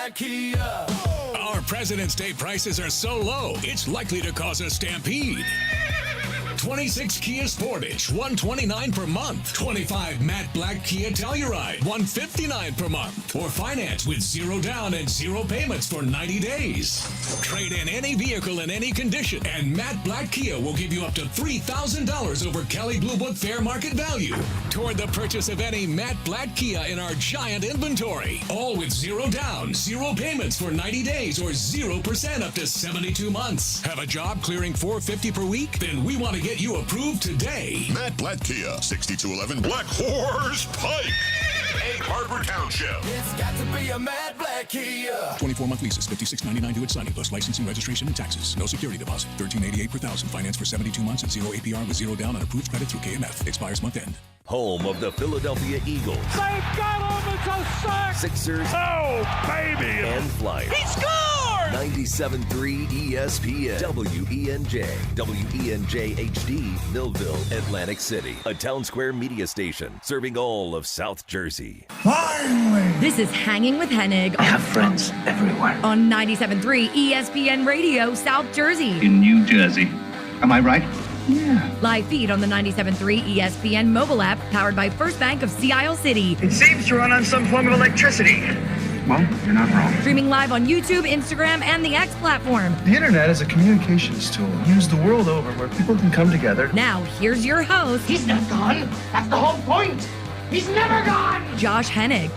Black Kia. Our President's Day prices are so low, it's likely to cause a stampede. 26 Kia Sportage, $129 per month. 25 matte black Kia Telluride, $159 per month. Or finance with 0 down and 0 payments for 90 days. Trade in any vehicle in any condition, and matte black Kia will give you up to $3,000 over Kelley Blue Book fair market value toward the purchase of any matte black Kia in our giant inventory. All with 0 down, 0 payments for 90 days, or 0% up to 72 months. Have a job clearing $450 per week? Then we want to get you approved today. Matt Black Kia, 6211 Black Horse Pike, Egg Harbor Township. It's got to be a Mad Black Kia. 24-month leases, $56.99 due at signing, plus licensing, registration, and taxes. No security deposit. $13.88 per thousand. Finance for 72 months at 0 APR with 0 down on approved credit through KMF. Expires month end. Home of the Philadelphia Eagles. They've got him. It's a sack. Sixers. Oh, baby. And Flyers. He scored! 97.3 ESPN. WENJ. WENJ HD. Millville, Atlantic City. A Town Square media station serving all of South Jersey. Finally! This is Hanging with Hennig. I have friends everywhere. On 97.3 ESPN Radio, South Jersey. In New Jersey. Am I right? Yeah. Live feed on the 97.3 ESPN mobile app, powered by First Bank of Sea Isle City. It seems to run on some form of electricity. Well, you're not wrong. Streaming live on YouTube, Instagram, and the X platform. The internet is a communications tool used the world over where people can come together. Now, here's your host. He's not gone. That's the whole point. He's never gone. Josh Hennig.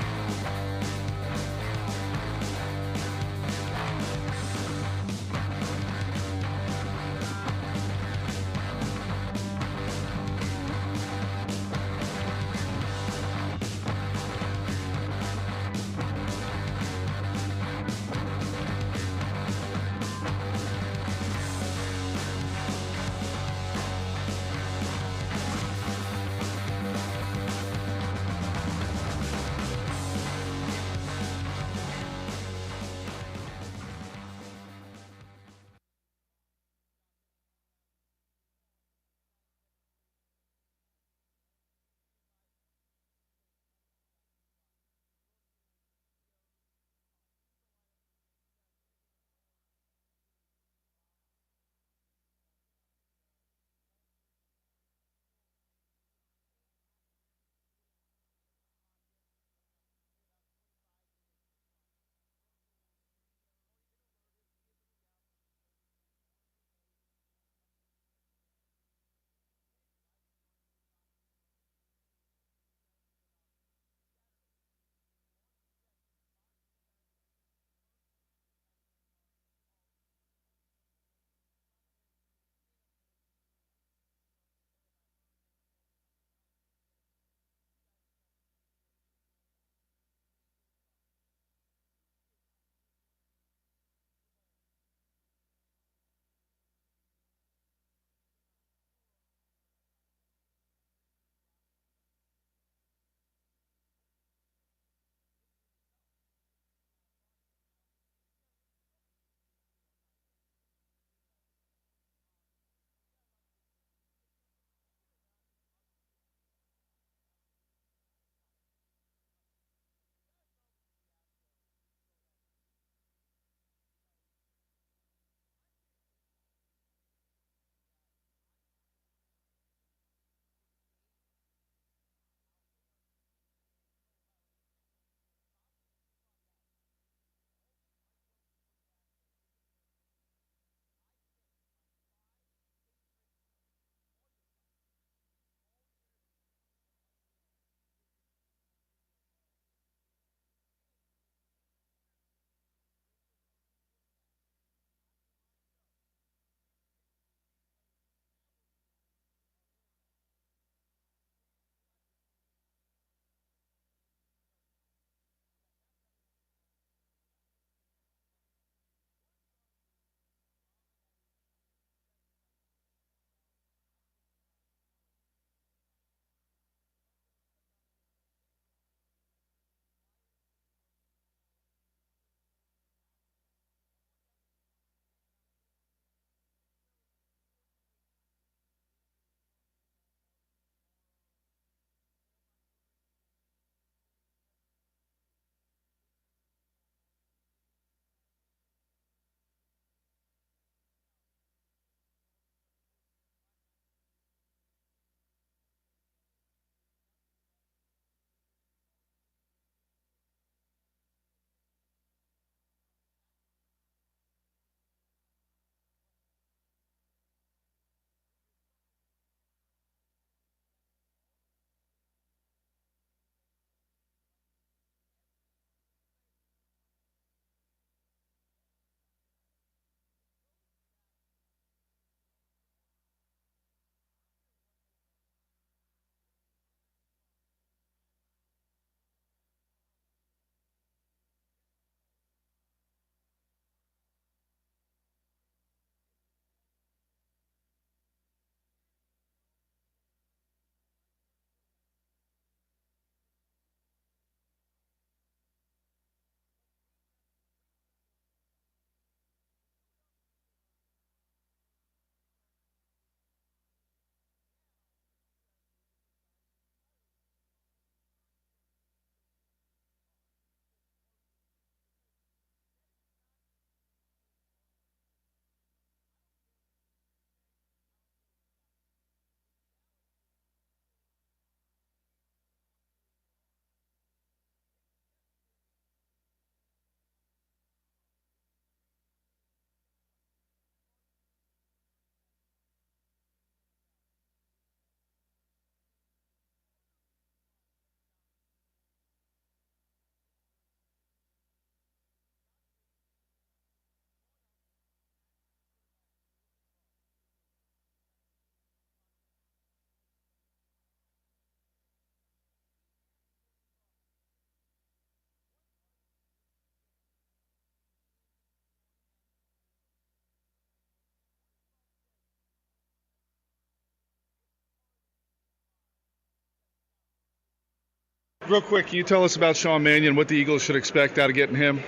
Real quick, can you tell us about Sean Mannion, what the Eagles should expect out of getting him?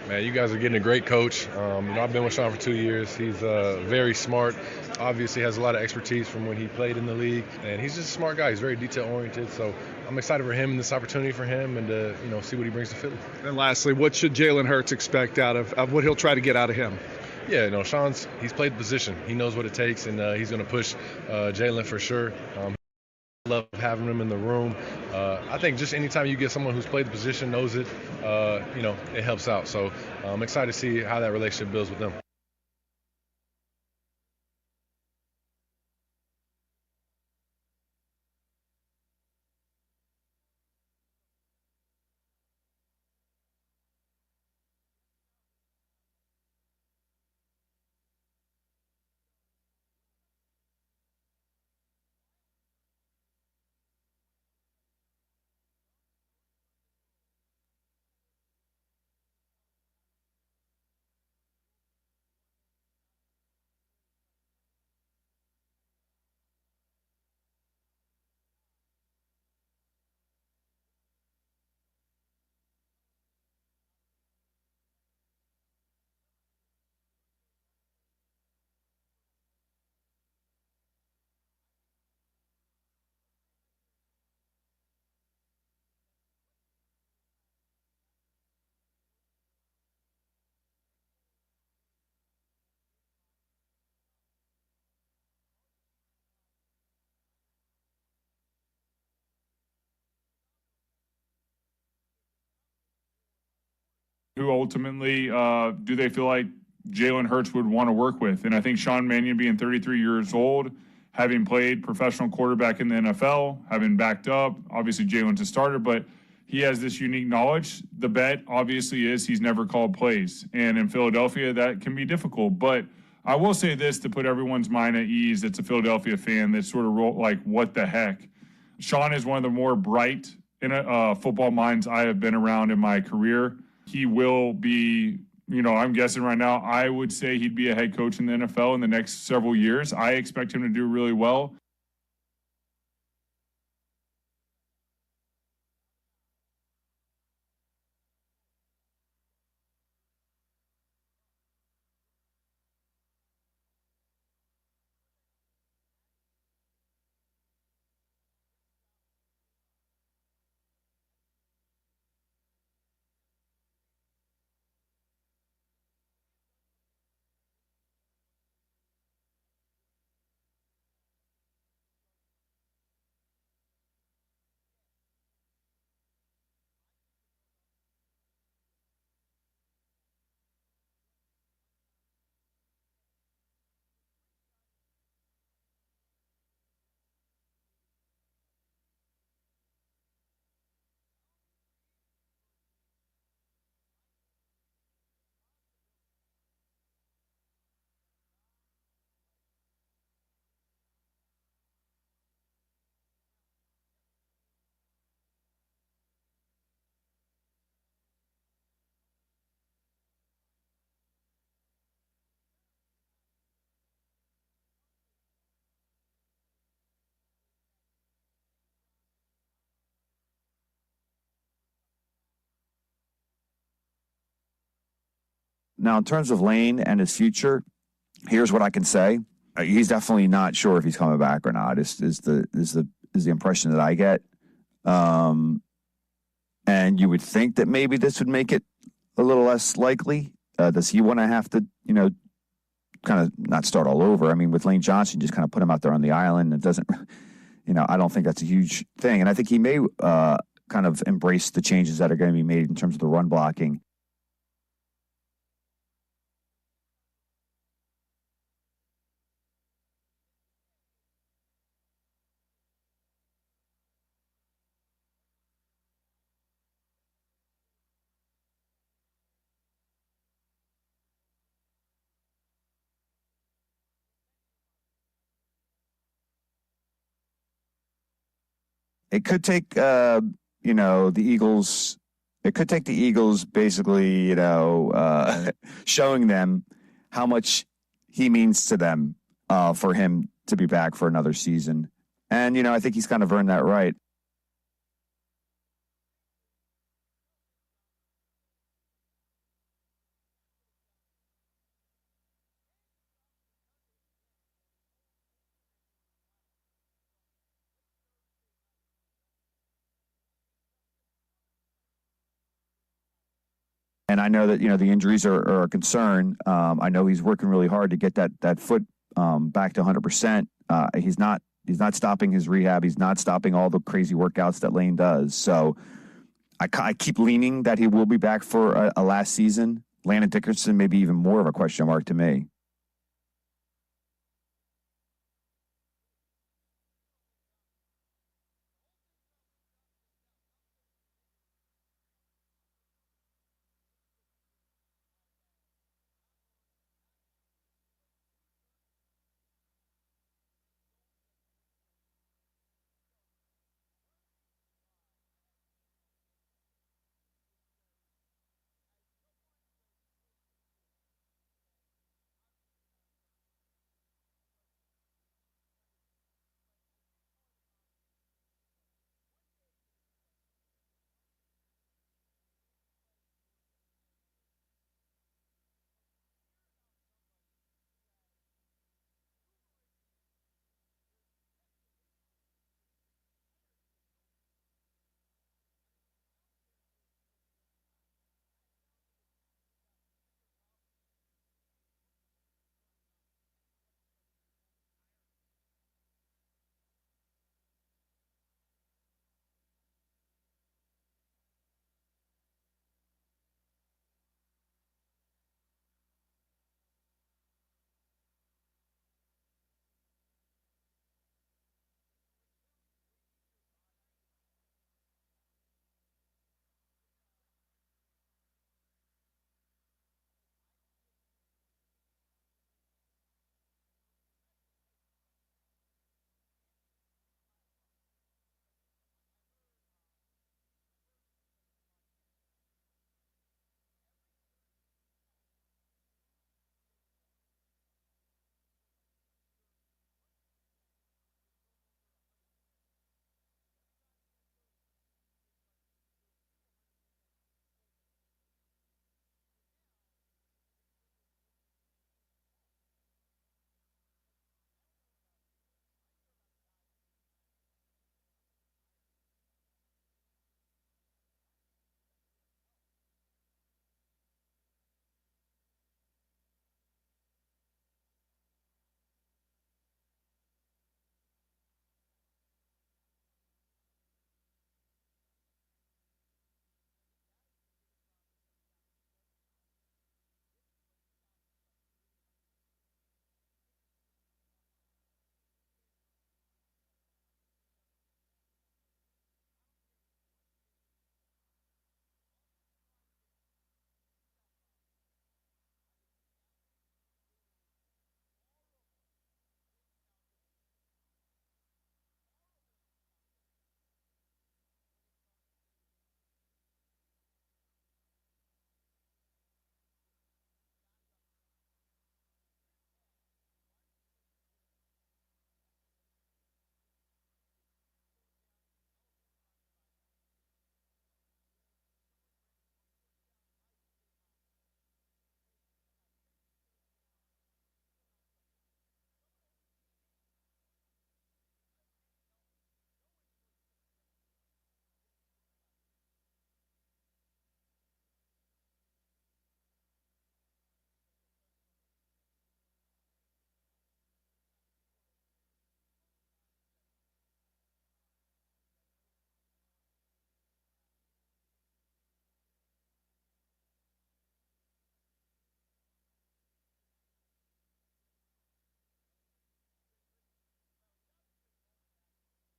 Man, you guys are getting a great coach. I've been with Sean for 2 years. He's very smart. Obviously has a lot of expertise from when he played in the league. And he's just a smart guy. He's very detail-oriented. So I'm excited for him and this opportunity for him and to see what he brings to Philly. And lastly, what should Jalen Hurts expect out of what he'll try to get out of him? Yeah, he's played the position. He knows what it takes, and he's going to push Jalen for sure. Love having him in the room. I think just anytime you get someone who's played the position, knows it, it helps out. So I'm excited to see how that relationship builds with them. Who ultimately do they feel like Jalen Hurts would want to work with? And I think Sean Mannion, being 33 years old, having played professional quarterback in the NFL, having backed up, obviously Jalen's a starter, but he has this unique knowledge. The bet obviously is he's never called plays. And in Philadelphia, that can be difficult. But I will say this to put everyone's mind at ease that's a Philadelphia fan that's sort of like, what the heck? Sean is one of the more bright football minds I have been around in my career. He will be, I'm guessing right now, I would say he'd be a head coach in the NFL in the next several years. I expect him to do really well. Now, in terms of Lane and his future, here's what I can say. He's definitely not sure if he's coming back or not. Is the impression that I get. And you would think that maybe this would make it a little less likely. Does he want to have to, kind of not start all over? I mean, with Lane Johnson, just kind of put him out there on the island. It doesn't, I don't think that's a huge thing. And I think he may kind of embrace the changes that are going to be made in terms of the run blocking. It could take, the Eagles. It could take the Eagles basically, showing them how much he means to them for him to be back for another season. And, I think he's kind of earned that right. And I know that, the injuries are a concern. I know he's working really hard to get that foot back to 100%. He's not stopping his rehab. He's not stopping all the crazy workouts that Lane does. So I keep leaning that he will be back for a last season. Landon Dickerson may be even more of a question mark to me.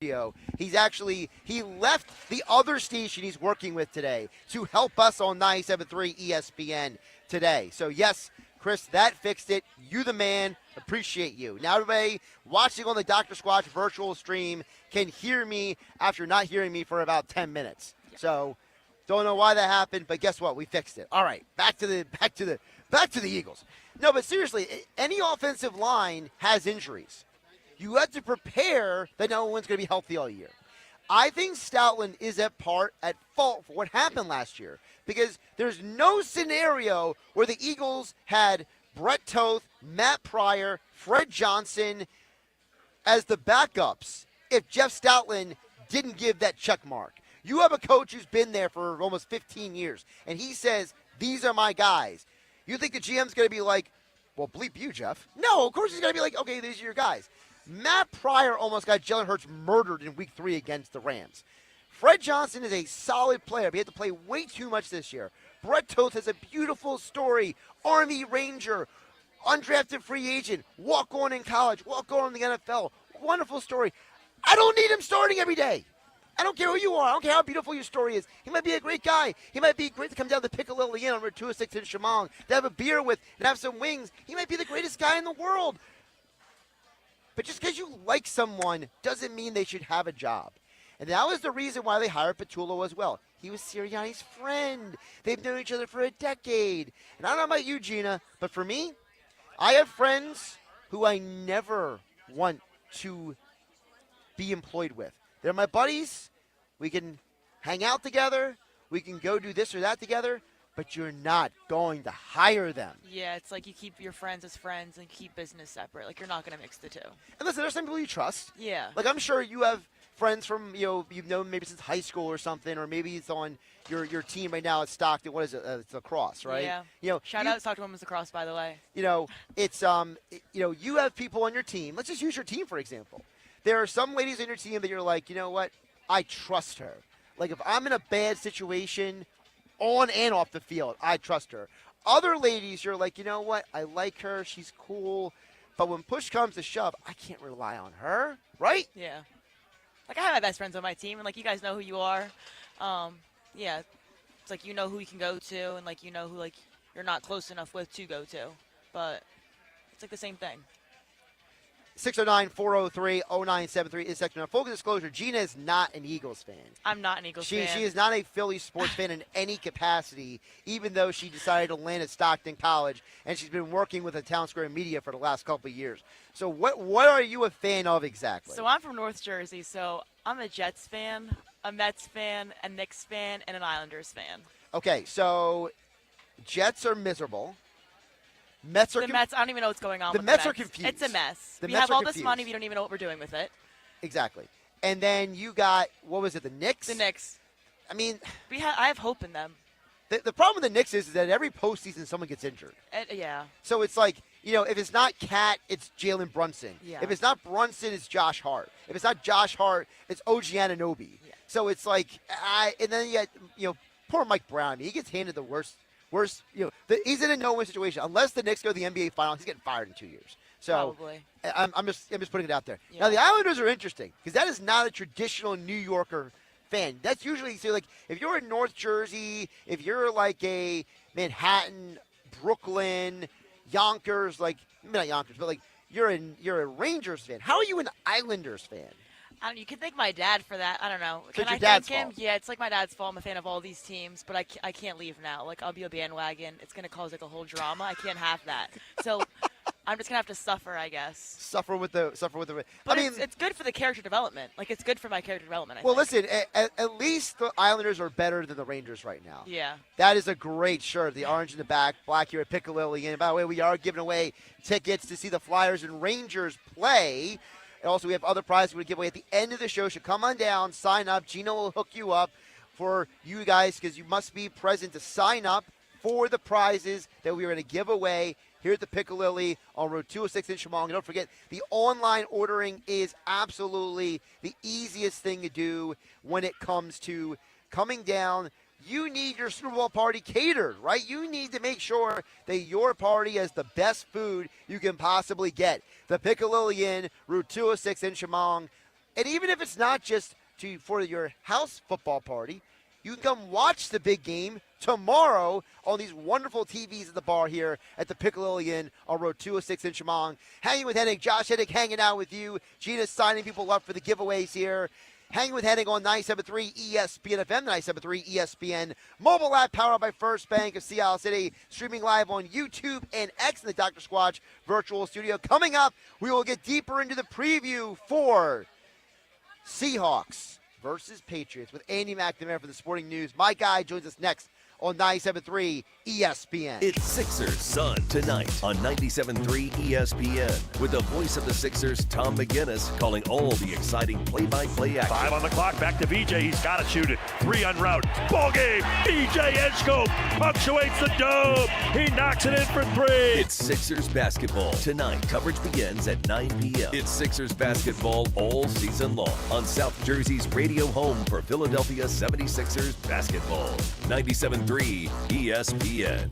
He left the other station he's working with today to help us on 97.3 ESPN today. So yes, Chris, that fixed it. You the man. Appreciate you. Now everybody watching on the Dr. Squatch virtual stream can hear me after not hearing me for about 10 minutes. So don't know why that happened, but guess what? We fixed it. All right, back to the Eagles. No, but seriously, any offensive line has injuries. You have to prepare that no one's going to be healthy all year. I think Stoutland is at fault for what happened last year because there's no scenario where the Eagles had Brett Toth, Matt Pryor, Fred Johnson as the backups if Jeff Stoutland didn't give that check mark. You have a coach who's been there for almost 15 years, and he says, these are my guys. You think the GM's going to be like, well, bleep you, Jeff. No, of course he's going to be like, okay, these are your guys. Matt Pryor almost got Jalen Hurts murdered in week 3 against the Rams. Fred Johnson is a solid player, but he had to play way too much this year. Brett Toth has a beautiful story. Army Ranger, undrafted free agent, walk on in college, walk on in the NFL. Wonderful story. I don't need him starting every day. I don't care who you are. I don't care how beautiful your story is. He might be a great guy. He might be great to come down to Pic-A-Lilli Inn on Route 206 in Shamong to have a beer with and have some wings. He might be the greatest guy in the world. But just because you like someone doesn't mean they should have a job. And that was the reason why they hired Patullo as well. He was Sirianni's friend. They've known each other for a decade. And I don't know about you, Gina, but for me, I have friends who I never want to be employed with. They're my buddies. We can hang out together. We can go do this or that together. But you're not going to hire them. Yeah, it's like you keep your friends as friends and keep business separate. Like, you're not going to mix the two. And listen, there's some people you trust. Yeah. Like, I'm sure you have friends from, you've known maybe since high school or something, or maybe it's on your team right now at Stockton. What is it? It's lacrosse, right? Yeah. Shout out to Stockton Women's Lacrosse, by the way. It's, you have people on your team. Let's just use your team, for example. There are some ladies on your team that you're like, you know what? I trust her. Like, if I'm in a bad situation on and off the field, I trust her. Other ladies, you're like, you know what? I like her. She's cool. But when push comes to shove, I can't rely on her, right? Yeah. Like, I have my best friends on my team, and, like, you guys know who you are. Yeah. It's like you know who you can go to, and, like, you know who, like, you're not close enough with to go to. But it's, like, the same thing. 609-403-0973 is section. Full disclosure, Gina is not an Eagles fan. I'm not an Eagles fan. She is not a Philly sports fan in any capacity, even though she decided to land at Stockton College, and she's been working with the Town Square Media for the last couple of years. So what are you a fan of exactly? So I'm from North Jersey, so I'm a Jets fan, a Mets fan, a Knicks fan, and an Islanders fan. Okay, so Jets are miserable. Mets are Mets. I don't even know what's going on. The Mets are confused. It's a mess. We have all this money. We don't even know what we're doing with it. Exactly. And then you got, what was it, the Knicks? The Knicks. I mean, I have hope in them. The problem with the Knicks is that every postseason someone gets injured. Yeah. So it's like, if it's not Cat, it's Jalen Brunson. Yeah. If it's not Brunson, it's Josh Hart. If it's not Josh Hart, it's OG Anunoby. Yeah. So it's like, and then you got, poor Mike Brown. He gets handed the worst, he's in a no-win situation. Unless the Knicks go to the NBA Finals, he's getting fired in 2 years. So probably. I'm just putting it out there. Yeah. Now the Islanders are interesting because that is not a traditional New Yorker fan. That's usually like if you're in North Jersey, if you're like a Manhattan, Brooklyn, Yonkers, like maybe not Yonkers, but like you're a Rangers fan. How are you an Islanders fan? You can thank my dad for that. I don't know. Can I thank him? Fault. Yeah, it's like my dad's fault. I'm a fan of all these teams, but I can't leave now. Like, I'll be a bandwagon. It's going to cause, like, a whole drama. I can't have that. So I'm just going to have to suffer, I guess. Suffer with the. But it's good for the character development. Like, it's good for my character development, I think. Listen, at least the Islanders are better than the Rangers right now. Yeah. That is a great shirt. The orange in the back, black here at Pic-A-Lilli Inn. By the way, we are giving away tickets to see the Flyers and Rangers play. And also, we have other prizes we're going to give away at the end of the show. So come on down, sign up. Gino will hook you up for you guys because you must be present to sign up for the prizes that we are going to give away here at the Pic-A-Lilli on Road 206 in Shamong. And don't forget, the online ordering is absolutely the easiest thing to do when it comes to coming down. You need your Super Bowl party catered, right? You need to make sure that your party has the best food you can possibly get. The Pic-A-Lilli Inn, Route 206 in Shamong. And even if it's not just for your house football party, you can come watch the big game tomorrow on these wonderful TVs at the bar here at the Pic-A-Lilli Inn on Road 206 in Shamong. Hanging with Hennig, Josh Hennig hanging out with you. Gina's signing people up for the giveaways here. Hanging with Hennig on 97.3 ESPN FM, 97.3 ESPN mobile app powered by First Bank of Seattle City. Streaming live on YouTube and X in the Dr. Squatch virtual studio. Coming up, we will get deeper into the preview for Seahawks versus Patriots with Andy McNamara for the Sporting News. My guy joins us next on 97.3 ESPN. It's Sixers Sun tonight on 97.3 ESPN with the voice of the Sixers, Tom McGinnis, calling all the exciting play-by-play action. 5 on the clock, back to VJ. He's got to shoot it. 3 on route. Ball game. VJ Edgecombe punctuates the dome. He knocks it in for 3. It's Sixers basketball tonight. Coverage begins at 9 p.m. It's Sixers basketball all season long on South Jersey's radio home for Philadelphia 76ers basketball. 97.3 ESPN.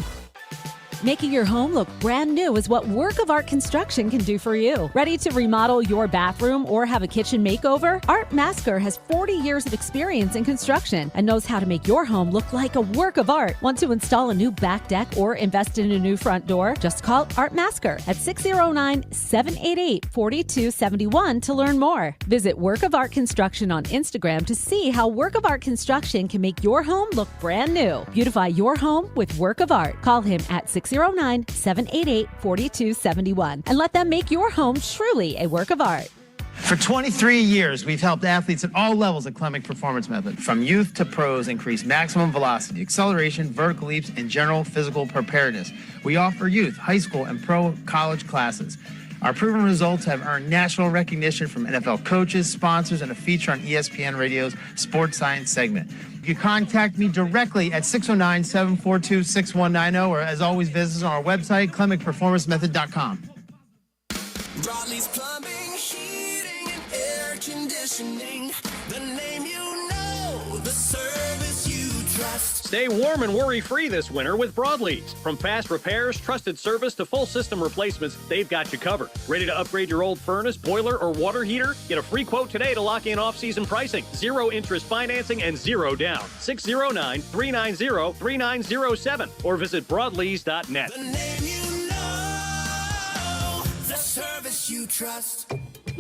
Making your home look brand new is what Work of Art Construction can do for you. Ready to remodel your bathroom or have a kitchen makeover? Art Masker has 40 years of experience in construction and knows how to make your home look like a work of art. Want to install a new back deck or invest in a new front door? Just call Art Masker at 609-788-4271 to learn more. Visit Work of Art Construction on Instagram to see how Work of Art Construction can make your home look brand new. Beautify your home with Work of Art. Call him at 609-788-4271 and let them make your home truly a work of art. For 23 years, we've helped athletes at all levels at Clemic Performance Method, from youth to pros, increase maximum velocity, acceleration, vertical leaps, and general physical preparedness. We offer youth, high school, and pro college classes. Our proven results have earned national recognition from NFL coaches, sponsors, and a feature on ESPN Radio's Sports Science segment. You can contact me directly at 609-742-6190, or as always, visit us on our website, ClemicPerformanceMethod.com. Bradley's Plumbing, Heating, and Air Conditioning. The name you know, the service you trust. Stay warm and worry-free this winter with Broadleaf's. From fast repairs, trusted service, to full system replacements, they've got you covered. Ready to upgrade your old furnace, boiler, or water heater? Get a free quote today to lock in off-season pricing. 0 interest financing and 0 down. 609-390-3907 or visit broadleafs.net. The name you know, the service you trust.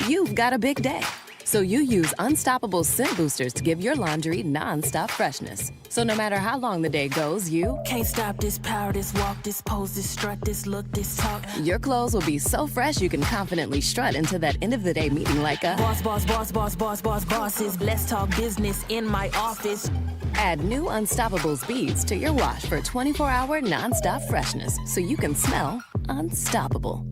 You've got a big day, so you use Unstoppable Scent Boosters to give your laundry non-stop freshness. So no matter how long the day goes, you can't stop this power, this walk, this pose, this strut, this look, this talk. Your clothes will be so fresh you can confidently strut into that end of the day meeting like a boss, boss, boss, boss, boss, boss, bosses. Let's talk business in my office. Add new Unstoppables beads to your wash for 24-hour non-stop freshness so you can smell unstoppable.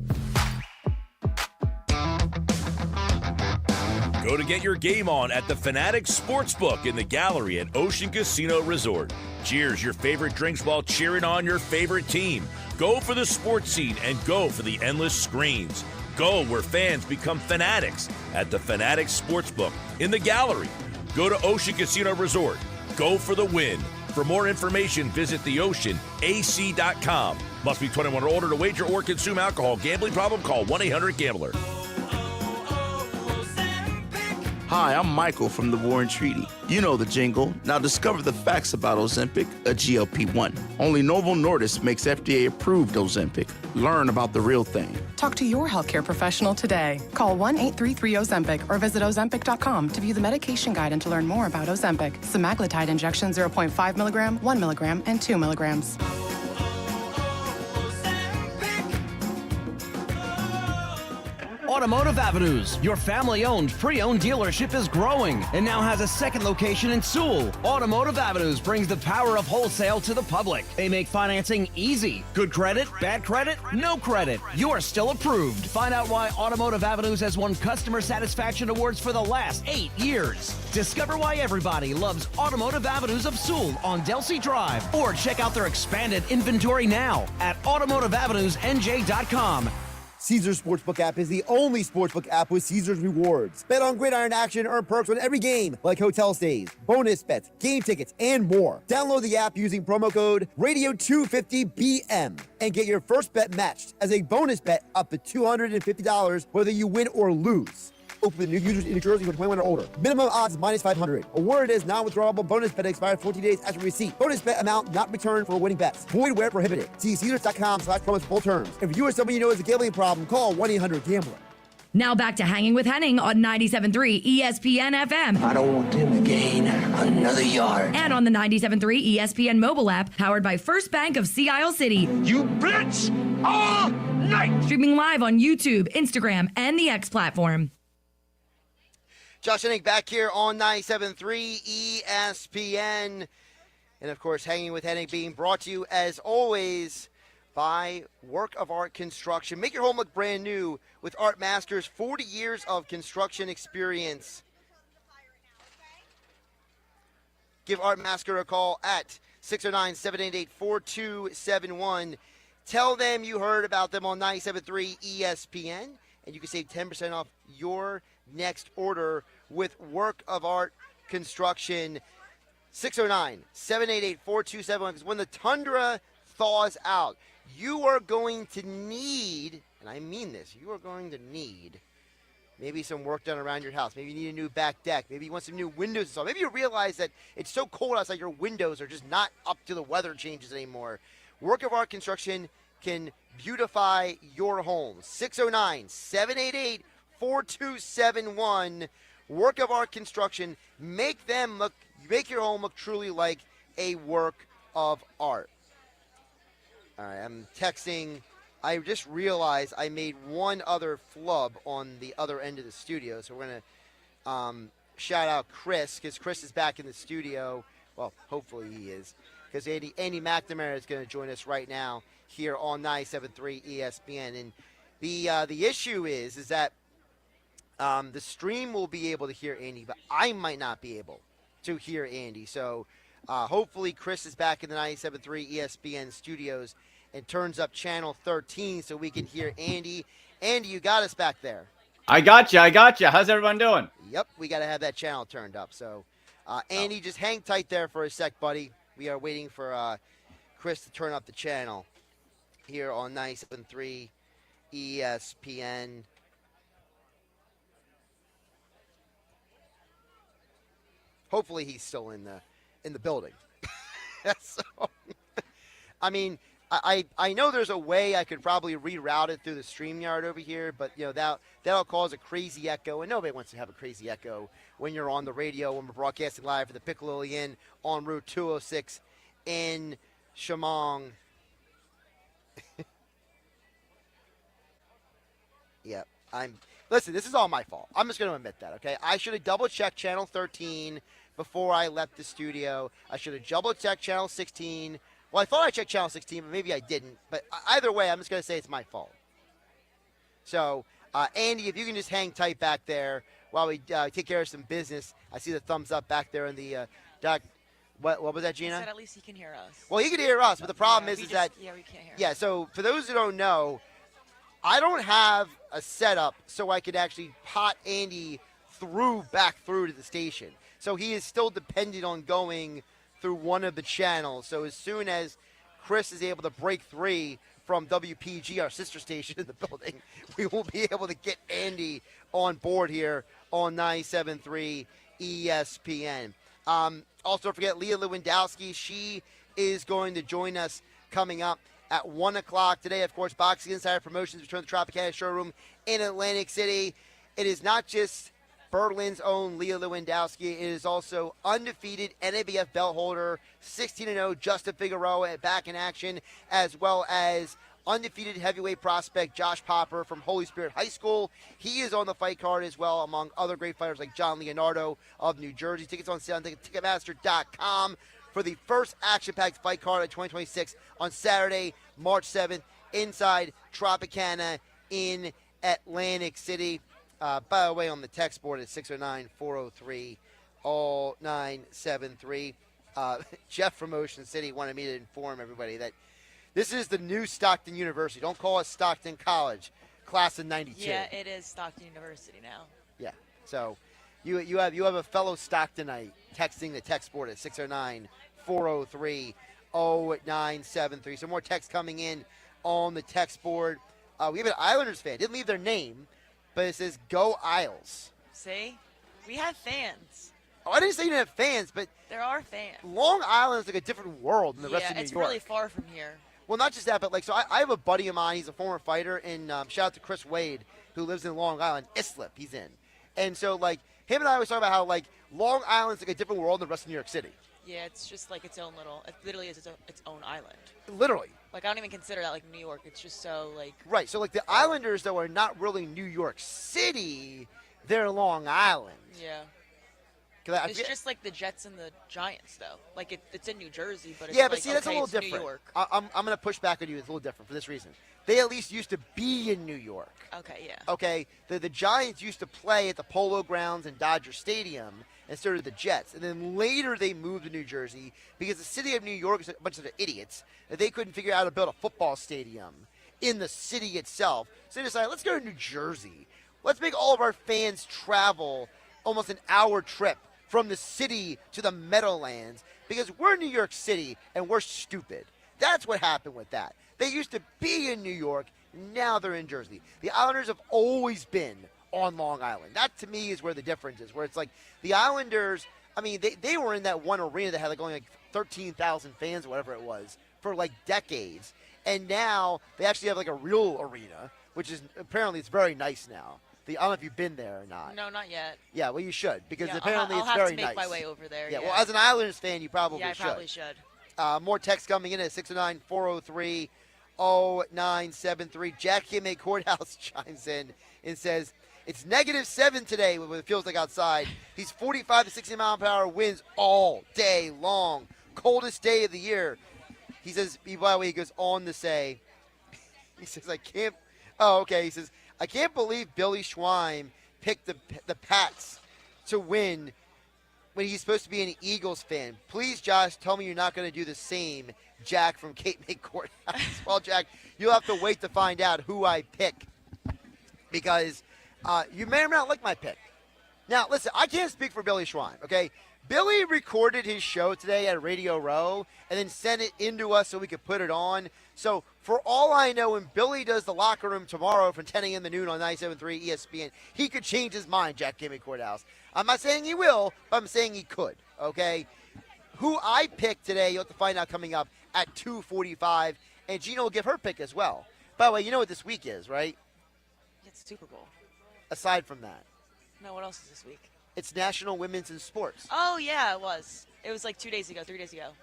Go to get your game on at the Fanatics Sportsbook in the Gallery at Ocean Casino Resort. Cheers your favorite drinks while cheering on your favorite team. Go for the sports scene and go for the endless screens. Go where fans become fanatics at the Fanatics Sportsbook in the Gallery. Go to Ocean Casino Resort. Go for the win. For more information, visit theoceanac.com. Must be 21 or older to wager or consume alcohol. Gambling problem? Call 1-800-GAMBLER. Hi, I'm Michael from the Warren Treaty. You know the jingle. Now discover the facts about Ozempic, a GLP-1. Only Novo Nordisk makes FDA-approved Ozempic. Learn about the real thing. Talk to your healthcare professional today. Call 1-833-OZEMPIC or visit Ozempic.com to view the medication guide and to learn more about Ozempic. Semaglutide injection 0.5 milligram, 1 milligram, and 2 milligrams. Automotive Avenues, your family-owned, pre-owned dealership is growing and now has a second location in Sewell. Automotive Avenues brings the power of wholesale to the public. They make financing easy. Good credit, bad credit, no credit. You are still approved. Find out why Automotive Avenues has won customer satisfaction awards for the last 8 years. Discover why everybody loves Automotive Avenues of Sewell on Delsey Drive, or check out their expanded inventory now at automotiveavenusnj.com. Caesars Sportsbook app is the only sportsbook app with Caesars rewards. Bet on gridiron action, earn perks on every game, like hotel stays, bonus bets, game tickets, and more. Download the app using promo code Radio250BM and get your first bet matched as a bonus bet up to $250 whether you win or lose. Open with new users in New Jersey who are 21 or older. Minimum odds is minus 500. Award is non-withdrawable bonus bet expired 14 days after receipt. Bonus bet amount not returned for winning bets. Void where prohibited. See Caesars.com/promos for full terms. If you or somebody you know has a gambling problem, call 1-800-GAMBLER. Now back to Hanging with Hennig on 97.3 ESPN FM. I don't want them to gain another yard. And on the 97.3 ESPN mobile app, powered by First Bank of Sea Isle City. You blitz all night! Streaming live on YouTube, Instagram, and the X platform. Josh Hennig back here on 97.3 ESPN. And, of course, Hanging with Hennig being brought to you, as always, by Work of Art Construction. Make your home look brand new with Art Maskers, 40 years of construction experience. Give Art Masker a call at 609-788-4271. Tell them you heard about them on 97.3 ESPN, and you can save 10% off your next order with Work of Art Construction. 609-788-4271, because when the tundra thaws out, you are going to need, and I mean this, you are going to need maybe some work done around your house. Maybe you need a new back deck. Maybe you want some new windows installed. Maybe you realize that it's so cold outside your windows are just not up to the weather changes anymore. Work of Art Construction can beautify your home. 609-788-4271. Work of Art Construction. Make your home look truly like a work of art. All right, I'm texting. I just realized I made one other flub on the other end of the studio, so we're going to shout out Chris, because Chris is back in the studio. Well, hopefully he is, because Andy McNamara is going to join us right now here on 97.3 ESPN. And the issue is that the stream will be able to hear Andy, but I might not be able to hear Andy. So hopefully Chris is back in the 97.3 ESPN studios and turns up channel 13 so we can hear Andy. Andy, you got us back there. I got you. How's everyone doing? Yep, we got to have that channel turned up. So, Andy, just hang tight there for a sec, buddy. We are waiting for Chris to turn up the channel here on 97.3 ESPN. Hopefully he's still in the building. So, I mean, I know there's a way I could probably reroute it through the StreamYard over here, but that'll cause a crazy echo, and nobody wants to have a crazy echo when you're on the radio, when we're broadcasting live for the Pic-A-Lilli Inn on Route 206 in Shamong. Yep. Listen, this is all my fault. I'm just going to admit that, okay? I should have double-checked channel 13 before I left the studio. I should have double-checked channel 16. Well, I thought I checked channel 16, but maybe I didn't. But either way, I'm just going to say it's my fault. So, Andy, if you can just hang tight back there while we take care of some business. I see the thumbs up back there in the doc. What was that, Gina? He said at least he can hear us. Well, he can hear us, but the problem is that... Yeah, we can't hear him. Yeah, so for those who don't know, I don't have a setup so I could actually pot Andy back through to the station. So he is still dependent on going through one of the channels. So as soon as Chris is able to break free from WPG, our sister station in the building, we will be able to get Andy on board here on 97.3 ESPN. Also, don't forget Leah Lewandowski. She is going to join us coming up at 1 o'clock today. Of course, Boxing Insider Promotions return to the Tropicana showroom in Atlantic City. It is not just Berlin's own Leah Lewandowski. It is also undefeated NABF belt holder, 16-0 Justin Figueroa back in action, as well as undefeated heavyweight prospect Josh Popper from Holy Spirit High School. He is on the fight card as well, among other great fighters like John Leonardo of New Jersey. Tickets on sale on Ticketmaster.com for the first action-packed fight card of 2026 on Saturday, March 7th, inside Tropicana in Atlantic City. By the way, on the text board at 609-403-0973. Jeff from Ocean City wanted me to inform everybody that this is the new Stockton University. Don't call us Stockton College, class of 92. Yeah, it is Stockton University now. Yeah, so you have a fellow Stocktonite texting the text board at 609-403-0973. Some more text coming in on the text board. We have an Islanders fan. Didn't leave their name, but it says, Go Isles. See? We have fans. Oh, I didn't say you didn't have fans, but... There are fans. Long Island is like a different world than the rest of New York. Yeah, it's really far from here. Well, not just that, but so I have a buddy of mine. He's a former fighter, and shout out to Chris Wade, who lives in Long Island. Islip, he's in. And so, him and I always talk about how, Long Island's like a different world than the rest of New York City. Yeah, it's just like its own it literally is its own island. Literally. I don't even consider that New York. It's just so Right, so the Islanders, though, are not really New York City. They're Long Island. Yeah. It's just like the Jets and the Giants, though. Like, it's in New Jersey, but it's yeah, but like, see, that's a okay, little it's New different. York. I'm going to push back on you. It's a little different for this reason. They at least used to be in New York. Okay, yeah. Okay, the Giants used to play at the Polo Grounds and Dodger Stadium, and so did the Jets. And then later they moved to New Jersey because the city of New York is a bunch of idiots that they couldn't figure out how to build a football stadium in the city itself. So they decided, let's go to New Jersey. Let's make all of our fans travel almost an hour trip from the city to the Meadowlands because we're in New York City and we're stupid. That's what happened with that. They used to be in New York. Now they're in Jersey. The Islanders have always been on Long Island. That, to me, is where the difference is, where it's like the Islanders, I mean, they were in that one arena that had like only like 13,000 fans or whatever it was for like decades. And now they actually have like a real arena, which is apparently it's very nice now. I don't know if you've been there or not. No, not yet. Yeah, well, you should because Yeah, apparently I'll it's have very to make nice. my way over there. Yeah, well, as an Islanders fan, you probably I should. probably should. More text coming in at 609-403-0973. Jack Himmay Courthouse chimes in and says, it's -7 today with what it feels like outside. These 45 to 60 mile per hour winds all day long. Coldest day of the year. He says, by the way, he goes on to say, he says, he says, I can't believe Billy Schwein picked the Pats to win when he's supposed to be an Eagles fan. Please, Josh, tell me you're not going to do the same, Jack from Cape May Courthouse. Well, Jack, you'll have to wait to find out who I pick because you may or may not like my pick. Now, listen, I can't speak for Billy Schwein, okay? Billy recorded his show today at Radio Row and then sent it into us so we could put it on. So, for all I know, when Billy does the locker room tomorrow from 10 a.m. to noon on 97.3 ESPN, he could change his mind, Jack Kimmy Courthouse. I'm not saying he will, but I'm saying he could, okay? Who I picked today, you'll have to find out coming up at 2:45, and Gina will give her pick as well. By the way, you know what this week is, right? It's Super Bowl. Aside from that. No, what else is this week? It's National Women's in Sports. Oh, yeah, it was. It was like 3 days ago.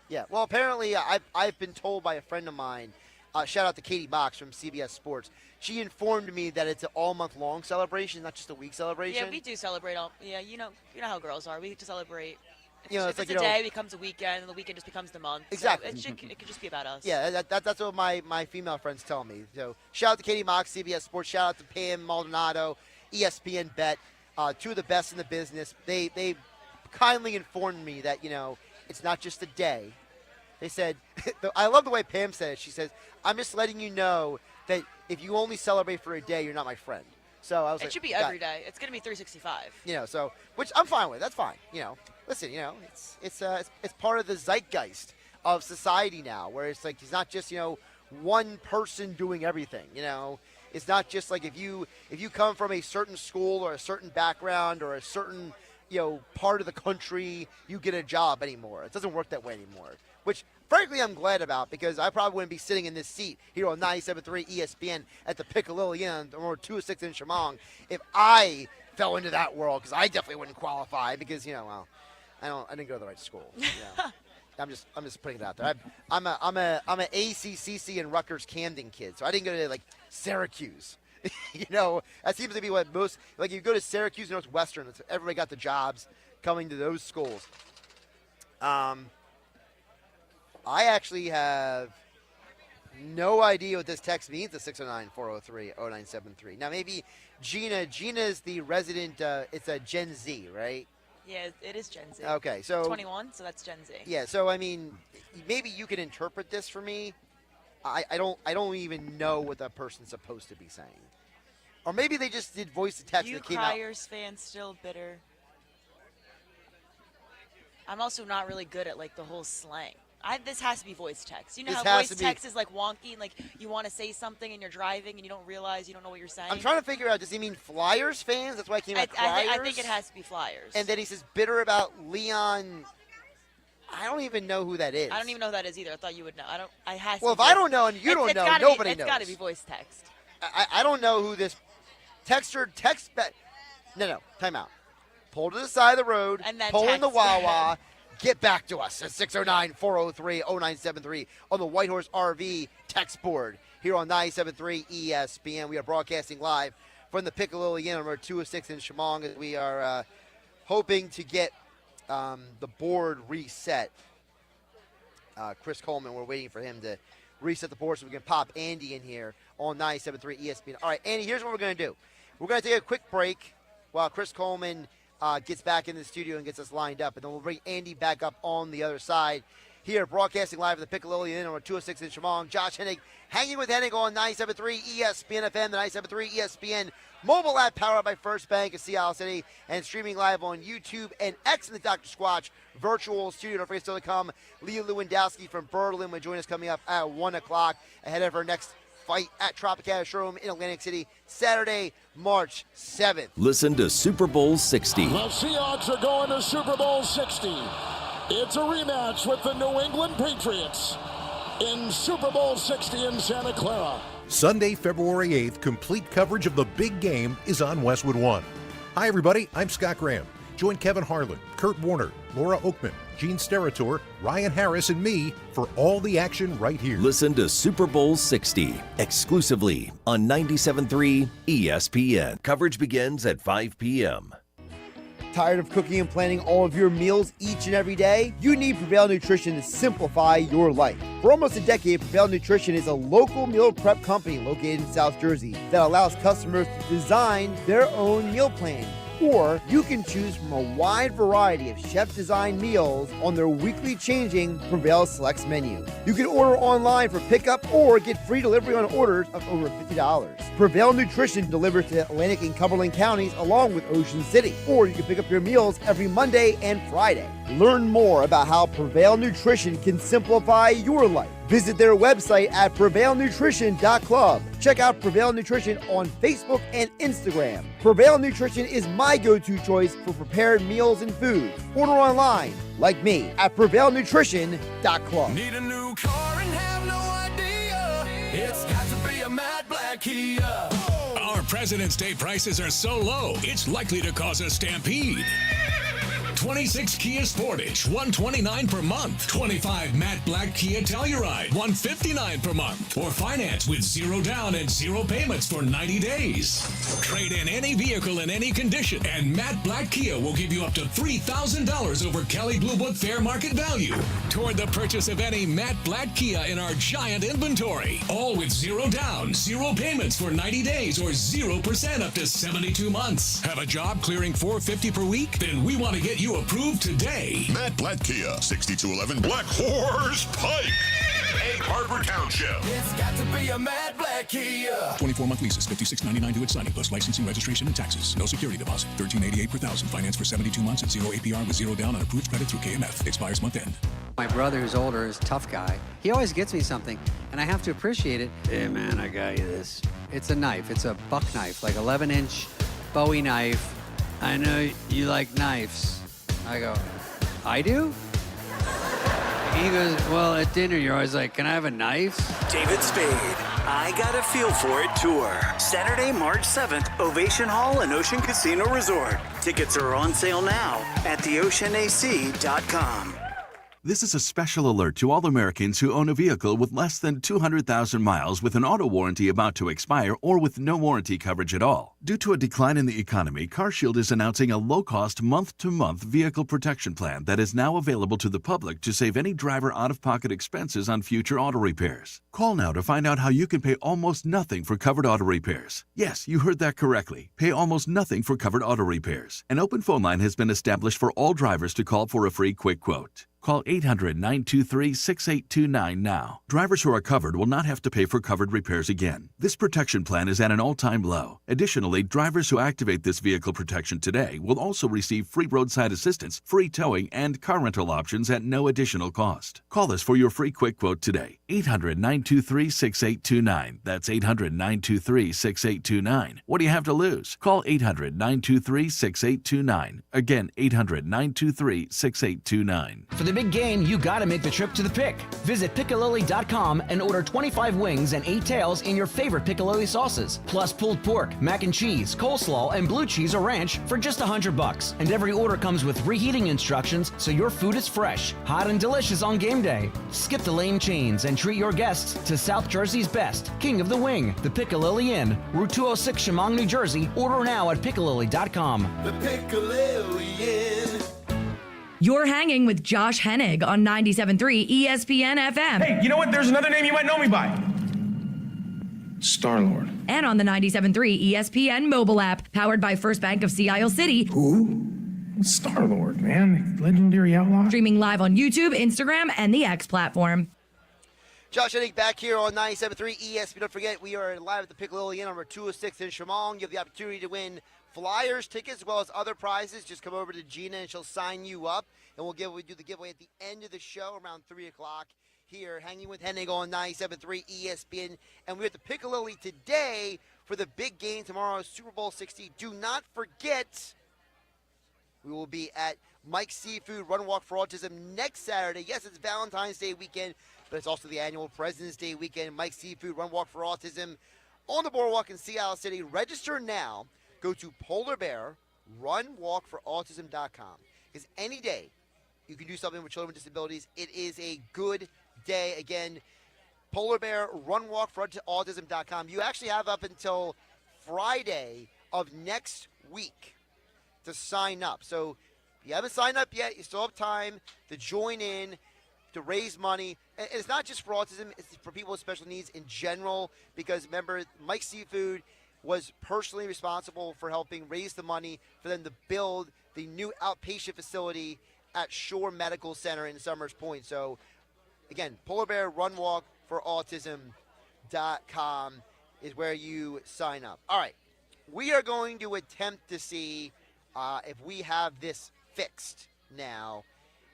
Yeah, well, apparently I've been told by a friend of mine, shout out to Katie Box from CBS Sports. She informed me that it's an all-month-long celebration, not just a week celebration. Yeah, we do celebrate all. Yeah, you know how girls are. We get to celebrate. If it's a day, it becomes a weekend, and the weekend just becomes the month. Exactly. So it could just be about us. Yeah, that's what my female friends tell me. So shout out to Katie Mox, CBS Sports. Shout out to Pam Maldonado, ESPN Bet, two of the best in the business. They kindly informed me that it's not just a day. They said, I love the way Pam said it. She says, I'm just letting you know that if you only celebrate for a day, you're not my friend. So I was it like, should be every day. It's going to be 365. So which I'm fine with. That's fine. Listen, it's part of the zeitgeist of society now, where it's like it's not just one person doing everything. It's not just like if you come from a certain school or a certain background or a certain part of the country, you get a job anymore. It doesn't work that way anymore. Which, frankly, I'm glad about because I probably wouldn't be sitting in this seat here on 97.3 ESPN at the Pic-A-Lilli Inn or 206 in Shamong if I fell into that world because I definitely wouldn't qualify because I didn't go to the right school. I'm just putting it out there. I'm a ACCC and Rutgers Camden kid, so I didn't go to Syracuse. That seems to be what most you go to Syracuse and Northwestern. Everybody got the jobs coming to those schools. I actually have no idea what this text means, the 609-403-0973. Now, maybe Gina is the resident, it's a Gen Z, right? Yeah, it is Gen Z. Okay, so 21, so that's Gen Z. Yeah, so I mean, maybe you can interpret this for me. I don't even know what that person's supposed to be saying. Or maybe they just did voice to text that came out. Criers fans still bitter. I'm also not really good at the whole slang. This has to be voice text. You know how voice text is wonky and you want to say something and you're driving and you don't realize you don't know what you're saying? I'm trying to figure out, does he mean Flyers fans? That's why I came out Criers? I think it has to be Flyers. And then he says bitter about Leon. I don't even know who that is. I don't even know who that is either. I thought you would know. If I don't know and you don't know, nobody knows. It's got to be voice text. I don't know who this texter No, time out. Pull to the side of the road, and then pull in the text. Wawa. Get back to us at 609-403-0973 on the Whitehorse RV text board here on 97.3 ESPN. We are broadcasting live from the Pic-A-Lilli Inn, number 206 in Shamong. We are hoping to get the board reset. Chris Coleman, we're waiting for him to reset the board so we can pop Andy in here on 97.3 ESPN. All right, Andy, here's what we're going to do. We're going to take a quick break while Chris Coleman gets back in the studio and gets us lined up, and then we'll bring Andy back up on the other side. Here, broadcasting live at the Pic-A-Lilli Inn on 206 in Shamong, Josh Hennig, hanging with Hennig on 97.3 ESPN FM, the 97.3 ESPN mobile app powered by First Bank of Seattle City, and streaming live on YouTube and X in the Dr. Squatch virtual studio. Don't forget still to come. Lewandowski from Berlin will join us coming up at 1 o'clock ahead of her next fight at Tropicana Showroom in Atlantic City, Saturday, March 7th. Listen to Super Bowl 60. The Seahawks are going to Super Bowl 60. It's a rematch with the New England Patriots in Super Bowl 60 in Santa Clara. Sunday, February 8th, complete coverage of the big game is on Westwood One. Hi, everybody. I'm Scott Graham. Join Kevin Harlan, Kurt Warner, Laura Oakman, Gene Steratore, Ryan Harris, and me for all the action right here. Listen to Super Bowl 60 exclusively on 97.3 ESPN. Coverage begins at 5 p.m. Tired of cooking and planning all of your meals each and every day? You need Prevail Nutrition to simplify your life. For almost a decade, Prevail Nutrition is a local meal prep company located in South Jersey that allows customers to design their own meal plan. Or you can choose from a wide variety of chef-designed meals on their weekly changing Prevail Selects menu. You can order online for pickup or get free delivery on orders of over $50. Prevail Nutrition delivers to Atlantic and Cumberland counties along with Ocean City. Or you can pick up your meals every Monday and Friday. Learn more about how Prevail Nutrition can simplify your life. Visit their website at prevailnutrition.club. Check out Prevail Nutrition on Facebook and Instagram. Prevail Nutrition is my go-to choice for prepared meals and foods. Order online, like me, at prevailnutrition.club. Need a new car and have no idea? It's got to be a matte black Kia. Our President's Day prices are so low, it's likely to cause a stampede. 26 Kia Sportage, $129 per month. 25 matte black Kia Telluride, $159 per month. Or finance with 0 down and 0 payments for 90 days. Trade in any vehicle in any condition, and matte black Kia will give you up to $3,000 over Kelly Blue Book fair market value toward the purchase of any matte black Kia in our giant inventory. All with 0 down, 0 payments for 90 days, or 0% up to 72 months. Have a job clearing $450 per week? Then we want to get you approved today. Matt Black Kia, 6211 Black Horse Pike, Egg Harbor Township. It's got to be a matte black Kia. 24-month leases, $56.99 to its signing, plus licensing, registration, and taxes. No security deposit. $13.88 per thousand. Finance for 72 months at 0 APR with 0 down on approved credit through KMF. Expires month end. My brother, who's older, is a tough guy. He always gets me something, and I have to appreciate it. Hey, man, I got you this. It's a knife. It's a buck knife, like 11-inch Bowie knife. I know you like knives. I go, I do? He goes, well, at dinner, you're always like, can I have a knife? David Spade, I Got a Feel For It tour. Saturday, March 7th, Ovation Hall and Ocean Casino Resort. Tickets are on sale now at theoceanac.com. This is a special alert to all Americans who own a vehicle with less than 200,000 miles with an auto warranty about to expire or with no warranty coverage at all. Due to a decline in the economy, CarShield is announcing a low-cost month-to-month vehicle protection plan that is now available to the public to save any driver out-of-pocket expenses on future auto repairs. Call now to find out how you can pay almost nothing for covered auto repairs. Yes, you heard that correctly. Pay almost nothing for covered auto repairs. An open phone line has been established for all drivers to call for a free quick quote. Call 800-923-6829 now. Drivers who are covered will not have to pay for covered repairs again. This protection plan is at an all-time low. Additionally, drivers who activate this vehicle protection today will also receive free roadside assistance, free towing, and car rental options at no additional cost. Call us for your free quick quote today. 800-923-6829. That's 800-923-6829. What do you have to lose? Call 800-923-6829. Again, 800-923-6829. For the big game, you gotta make the trip to the Pic. Visit Pic-A-Lilli.com and order 25 wings and 8 tails in your favorite Pic-A-Lilli sauces, plus pulled pork, mac and cheese, coleslaw, and blue cheese or ranch for just $100. And every order comes with reheating instructions so your food is fresh, hot, and delicious on game day. Skip the lane chains and treat your guests to South Jersey's best, King of the Wing, the Pic-A-Lilli Inn, Route 206, Shamong, New Jersey. Order now at Pic-A-Lilli.com. The Pic-A-Lilli Inn. You're hanging with Josh Hennig on 97.3 ESPN FM. Hey, you know what? There's another name you might know me by. Star-Lord. And on the 97.3 ESPN mobile app, powered by First Bank of Sea Isle City. Who? Star-Lord, man. Legendary outlaw. Streaming live on YouTube, Instagram, and the X platform. Josh Hennig back here on 97.3 ESPN. Don't forget, we are live at the Pic-A-Lilli Inn on Route 206 in Shamong. You have the opportunity to win Flyers tickets as well as other prizes. Just come over to Gina and she'll sign you up. And we do the giveaway at the end of the show around 3 o'clock. Here, hanging with Hennig on 97.3 ESPN. And we're at the Pic-A-Lilli today for the big game tomorrow, Super Bowl 60. Do not forget, we will be at Mike's Seafood Run Walk for Autism next Saturday. Yes, it's Valentine's Day weekend, but it's also the annual President's Day weekend. Mike's Seafood Run Walk for Autism on the boardwalk in Sea Isle City. Register now. Go to polarbearrunwalkforautism.com. Because any day you can do something with children with disabilities. It is a good day. Again, polarbearrunwalkforautism.com. You actually have up until Friday of next week to sign up. So if you haven't signed up yet, you still have time to join in, to raise money. And it's not just for autism, it's for people with special needs in general, because remember, Mike's Seafood was personally responsible for helping raise the money for them to build the new outpatient facility at Shore Medical Center in Summers Point. So again, polarbearrunwalkforautism.com is where you sign up. All right, we are going to attempt to see if we have this fixed now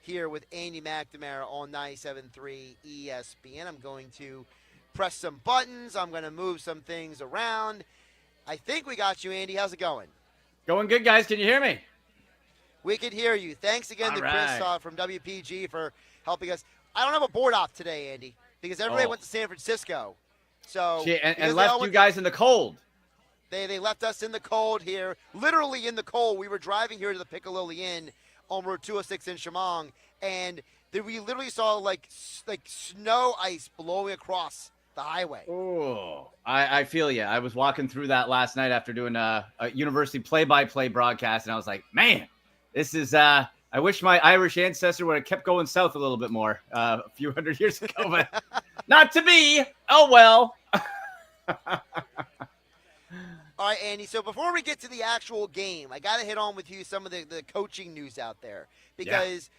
here with Andy McNamara on 97.3 ESPN. I'm going to press some buttons. I'm going to move some things around. I think we got you, Andy. How's it going? Going good, guys. Can you hear me? We can hear you. Thanks again to Chris from WPG for helping us. I don't have a board op today, Andy, because everybody went to San Francisco. So and left you guys in the cold. They left us in the cold here, literally in the cold. We were driving here to the Pic-A-Lilli Inn on Route 206 in Shamong, and we literally saw like snow ice blowing across the highway. Oh, I feel you. I was walking through that last night after doing a university play-by-play broadcast, and I was like, man, this is I wish my Irish ancestor would have kept going south a little bit more a few hundred years ago, but not to be. Oh, well. All right, Andy, so before we get to the actual game, I got to hit on with you some of the coaching news out there, because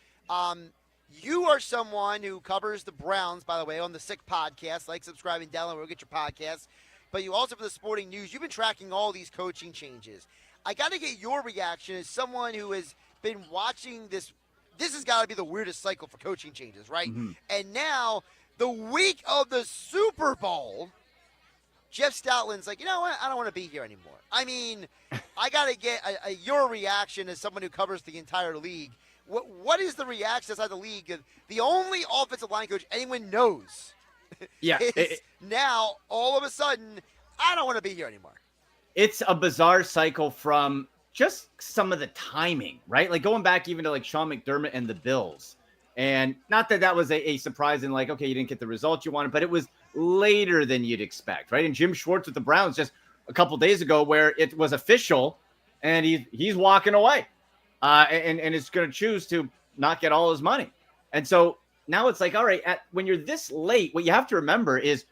you are someone who covers the Browns, by the way, on the Sick Podcast. Like, subscribe, and download. We'll get your podcast. But you also, for the sporting news, you've been tracking all these coaching changes. I got to get your reaction as someone who has been watching this. This has got to be the weirdest cycle for coaching changes, right? Mm-hmm. And now, the week of the Super Bowl, Jeff Stoutland's like, you know what? I don't want to be here anymore. I mean, I got to get your reaction as someone who covers the entire league. What is the reaction outside the league of the only offensive line coach anyone knows? Yeah. Now, all of a sudden, I don't want to be here anymore. It's a bizarre cycle from just some of the timing, right? Like going back even to like Sean McDermott and the Bills. And not that was a surprise in like, okay, you didn't get the result you wanted, but it was later than you'd expect, right? And Jim Schwartz with the Browns just a couple days ago where it was official and he's walking away. And is going to choose to not get all his money. And so now it's like, all right, when you're this late, what you have to remember is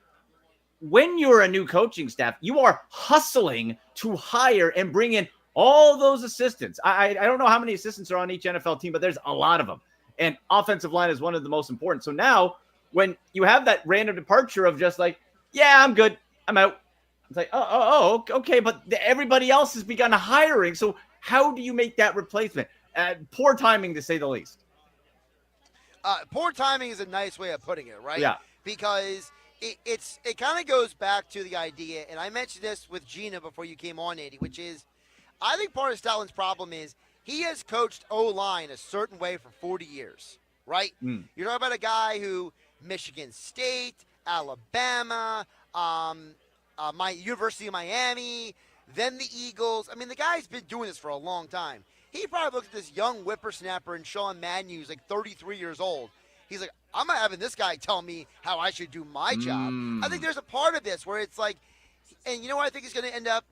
when you're a new coaching staff, you are hustling to hire and bring in all those assistants. I don't know how many assistants are on each NFL team, but there's a lot of them. And offensive line is one of the most important. So now when you have that random departure of just like, yeah, I'm good, I'm out. It's like, okay, but everybody else has begun hiring. So how do you make that replacement? Poor timing, to say the least. Poor timing is a nice way of putting it, right? Yeah. Because it kind of goes back to the idea, and I mentioned this with Gina before you came on, Andy, which is I think part of Stoutland's problem is he has coached O-line a certain way for 40 years, right? You're talking about a guy who Michigan State, Alabama, my University of Miami, then the Eagles. I mean, the guy's been doing this for a long time. He probably looked at this young whippersnapper in Sean Madden, who's like 33 years old. He's like, I'm not having this guy tell me how I should do my job. I think there's a part of this where it's like, and you know what I think he's going to end up?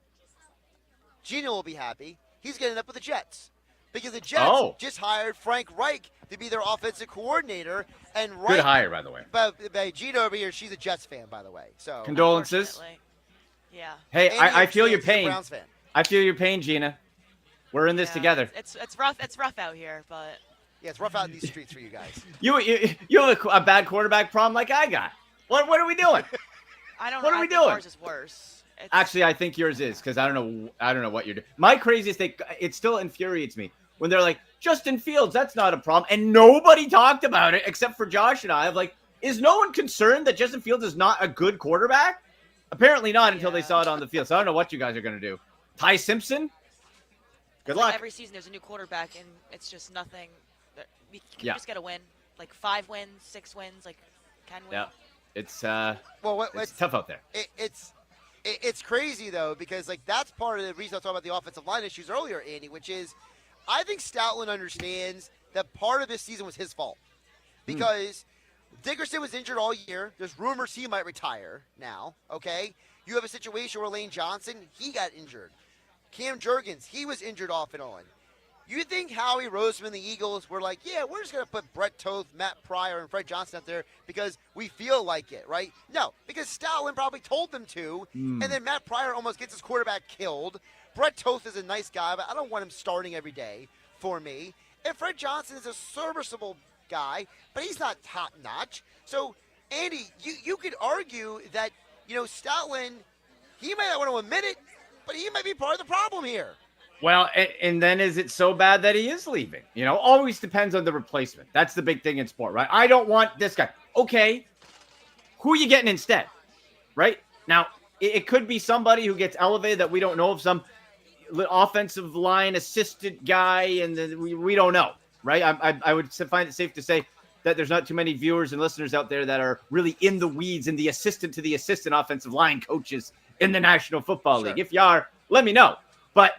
Gino will be happy. He's going to end up with the Jets. because the Jets just hired Frank Reich to be their offensive coordinator. And Reich, good hire, by the way. But Gina over here, she's a Jets fan, by the way. So condolences. Yeah. Hey, I feel your She's a pain. Browns fan. I feel your pain, Gina. We're in this together. It's rough. It's rough out here, but yeah, it's rough out in these streets for you guys. You have a bad quarterback problem like I got. What are we doing? I don't. What know. are we I think doing? Ours is worse. Actually, I think yours is because I don't know what you're doing. My craziest thing, it still infuriates me when they're like, Justin Fields, that's not a problem. And nobody talked about it except for Josh and I. I'm like, is no one concerned that Justin Fields is not a good quarterback? Apparently not until they saw it on the field. So I don't know what you guys are going to do. Ty Simpson? Good luck. Like every season there's a new quarterback, and it's just nothing. We just get a win. Like 5 wins, 6 wins, like 10 wins. Yeah. It's it's tough out there. It's crazy, though, because like that's part of the reason I was talking about the offensive line issues earlier, Andy, which is I think Stoutland understands that part of this season was his fault because Dickerson was injured all year. There's rumors he might retire now, okay? You have a situation where Lane Johnson, he got injured. Cam Jurgens, he was injured off and on. You think Howie Roseman and the Eagles were like, yeah, we're just going to put Brett Toth, Matt Pryor, and Fred Johnson out there because we feel like it, right? No, because Stoutland probably told them to, and then Matt Pryor almost gets his quarterback killed. Brett Toth is a nice guy, but I don't want him starting every day for me. And Fred Johnson is a serviceable guy, but he's not top-notch. So, Andy, you could argue that, Stoutland, he might not want to admit it, but he might be part of the problem here. Well, and then is it so bad that he is leaving? Always depends on the replacement. That's the big thing in sport, right? I don't want this guy. Okay, who are you getting instead, right? Now, it could be somebody who gets elevated that we don't know of, some offensive line assistant guy, and we don't know, right? I would find it safe to say that there's not too many viewers and listeners out there that are really in the weeds and the assistant to the assistant offensive line coaches in the National Football League. If you are, let me know. But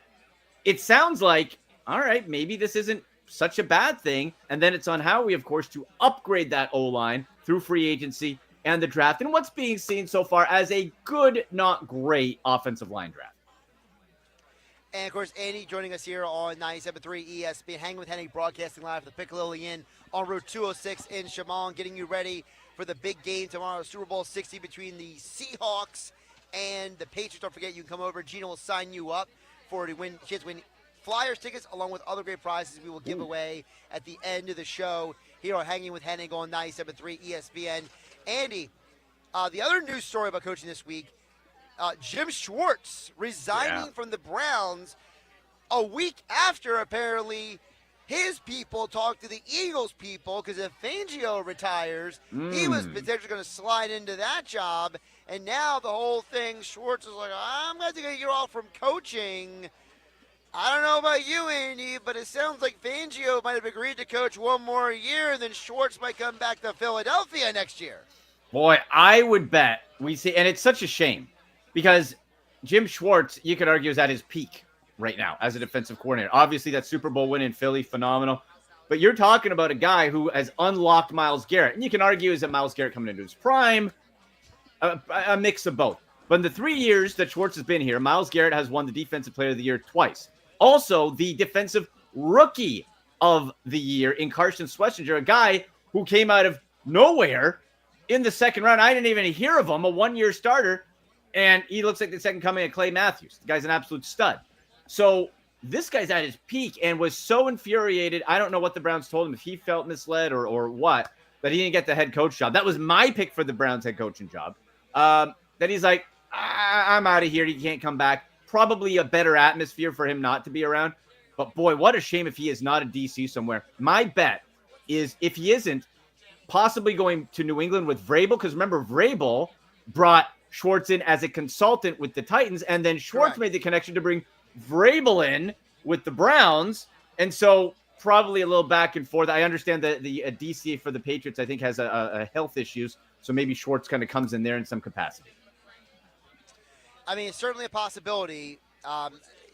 it sounds like, all right, maybe this isn't such a bad thing. And then it's on Howie, of course, to upgrade that O-line through free agency and the draft. And what's being seen so far as a good, not great offensive line draft. And, of course, Andy joining us here on 97.3 ESPN, hanging with Hennig, broadcasting live at the Pic-A-Lilli Inn on Route 206 in Shamong, getting you ready for the big game tomorrow, Super Bowl 60 between the Seahawks and the Patriots. Don't forget, you can come over. Gina will sign you up for to win, chance to win Flyers tickets along with other great prizes we will give away at the end of the show here on Hanging with Hennig on 97.3 ESPN. Andy, the other news story about coaching this week, Jim Schwartz resigning from the Browns a week after apparently his people talked to the Eagles people, because if Fangio retires, he was potentially going to slide into that job. And now the whole thing, Schwartz is like, I'm going to take a year off from coaching. I don't know about you, Andy, but it sounds like Fangio might have agreed to coach one more year, and then Schwartz might come back to Philadelphia next year. Boy, I would bet we see, and it's such a shame, because Jim Schwartz, you could argue, is at his peak right now as a defensive coordinator. Obviously, that Super Bowl win in Philly, phenomenal. But you're talking about a guy who has unlocked Myles Garrett. And you can argue, is that Myles Garrett coming into his prime? A mix of both. But in the 3 years that Schwartz has been here, Myles Garrett has won the Defensive Player of the Year twice. Also, the Defensive Rookie of the Year in Carson Schlesinger, a guy who came out of nowhere in the second round. I didn't even hear of him, a one-year starter, and he looks like the second coming of Clay Matthews. The guy's an absolute stud. So this guy's at his peak and was so infuriated. I don't know what the Browns told him, if he felt misled or what, that he didn't get the head coach job. That was my pick for the Browns head coaching job. That he's like, I'm out of here. He can't come back. Probably a better atmosphere for him not to be around. But boy, what a shame if he is not a DC somewhere. My bet is if he isn't, possibly going to New England with Vrabel, because remember, Vrabel brought Schwartz in as a consultant with the Titans, and then Schwartz made the connection to bring Vrabel in with the Browns. And so probably a little back and forth. I understand that the DC for the Patriots, I think, has a health issues. So maybe Schwartz kind of comes in there in some capacity. I mean, it's certainly a possibility.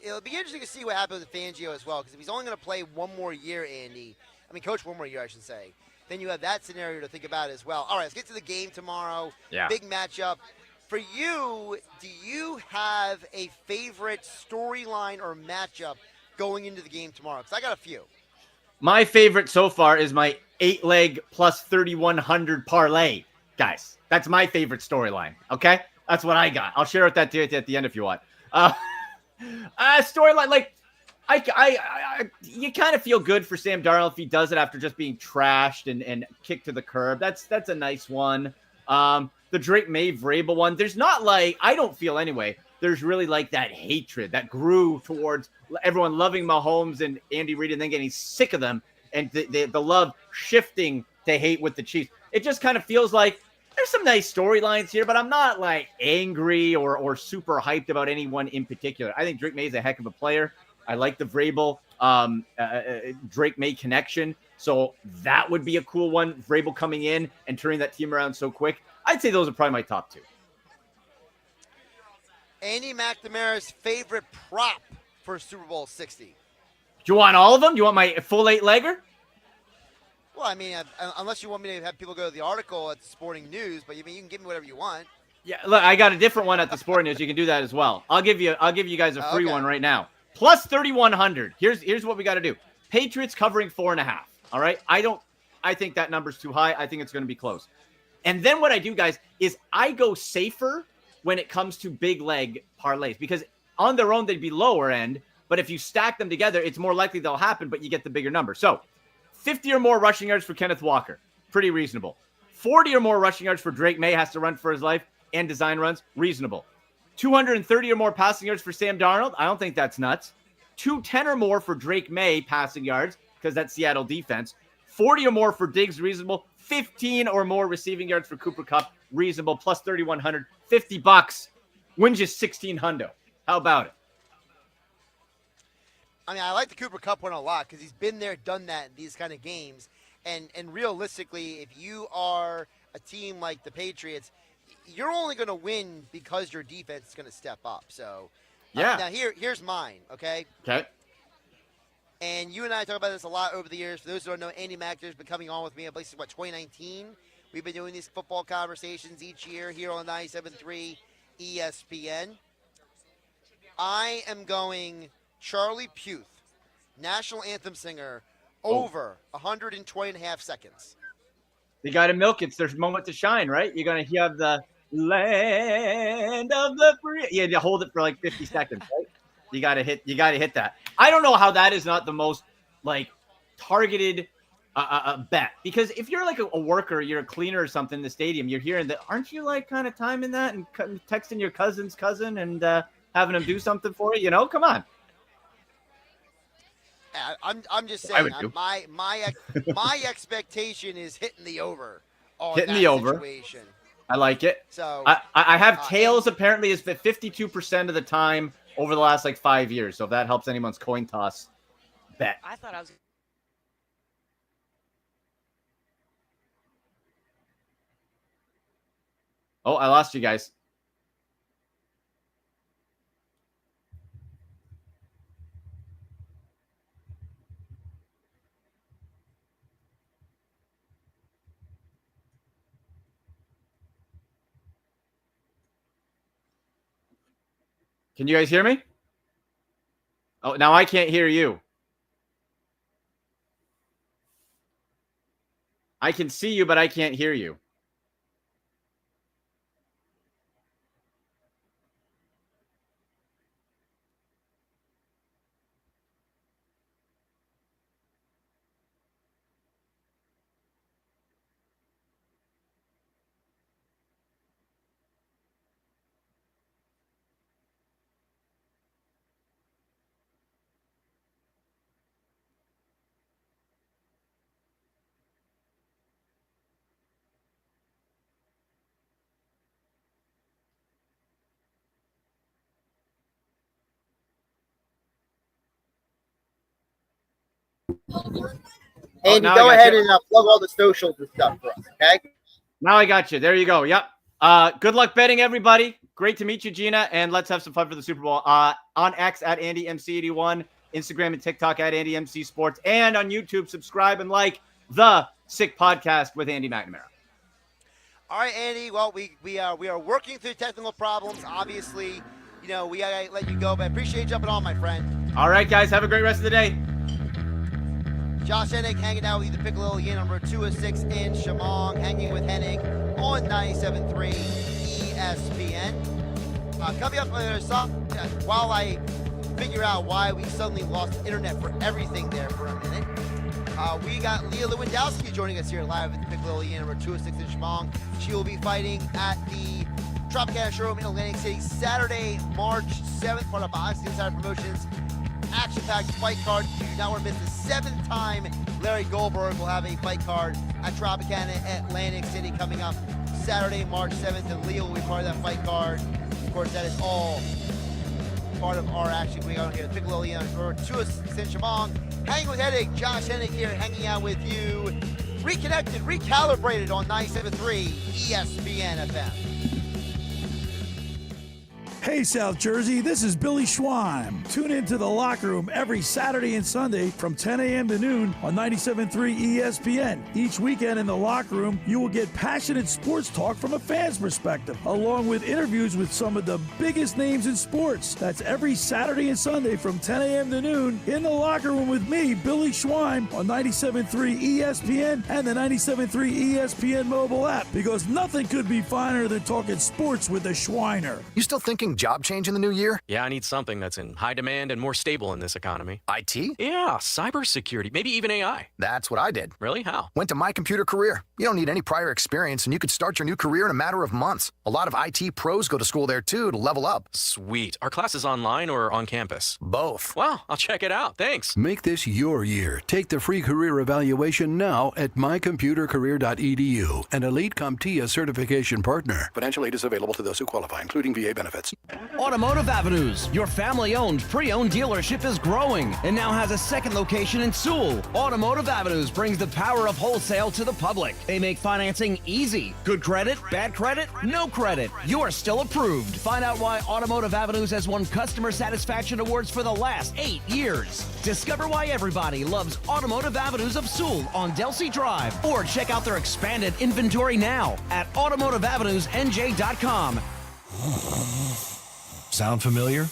It'll be interesting to see what happens with Fangio as well, because if he's only going to play one more year, Andy, coach one more year, I should say, then you have that scenario to think about as well. All right, let's get to the game tomorrow. Yeah. Big matchup. For you, do you have a favorite storyline or matchup going into the game tomorrow? Because I got a few. My favorite so far is my 8-leg plus 3,100 parlay, guys. That's my favorite storyline. Okay, that's what I got. I'll share that to you at the end if you want. Storyline, like you kind of feel good for Sam Darnold if he does it after just being trashed and kicked to the curb. That's a nice one. The Drake May Vrabel one. There's not like, I don't feel anyway, there's really like that hatred that grew towards everyone loving Mahomes and Andy Reid and then getting sick of them and the love shifting to hate with the Chiefs. It just kind of feels like there's some nice storylines here, but I'm not like angry or super hyped about anyone in particular. I think Drake May is a heck of a player. I like the Vrabel Drake May connection. So that would be a cool one. Vrabel coming in and turning that team around so quick. I'd say those are probably my top two. Andy McNamara's favorite prop for Super Bowl 60. Do you want all of them? Do you want my full 8-legger? Well, I mean, unless you want me to have people go to the article at the Sporting News, but you can give me whatever you want. Yeah, look, I got a different one at the Sporting News. You can do that as well. I'll give you guys a free one right now. Plus 3,100. Here's what we got to do. Patriots covering 4.5. All right. I think that number's too high. I think it's going to be close. And then what I do, guys, is I go safer when it comes to big leg parlays because on their own they'd be lower end, but if you stack them together, it's more likely they'll happen, but you get the bigger number. So 50 or more rushing yards for Kenneth Walker, pretty reasonable. 40 or more rushing yards for Drake May, has to run for his life and design runs, reasonable. 230 or more passing yards for Sam Darnold, I don't think that's nuts. 210 or more for Drake May passing yards because that's Seattle defense. 40 or more for Diggs, reasonable. 15 or more receiving yards for Cooper Kupp, reasonable. Plus 3,100, $50. Wins you 16 hundo. How about it? I mean, I like the Cooper Kupp one a lot because he's been there, done that in these kind of games. And realistically, if you are a team like the Patriots, you're only going to win because your defense is going to step up. So, yeah. Now here's mine, okay? Okay. And you and I talk about this a lot over the years. For those who don't know, Andy McNamara has been coming on with me, I believe, since 2019. We've been doing these football conversations each year here on 97.3 ESPN. I am going Charlie Puth, national anthem singer, over 120.5 seconds. You got to milk it. It's their moment to shine, right? You're going to have the land of the free. Yeah, you hold it for like 50 seconds, right? You got to hit that. I don't know how that is not the most like targeted bet, because if you're like a worker, you're a cleaner or something in the stadium, you're hearing that, aren't you like kind of timing that and texting your cousin's cousin and having him do something for you? You know, come on. I'm just saying, my expectation is hitting the over. Hitting the over. Situation. I like it. So I have tails apparently is 52% of the time over the last like 5 years. So if that helps anyone's coin toss bet. I thought I was. Oh, I lost you guys. Can you guys hear me? Oh, now I can't hear you. I can see you, but I can't hear you. Andy, go ahead and plug all the socials and stuff for us, okay? Now I got you. There you go. Yep. Good luck betting, everybody. Great to meet you, Gina, and let's have some fun for the Super Bowl. On X at AndyMC81, Instagram and TikTok at AndyMC Sports, and on YouTube, subscribe and like the Sick Podcast with Andy McNamara. All right, Andy. Well, we are working through technical problems. Obviously, we gotta let you go, but I appreciate you jumping on, my friend. All right, guys, have a great rest of the day. Josh Hennig hanging out with you, the Pic-A-Lilli Inn, number 206 in Shamong, hanging with Hennig on 97.3 ESPN. Coming up on the other side, while I figure out why we suddenly lost internet for everything there for a minute, we got Lewandowski joining us here live at the Pic-A-Lilli Inn, number 206 in Shamong. She will be fighting at the Tropicana Showroom in Atlantic City Saturday, March 7th, part of Boxing Insider Promotions. Action-packed fight card. You do not want to miss the 7th time Larry Goldberg will have a fight card at Tropicana Atlantic City coming up Saturday, March 7th, and Leo will be part of that fight card. Of course, that is all part of our action going on here at Pic-A-Lilli Inn, number 206 in Shamong. Hanging with Hennig, Josh Hennig here, hanging out with you. Reconnected, recalibrated on 97.3 ESPN FM. Hey, South Jersey, this is Billy Schweim. Tune into The Locker Room every Saturday and Sunday from 10 a.m. to noon on 97.3 ESPN. Each weekend in The Locker Room, you will get passionate sports talk from a fan's perspective, along with interviews with some of the biggest names in sports. That's every Saturday and Sunday from 10 a.m. to noon in The Locker Room with me, Billy Schweim, on 97.3 ESPN and the 97.3 ESPN mobile app, because nothing could be finer than talking sports with the Schweiner. You still thinking job change in the new year? Yeah, I need something that's in high demand and more stable in this economy. IT? Yeah, cybersecurity, maybe even AI. That's what I did. Really? How? Went to My Computer Career. You don't need any prior experience, and you could start your new career in a matter of months. A lot of IT pros go to school there, too, to level up. Sweet. Are classes online or on campus? Both. Well, I'll check it out. Thanks. Make this your year. Take the free career evaluation now at mycomputercareer.edu, an Elite CompTIA certification partner. Financial aid is available to those who qualify, including VA benefits. Automotive Avenues, your family-owned, pre-owned dealership is growing and now has a second location in Sewell. Automotive Avenues brings the power of wholesale to the public. They make financing easy. Good credit, bad credit, no credit. You're still approved. Find out why Automotive Avenues has won customer satisfaction awards for the last 8 years. Discover why everybody loves Automotive Avenues of Sewell on Delsey Drive, or check out their expanded inventory now at automotiveavenusnj.com. Sound familiar?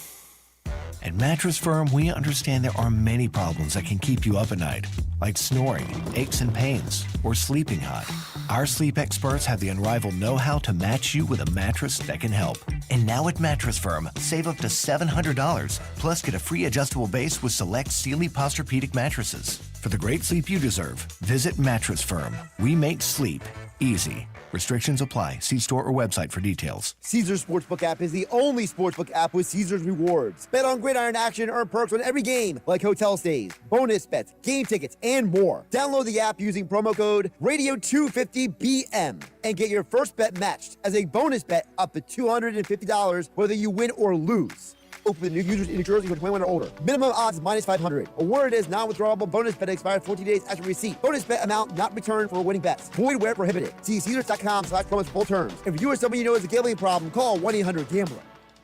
At Mattress Firm, we understand there are many problems that can keep you up at night, like snoring, aches and pains, or sleeping hot. Our sleep experts have the unrivaled know-how to match you with a mattress that can help. And now at Mattress Firm, save up to $700, plus get a free adjustable base with select Sealy Posturepedic mattresses. For the great sleep you deserve, visit Mattress Firm. We make sleep easy. Restrictions apply. See store or website for details. Caesars Sportsbook app is the only sportsbook app with Caesars rewards. Bet on gridiron action, earn perks on every game, like hotel stays, bonus bets, game tickets, and more. Download the app using promo code Radio250BM and get your first bet matched as a bonus bet up to $250 whether you win or lose. Open with new users in New Jersey for 21 or older. Minimum odds is -500. Award is non-withdrawable bonus bet expired 14 days after receipt. Bonus bet amount not returned for winning bets. Void where prohibited. See Caesars.com/promos for full terms. If you or someone you know has a gambling problem, call 1-800-GAMBLER.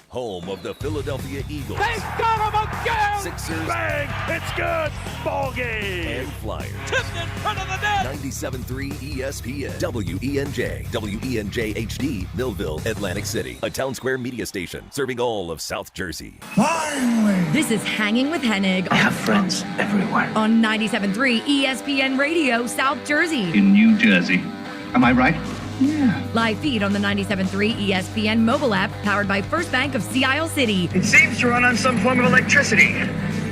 Home of the Philadelphia Eagles. They got him again! Sixers. Bang! It's good! Ball game! And Flyers. Tipped in front of the net! 97.3 ESPN. WENJ. WENJ HD. Millville, Atlantic City. A Town Square media station serving all of South Jersey. Finally! This is Hanging with Hennig. I have friends everywhere. On 97.3 ESPN Radio, South Jersey. In New Jersey. Am I right? Yeah. Live feed on the 97.3 ESPN mobile app, powered by First Bank of Sea Isle City. It seems to run on some form of electricity.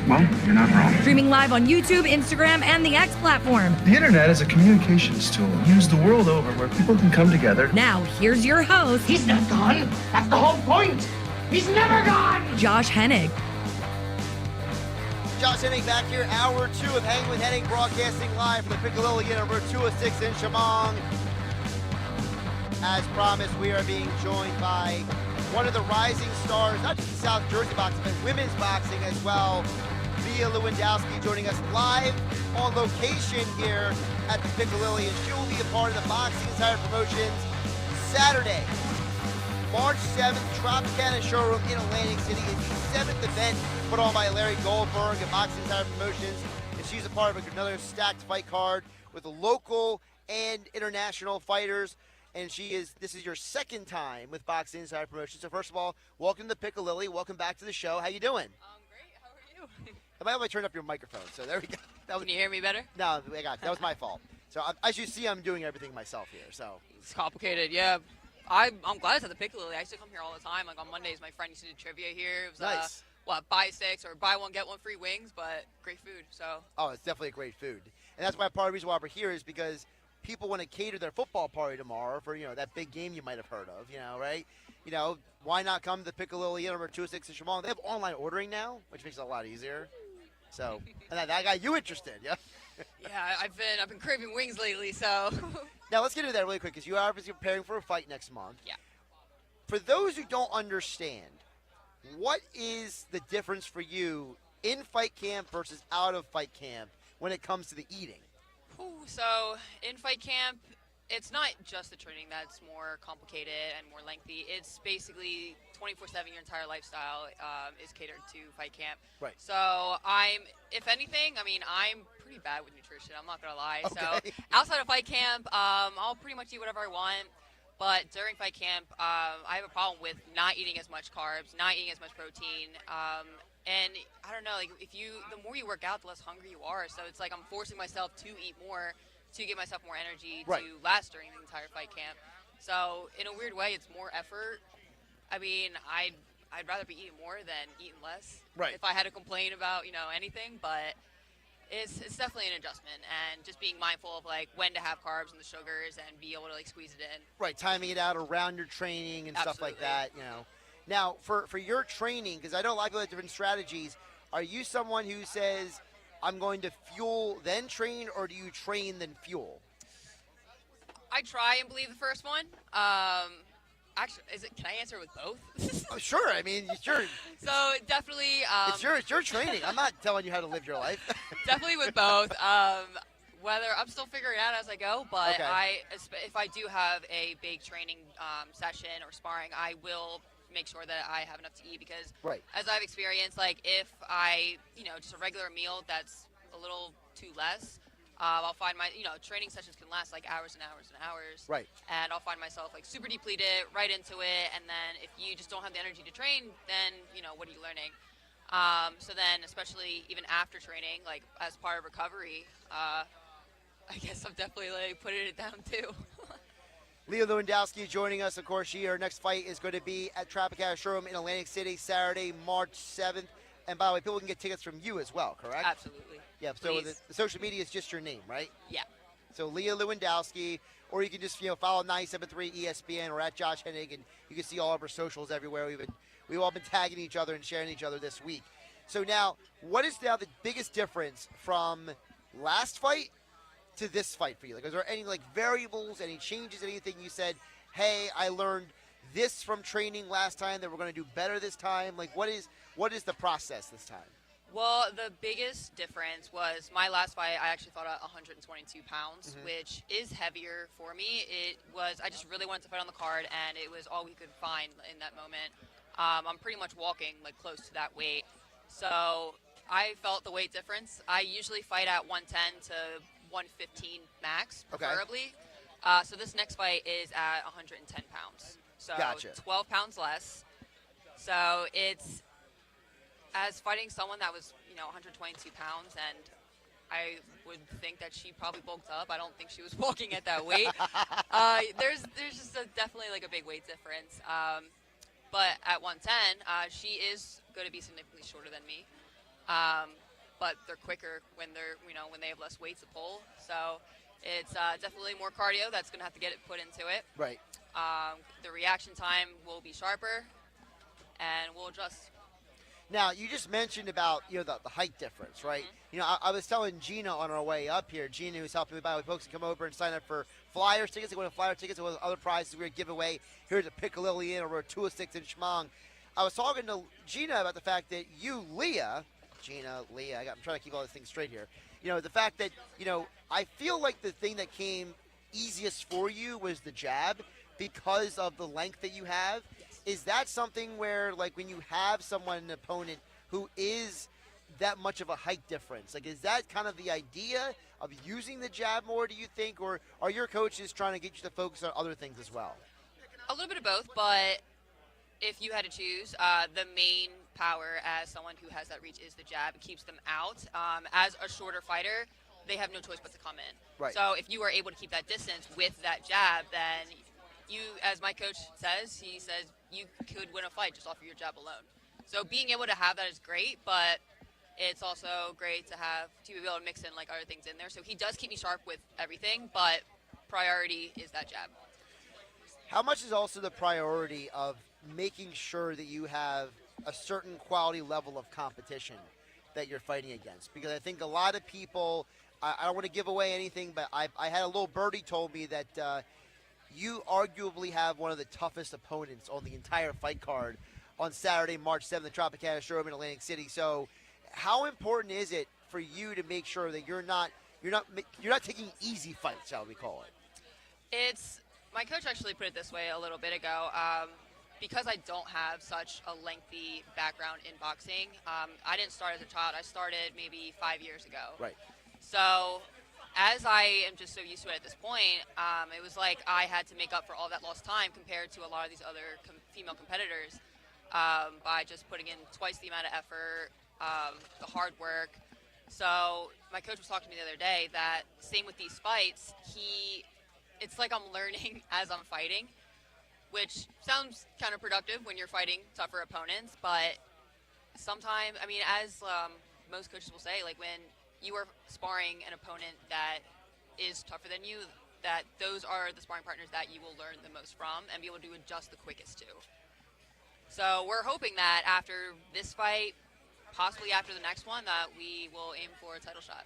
Well, you're not wrong. Streaming live on YouTube, Instagram, and the X platform. The internet is a communications tool used the world over where people can come together. Now, here's your host. He's not gone. That's the whole point. He's never gone. Josh Hennig. Josh Hennig back here, hour 2 of Hanging with Hennig, broadcasting live from the Pic-A-Lilli Inn, number 206 in Shamong. As promised, we are being joined by one of the rising stars, not just in South Jersey boxing, but women's boxing as well. Leah Lewandowski joining us live on location here at the Pic-A-Lilli, and she will be a part of the Boxing Insider Promotions Saturday, March 7th, Tropicana Showroom in Atlantic City. It's the 7th event put on by Larry Goldberg at Boxing Insider Promotions, and she's a part of another stacked fight card with local and international fighters. And this is your second time with Boxing Insider Promotions. So first of all, welcome to Pic-A-Lilli. Welcome back to the show. How you doing? Great. How are you? I might have turned up your microphone, so there we go. Can you hear me better? No, that was my fault. So as you see, I'm doing everything myself here. So It's complicated, yeah. I'm glad it's at the Pic-A-Lilli. I used to come here all the time. Like on Mondays, my friend used to do trivia here. It was nice. Buy 6 or buy 1 get 1 free wings, but great food. So. Oh, it's definitely a great food, and that's why part of the reason why we're here is because people want to cater their football party tomorrow for that big game you might have heard of. Right? Why not come to the Pic-A-Lilli Inn over 206 in Shamong? They have online ordering now, which makes it a lot easier. So, and that got you interested, yeah? Yeah, I've been craving wings lately, so. Now let's get into that really quick because you are obviously preparing for a fight next month. Yeah. For those who don't understand, what is the difference for you in fight camp versus out of fight camp when it comes to the eating? So in fight camp, it's not just the training that's more complicated and more lengthy. It's basically 24/7. Your entire lifestyle is catered to fight camp. Right. So if anything, I'm pretty bad with nutrition. I'm not gonna lie. Okay. So outside of fight camp, I'll pretty much eat whatever I want. But during fight camp, I have a problem with not eating as much carbs, not eating as much protein. And I don't know, the more you work out, the less hungry you are. So it's like I'm forcing myself to eat more to give myself more energy to last during the entire fight camp. So in a weird way, it's more effort. I'd rather be eating more than eating less. Right. If I had to complain about, anything, but it's definitely an adjustment and just being mindful of when to have carbs and the sugars and be able to squeeze it in. Right, timing it out around your training and stuff like that, Now, for your training, because I know a lot of people have different strategies, are you someone who says, I'm going to fuel then train, or do you train then fuel? I try and believe the first one. Actually, can I answer with both? Oh, sure. Sure. So definitely. It's your training. I'm not telling you how to live your life. Definitely with both. Whether I'm still figuring it out as I go, but okay. If I do have a big training session or sparring, I will make sure that I have enough to eat because, as I've experienced, if I, just a regular meal that's a little too less, I'll find training sessions can last hours and hours and hours. Right. And I'll find myself super depleted, right into it. And then if you just don't have the energy to train, then, what are you learning? So then, especially even after training, as part of recovery, I guess I'm definitely putting it down too. Leah Lewandowski joining us. Of course, her next fight is going to be at Tropicana Showroom in Atlantic City, Saturday, March 7th. And by the way, people can get tickets from you as well, correct? Absolutely. Yeah, so the social media is just your name, right? Yeah. So Leah Lewandowski, or you can just follow 97.3 ESPN or at Josh Hennig, and you can see all of our socials everywhere. We've all been tagging each other and sharing each other this week. So now, what is now the biggest difference from last fight to this fight for you? Is there any variables, any changes, anything you said, hey, I learned this from training last time that we're going to do better this time? What is the process this time? Well, the biggest difference was my last fight. I actually fought at 122 pounds, which is heavier for me. I just really wanted to fight on the card, and it was all we could find in that moment. I'm pretty much walking close to that weight. So I felt the weight difference. I usually fight at 110 to 115 max, preferably. So this next fight is at 110 pounds. So gotcha. 12 pounds less. So it's as fighting someone that was, 122 pounds, and I would think that she probably bulked up. I don't think she was walking at that weight. There's just definitely a big weight difference. But at 110, she is going to be significantly shorter than me. But they're quicker when when they have less weight to pull. So it's definitely more cardio that's going to have to get it put into it. Right. The reaction time will be sharper, and we'll adjust. Now, you just mentioned about, the height difference, right? I was telling Gina on our way up here, Gina, who's helping me by, folks can come over and sign up for Flyers tickets. They go to Flyer tickets and other prizes we're going to give away here at the Pic-A-Lilli Inn over at 206 in Shamong. I was talking to Gina about the fact that you, Leah, I'm trying to keep all these things straight here. The fact that, I feel like the thing that came easiest for you was the jab because of the length that you have. Is that something where, when you have an opponent who is that much of a height difference, is that kind of the idea of using the jab more, do you think? Or are your coaches trying to get you to focus on other things as well? A little bit of both, but if you had to choose, the main power as someone who has that reach is the jab. It keeps them out. As a shorter fighter, they have no choice but to come in. Right. So if you are able to keep that distance with that jab, then you, as my coach says, he says you could win a fight just off of your jab alone. So being able to have that is great, but it's also great to be able to mix in like other things in there. So he does keep me sharp with everything, but priority is that jab. How much is also the priority of making sure that you have a certain quality level of competition that you're fighting against? Because I think a lot of people, I don't want to give away anything, but I had a little birdie told me that you arguably have one of the toughest opponents on the entire fight card on Saturday, March 7th, the Tropicana Showroom in Atlantic City. So how important is it for you to make sure that you're not taking easy fights, shall we call it? My coach actually put it this way a little bit ago. Because I don't have such a lengthy background in boxing, I didn't start as a child. I started maybe 5 years ago. Right. So as I am just so used to it at this point, it was like I had to make up for all that lost time compared to a lot of these other female competitors by just putting in twice the amount of effort, the hard work. So my coach was talking to me the other day that same with these fights, it's like I'm learning as I'm fighting, which sounds counterproductive when you're fighting tougher opponents, but sometimes, I mean, as most coaches will say, like when you are sparring an opponent that is tougher than you, that those are the sparring partners that you will learn the most from and be able to adjust the quickest to. So we're hoping that after this fight, possibly after the next one, that we will aim for a title shot.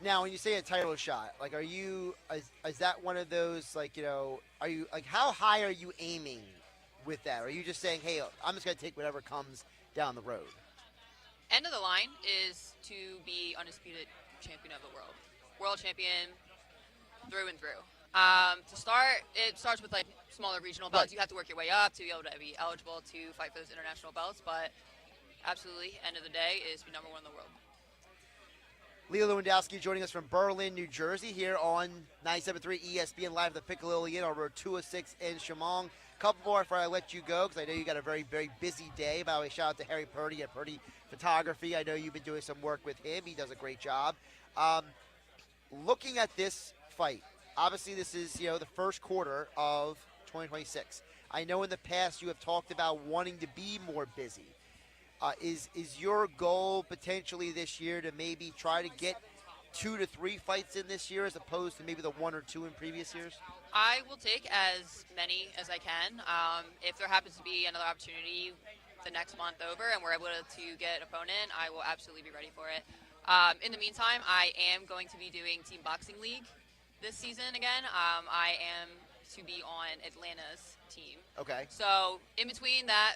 Now, when you say a title shot, like, is that one of those, like, are you, like, how high are you aiming with that? Or are you just saying, hey, I'm just going to take whatever comes down the road? End of the line is to be undisputed champion of the world. World champion through and through. To start, it starts with, like, smaller regional belts. Right. You have to work your way up to be able to be eligible to fight for those international belts. But absolutely, end of the day is to be number one in the world. Leah Lewandowski joining us from Berlin, New Jersey, here on 97.3 ESPN Live at the Pic-A-Lilli Inn on Road 206 in Shamong. A couple more before I let you go, because I know you got a very, very busy day. By the way, shout out to Harry Purdy at Purdy Photography. I know you've been doing some work with him. He does a great job. Looking at this fight, obviously this is, the first quarter of 2026. I know in the past you have talked about wanting to be more busy. Is your goal potentially this year to maybe try to get 2 to 3 fights in this year as opposed to maybe the 1 or 2 in previous years? I will take as many as I can. If there happens to be another opportunity the next month over and we're able to get an opponent, I will absolutely be ready for it. In the meantime, I am going to be doing Team Boxing League this season again. I am to be on Atlanta's team. Okay. So in between that,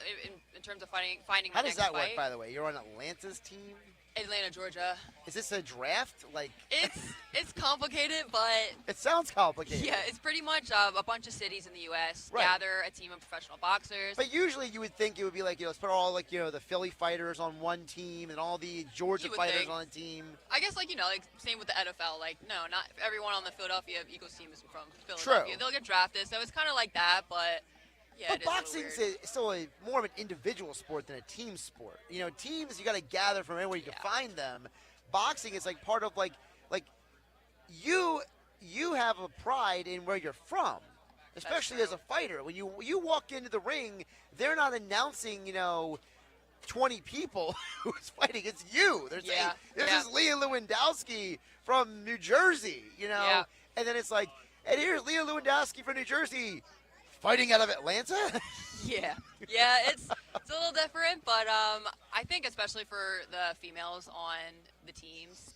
in terms of finding my next fight. How does that work, by the way?'re on Atlanta's team? Atlanta, Georgia. Is this a draft? Like, it's complicated, but it sounds complicated. Yeah, it's pretty much a bunch of cities in the U.S. Right. gather a team of professional boxers. But usually you would think it would be like, let's put all, like, the Philly fighters on one team and all the Georgia fighters on a team. I guess, like, same with the NFL. Like, no, not everyone on the Philadelphia Eagles team is from Philadelphia. True. They'll get drafted, so it's kind of like that, but yeah. But boxing's still more of an individual sport than a team sport. Teams, you got to gather from anywhere you can find them. Boxing is like part of like you have a pride in where you're from, especially as a fighter. When you walk into the ring, they're not announcing 20 people who's fighting. It's you. There's this Leah Lewandowski from New Jersey, and then it's like, and here's Leah Lewandowski from New Jersey fighting out of Atlanta. Yeah, it's a little different, but I think especially for the females on the teams,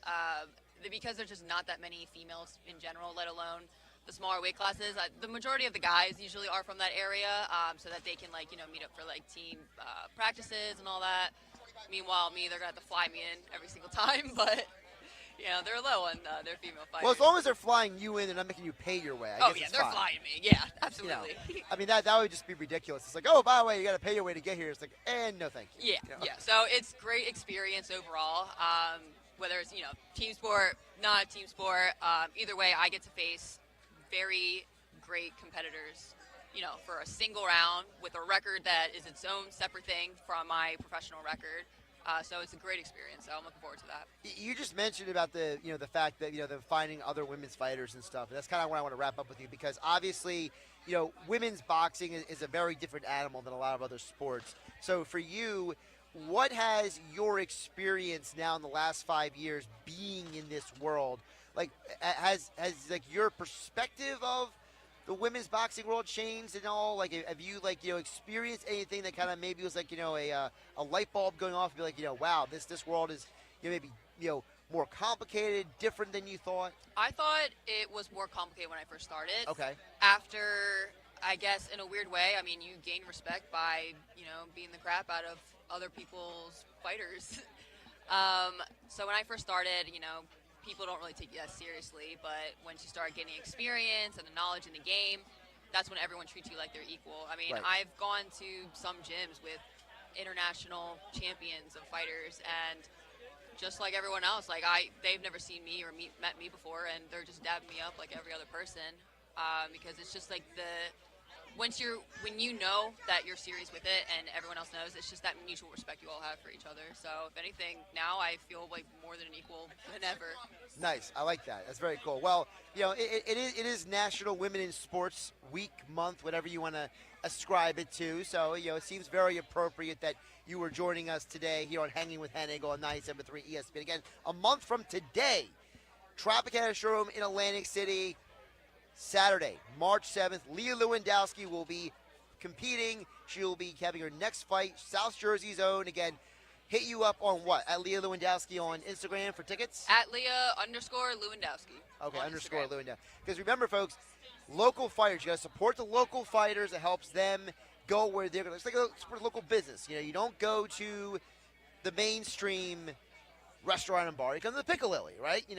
because there's just not that many females in general, let alone the smaller weight classes. The majority of the guys usually are from that area, so that they can meet up for team practices and all that. Meanwhile, they're gonna have to fly me in every single time, but. They're low on their female fighters. Well, as long as they're flying you in, they're not making you pay your way. I guess they're fine. flying me. Yeah, absolutely. That would just be ridiculous. It's like, oh, by the way, you got to pay your way to get here. It's like, no, thank you. Yeah. So it's great experience overall. Whether it's team sport, not team sport. Either way, I get to face very great competitors. for a single round with a record that is its own separate thing from my professional record. So it's a great experience. So I'm looking forward to that. You just mentioned about the fact that the finding other women's fighters and stuff. That's kind of what I want to wrap up with you, because obviously women's boxing is a very different animal than a lot of other sports. So for you, what has your experience now in the last 5 years being in this world, like has like your perspective of the women's boxing world changed and all? Like, have you experienced anything that kind of maybe was like a light bulb going off and be like, wow, this world is maybe more complicated, different than you thought? I thought it was more complicated when I first started. Okay. After, I guess, in a weird way, I mean, you gain respect by beating the crap out of other people's fighters. So when I first started, people don't really take you that seriously, but once you start getting experience and the knowledge in the game, that's when everyone treats you like they're equal. I mean, Right. I've gone to some gyms with international champions of fighters, and just like everyone else, they've never seen me or met me before, and they're just dabbing me up like every other person, because it's just like when you know that you're serious with it and everyone else knows, it's just that mutual respect you all have for each other. So if anything, now I feel like more than an equal than ever. Nice. I like that. That's very cool. Well, it is National Women in Sports Week, month, whatever you want to ascribe it to. So, it seems very appropriate that you were joining us today here on Hanging with Hennig on 97.3 ESPN. Again, a month from today, Tropicana Showroom in Atlantic City. Saturday, March 7th, Leah Lewandowski will be competing. She will be having her next fight, South Jersey's own. Again, hit you up on what? At Leah Lewandowski on Instagram for tickets? At Leah_Lewandowski. Okay, on _Lewandowski. Instagram. Because remember, folks, local fighters, you got to support the local fighters. It helps them go where they're going. It's like a support local business. You don't go to the mainstream restaurant and bar. You come to the Pic-A-Lilli, right? You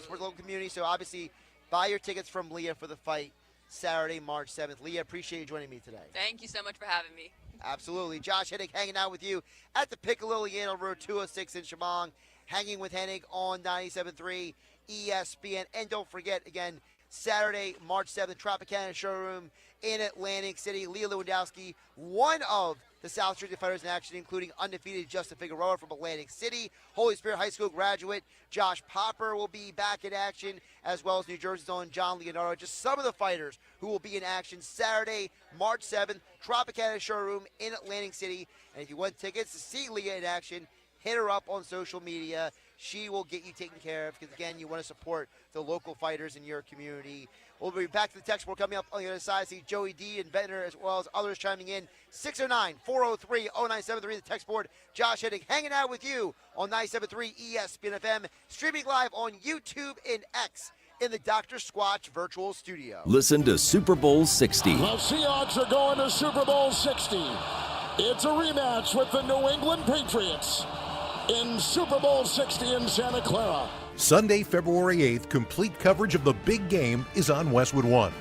support the local community. So obviously, buy your tickets from Leah for the fight Saturday, March 7th. Leah, appreciate you joining me today. Thank you so much for having me. Absolutely. Josh Hennig hanging out with you at the Pic-A-Lilli Inn on Road 206 in Shamong. Hanging with Hennig on 97.3 ESPN. And don't forget, again, Saturday, March 7th, Tropicana Showroom in Atlantic City. Leah Lewandowski, one of the South Jersey fighters in action, including undefeated Justin Figueroa from Atlantic City. Holy Spirit High School graduate Josh Popper will be back in action, as well as New Jersey's own John Leonardo. Just some of the fighters who will be in action Saturday, March 7th, Tropicana Showroom in Atlantic City. And if you want tickets to see Leah in action, hit her up on social media. She will get you taken care of, because, again, you want to support the local fighters in your community. We'll be back to the text board coming up on the other side. See Joey D and Ventnor, as well as others chiming in. 609-403-0973, the text board. Josh Hennig hanging out with you on 97.3 ESPN FM, streaming live on YouTube and X in the Dr. Squatch virtual studio. Listen to Super Bowl 60. The Seahawks are going to Super Bowl 60. It's a rematch with the New England Patriots in Super Bowl 60 in Santa Clara. Sunday, February 8th, complete coverage of the big game is on Westwood One.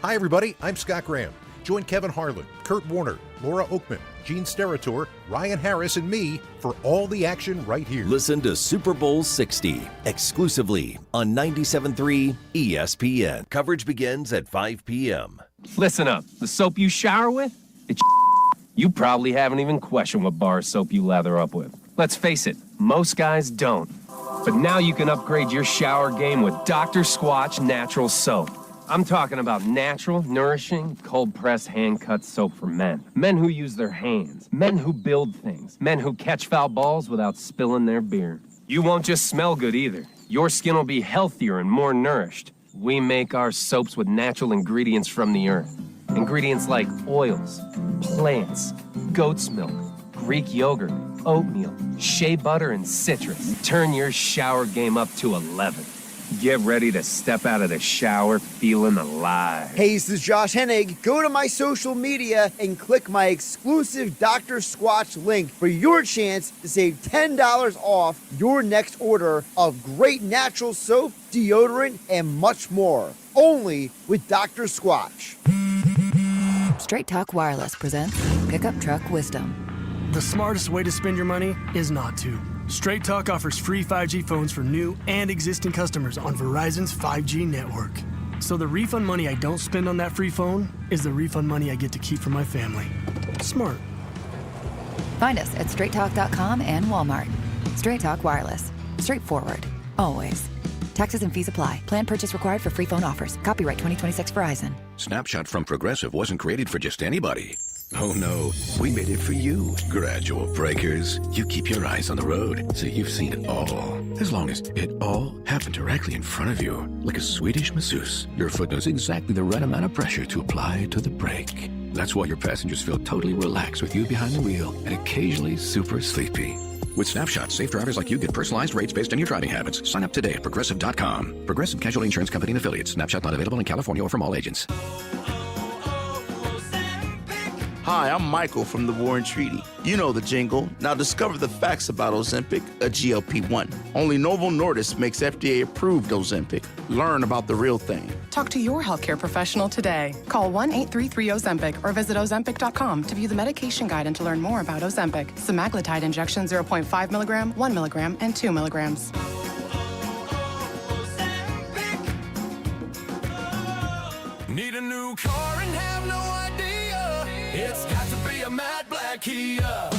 Hi, everybody. I'm Scott Graham. Join Kevin Harlan, Kurt Warner, Laura Oakman, Gene Steratore, Ryan Harris, and me for all the action right here. Listen to Super Bowl 60 exclusively on 97.3 ESPN. Coverage begins at 5 p.m. Listen up. The soap you shower with? It's you probably haven't even questioned what bar of soap you lather up with. Let's face it, most guys don't. But now you can upgrade your shower game with Dr. Squatch Natural Soap. I'm talking about natural, nourishing, cold-pressed, hand-cut soap for men. Men who use their hands. Men who build things. Men who catch foul balls without spilling their beer. You won't just smell good either. Your skin will be healthier and more nourished. We make our soaps with natural ingredients from the earth. Ingredients like oils, plants, goat's milk, Greek yogurt, oatmeal, shea butter, and citrus. Turn your shower game up to 11. Get ready to step out of the shower feeling alive. Hey, this is Josh Hennig. Go to my social media and click my exclusive Dr. Squatch link for your chance to save $10 off your next order of great natural soap, deodorant, and much more. Only with Dr. Squatch. Straight Talk Wireless presents Pickup Truck Wisdom. The smartest way to spend your money is not to. Straight Talk offers free 5G phones for new and existing customers on Verizon's 5G network. So the refund money I don't spend on that free phone is the refund money I get to keep for my family. Smart. Find us at straighttalk.com and Walmart. Straight Talk Wireless. Straightforward. Always. Taxes and fees apply. Plan purchase required for free phone offers. Copyright 2026 Verizon. Snapshot from Progressive wasn't created for just anybody. Oh no, we made it for you. Gradual breakers. You keep your eyes on the road, so you've seen it all. As long as it all happened directly in front of you, like a Swedish masseuse, your foot knows exactly the right amount of pressure to apply to the brake. That's why your passengers feel totally relaxed with you behind the wheel and occasionally super sleepy. With Snapshot, safe drivers like you get personalized rates based on your driving habits. Sign up today at Progressive.com. Progressive Casualty Insurance Company and Affiliates. Snapshot not available in California or from all agents. Hi, I'm Michael from the War and Treaty. You know the jingle. Now discover the facts about Ozempic, a GLP-1. Only Novo Nordisk makes FDA-approved Ozempic. Learn about the real thing. Talk to your healthcare professional today. Call 1-833-OZEMPIC or visit Ozempic.com to view the medication guide and to learn more about Ozempic. Semaglutide injection 0.5 milligram, 1 milligram, and 2 milligrams. Need a new car and have no idea. It's got to be a matte black Kia.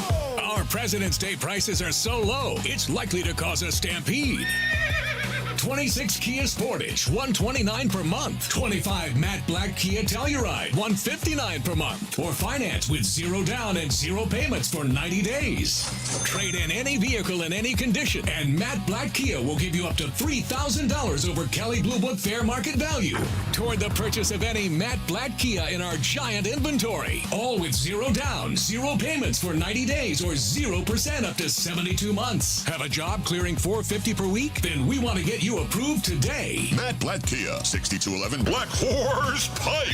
Our President's Day prices are so low, it's likely to cause a stampede. 26 Kia Sportage, $129 per month. 25 matte black Kia Telluride, $159 per month. Or finance with 0 down and 0 payments for 90 days. Trade in any vehicle in any condition, and matte black Kia will give you up to $3,000 over Kelley Blue Book fair market value toward the purchase of any matte black Kia in our giant inventory. All with 0 down, 0 payments for 90 days, or 0% up to 72 months. Have a job clearing $450 per week? Then we want to get you approved today. Matt Black Kia, 6211 Black Horse Pike,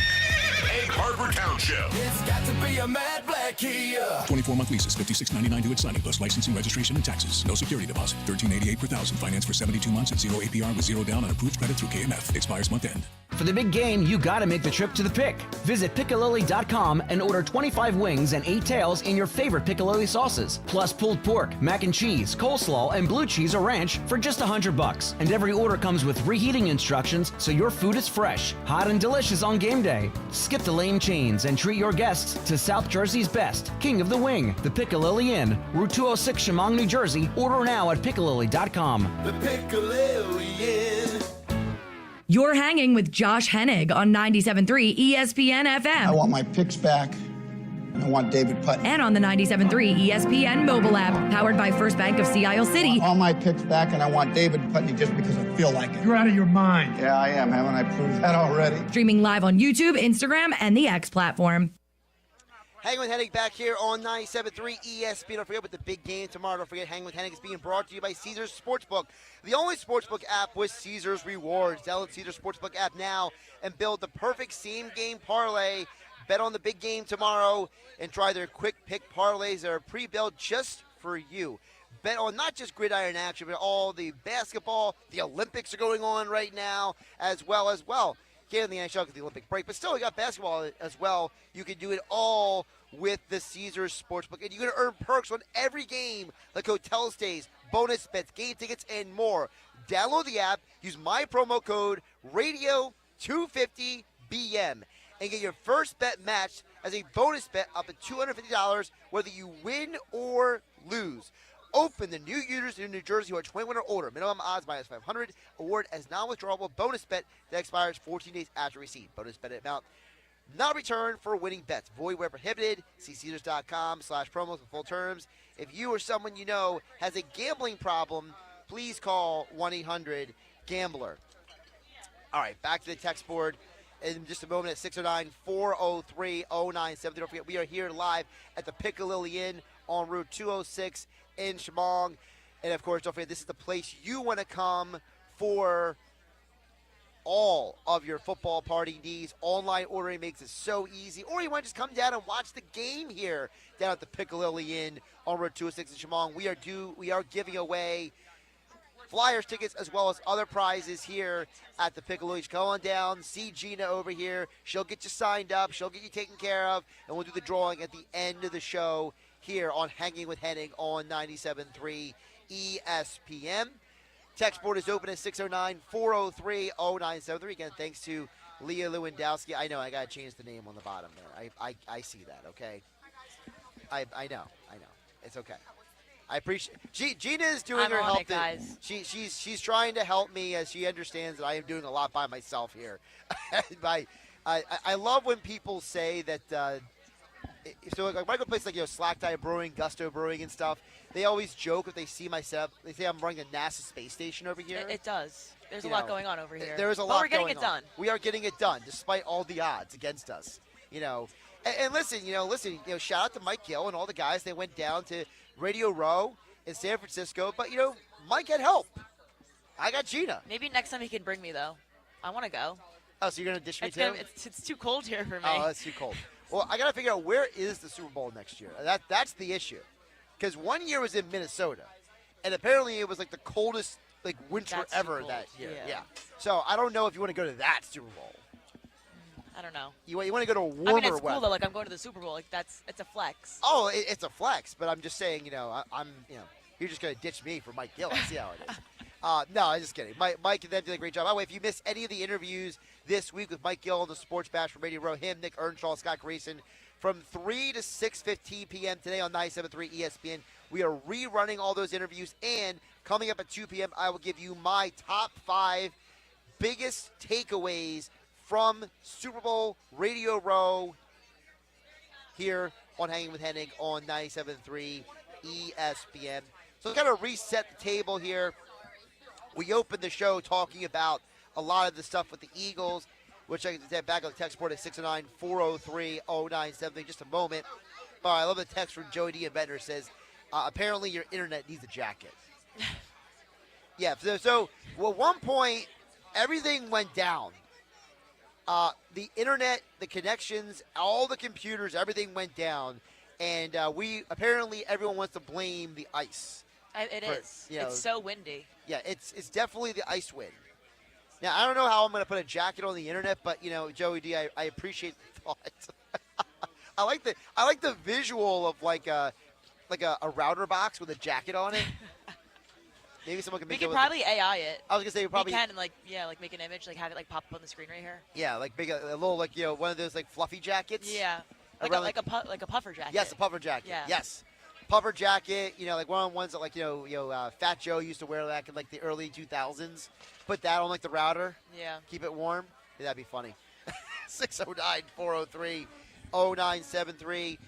Egg Harbor Township. It's got to be a matte black Kia. 24-month leases, $56.99 due at signing, plus licensing, registration, and taxes. No security deposit. $13.88 per thousand. Finance for 72 months at 0 APR with 0 down on approved credit through KMF. Expires month end. For the big game, you gotta make the trip to the Pic. Visit Pic-A-Lilli.com and order 25 wings and 8 tails in your favorite Pic-A-Lilli sauces, plus pulled pork, mac and cheese, coleslaw, and blue cheese or ranch for just $100. And every order comes with reheating instructions, so your food is fresh, hot, and delicious on game day. Skip the lane chains and treat your guests to South Jersey's best, King of the Wing, the Pic-A-Lilli Inn, Route 206, Shamong, New Jersey. Order now at Pic-A-Lilli.com. The Pic-A-Lilli Inn. You're hanging with Josh Hennig on 97.3 ESPN FM. I want my picks back, and I want David Putnam. And on the 97.3 ESPN mobile app, powered by First Bank of Sea Isle City. I want all my picks back, and I want David Putnam just because I feel like it. You're out of your mind. Yeah, I am. Haven't I proved that already? Streaming live on YouTube, Instagram, and the X platform. Hang with Hennig back here on 97.3 ESPN. Don't forget with the big game tomorrow. Don't forget Hang with Hennig is being brought to you by Caesars Sportsbook, the only sportsbook app with Caesars rewards. Download Caesars Sportsbook app now and build the perfect same-game parlay. Bet on the big game tomorrow and try their quick pick parlays that are pre-built just for you. Bet on not just gridiron action, but all the basketball. The Olympics are going on right now as well. Get in the NHL because the Olympic break, but still you got basketball as well. You can do it all with the Caesars Sportsbook, and you're going to earn perks on every game like hotel stays, bonus bets, game tickets, and more. Download the app, use my promo code RADIO250BM, and get your first bet matched as a bonus bet up to $250 whether you win or lose. Open the new users in New Jersey who are 21 or older. Minimum odds minus 500. Award as non-withdrawable bonus bet that expires 14 days after receipt. Bonus bet amount not returned for winning bets. Void where prohibited. See Caesars.com/promos for full terms. If you or someone you know has a gambling problem, please call 1-800-GAMBLER. All right, back to the text board in just a moment at 609-403-0970. Don't forget, we are here live at the Pic-A-Lilli Inn on Route 206 in Shamong. And, of course, don't forget, this is the place you want to come for all of your football party needs. Online ordering makes it so easy. Or you want to just come down and watch the game here down at the Pic-A-Lilli Inn on Route 206 in Shamong. We are giving away Flyers tickets as well as other prizes here at the Pic-A-Lilli. Go on down, see Gina over here. She'll get you signed up. She'll get you taken care of. And we'll do the drawing at the end of the show here on Hanging with Hennig on 97.3 ESPN. Text board is open at 609-403-0973. Again, thanks to Leah Lewandowski. I know I got to change the name on the bottom there. I see that, okay? I know. It's okay. I appreciate Gina is doing her help. Guys. She's trying to help me as she understands that I am doing a lot by myself here. I love when people say that. So like when I go to places like Slack Tie Brewing, Gusto Brewing, and stuff, they always joke if they see my setup. They say I'm running a NASA space station over here. It does. There's a lot going on over here. There is a lot. But we're getting it done. We are getting it done, despite all the odds against us. And listen, shout out to Mike Gill and all the guys. They went down to Radio Row in San Francisco, but Mike had help. I got Gina. Maybe next time he can bring me though. I want to go. Oh, so you're gonna dish me too? It's too cold here for me. Oh, it's too cold. Well, I gotta figure out where is the Super Bowl next year. That's the issue, because one year was in Minnesota, and apparently it was like the coldest winter ever that year. Yeah. So I don't know if you want to go to that Super Bowl. I don't know. You want to go to warmer I mean, it's cool weather. though. Like I'm going to the Super Bowl. Like it's a flex. Oh, it's a flex, but I'm just saying, I'm you're just gonna ditch me for Mike Gill. I see how it is. No, I'm just kidding. Mike and them did a great job. By the way, if you missed any of the interviews this week with Mike Gill on the Sports Bash from Radio Row, him, Nick Earnshaw, Scott Grayson, from 3 to 6:15 p.m. today on 97.3 ESPN. We are rerunning all those interviews, and coming up at 2 p.m., I will give you my top 5 biggest takeaways from Super Bowl Radio Row here on Hanging with Hennig on 97.3 ESPN. So kind of reset the table here. We opened the show talking about a lot of the stuff with the Eagles, which I can get back on the text board at 609-403-0973 in just a moment. But I love the text from Joey D. Inventor says, apparently your internet needs a jacket. Yeah, so at one point, everything went down. The internet, the connections, all the computers, everything went down. And everyone wants to blame the ice. It is. It's so windy. Yeah, it's definitely the ice wind. Now, I don't know how I'm going to put a jacket on the internet, but, Joey D, I appreciate the thought. I like the visual of like a router box with a jacket on it. Maybe someone can make it. We could probably AI it. I was gonna say we can make an image, have it pop up on the screen right here. Yeah, like make a little one of those fluffy jackets. Yeah, like a puffer jacket. Yes, a puffer jacket. Yeah. Yes, puffer jacket. Like one of the ones that Fat Joe used to wear back in the early 2000s. Put that on the router. Yeah. Keep it warm. Yeah, that'd be funny. 609-403-0973.